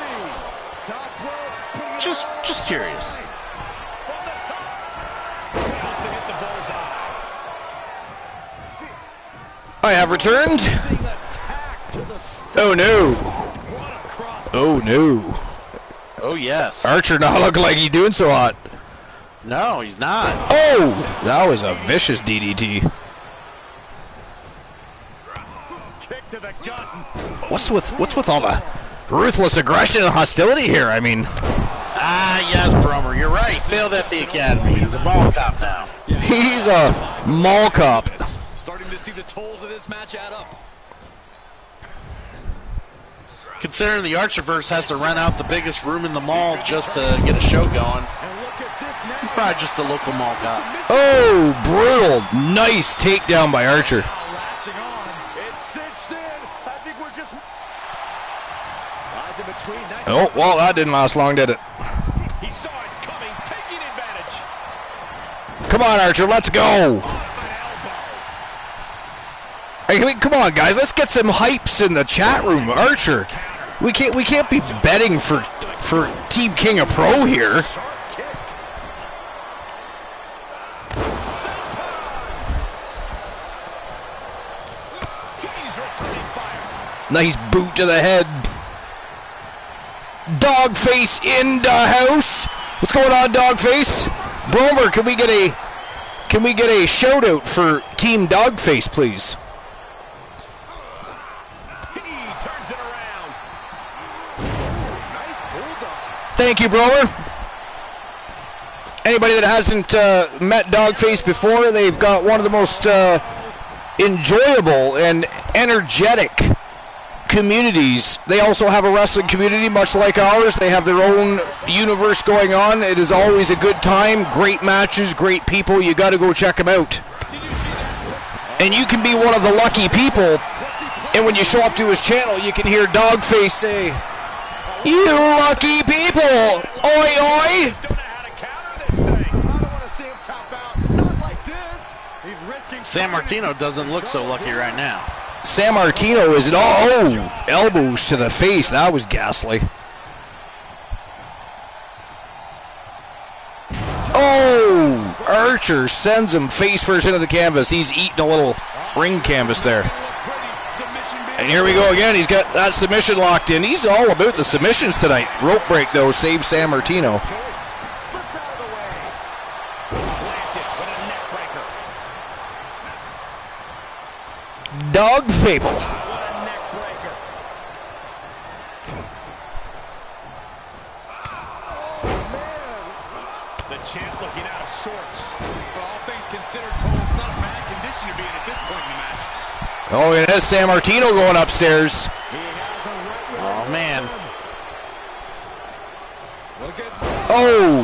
Top rope. Just curious. From the top. Fails to hit the bullseye. I have returned. Oh no. Oh no. Oh yes. Archer not looking like he's doing so hot. No, he's not. Oh, that was a vicious DDT. What's with all the ruthless aggression and hostility here? I mean. Ah, yes, Bromer, you're right. Failed at the academy. He's a mall cop now. He's a mall cop. Starting to see the tolls of this match add up. Considering the Archerverse has to rent out the biggest room in the mall just to get a show going, he's probably just a local mall cop. Oh, brutal. Nice takedown by Archer. Oh, well, that didn't last long, did it? He saw it coming, taking advantage. Come on, Archer, let's go. Hey, come on, guys, let's get some hypes in the chat room. Archer, we can't be betting for Team King of Pro here. Nice boot to the head. Dogface in the house. What's going on, Dogface? Bromer, can we get a shout out for Team Dogface, please? He turns it around. Nice bulldog. Thank you, Bromer. Anybody that hasn't met Dogface before, they've got one of the most enjoyable and energetic communities. They also have a wrestling community much like ours. They have their own universe going on. It is always a good time, great matches, great people. You got to go check them out. And you can be one of the lucky people, and when you show up to his channel, you can hear Dogface say, "You lucky people, oi oi." San Martino doesn't look so lucky right now. San Martino is elbows to the face. That was ghastly. Oh, Archer sends him face first into the canvas. He's eating a little ring canvas there. And here we go again. He's got that submission locked in. He's all about the submissions tonight. Rope break, though, saves San Martino. Dog Fable. The champ looking out of sorts. For all things considered, Cole, it's not a bad condition to be in at this point in the match. Oh, and there's San Martino going upstairs. Oh, man. Oh.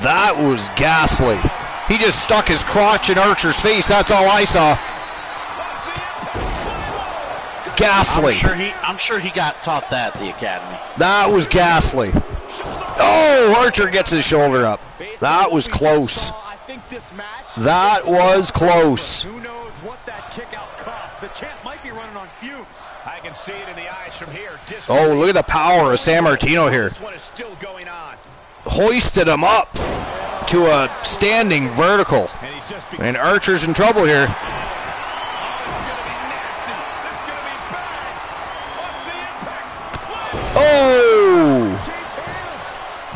That was ghastly. He just stuck his crotch in Archer's face. That's all I saw. Ghastly. I'm sure he got taught that at the academy. That was ghastly. Oh, Archer gets his shoulder up. That was close. That was close. Who knows what that kick out cost? The champ might be running on fumes. I can see it in the eyes from here. Oh, look at the power of San Martino here. This one is still going on. Hoisted him up to a standing vertical. And Archer's in trouble here. Oh!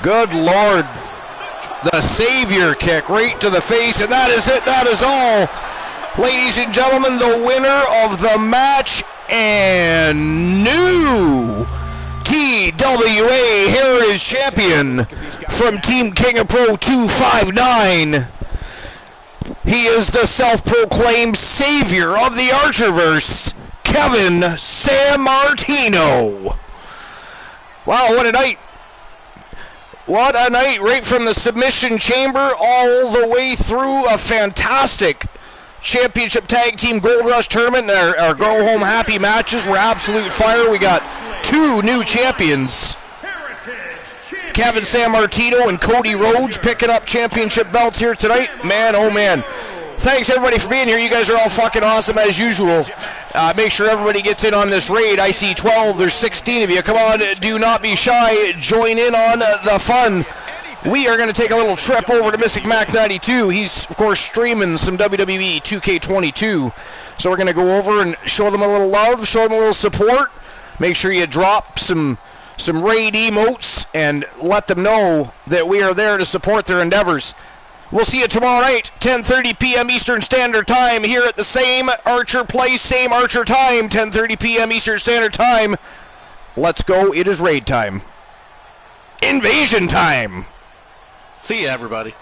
Good Lord. The Savior kick right to the face, and that is it. That is all. Ladies and gentlemen, the winner of the match and new TWA Heritage Champion from Team King of Pro 259. He is the self-proclaimed savior of the Archerverse, Kevin San Martino. Wow, what a night. What a night, right from the submission chamber all the way through a fantastic championship tag team Gold Rush tournament. Our go home happy matches were absolute fire. We got two new champions, Kevin San Martino and Cody Rhodes, picking up championship belts here tonight. Man, oh man. Thanks everybody for being here. You guys are all fucking awesome as usual. Make sure everybody gets in on this raid. I see 12. There's 16 of you. Come on, do not be shy. Join in on the fun. we are going to take a little trip over to Mystic Mac 92. He's, of course, streaming some WWE 2K22. So we're going to go over and show them a little love, show them a little support. Make sure you drop some raid emotes and let them know that we are there to support their endeavors. We'll see you tomorrow night, 10:30 p.m. Eastern Standard Time, here at the same Archer place, same Archer time, 10:30 p.m. Eastern Standard Time. Let's go. It is raid time. Invasion time. See ya, everybody.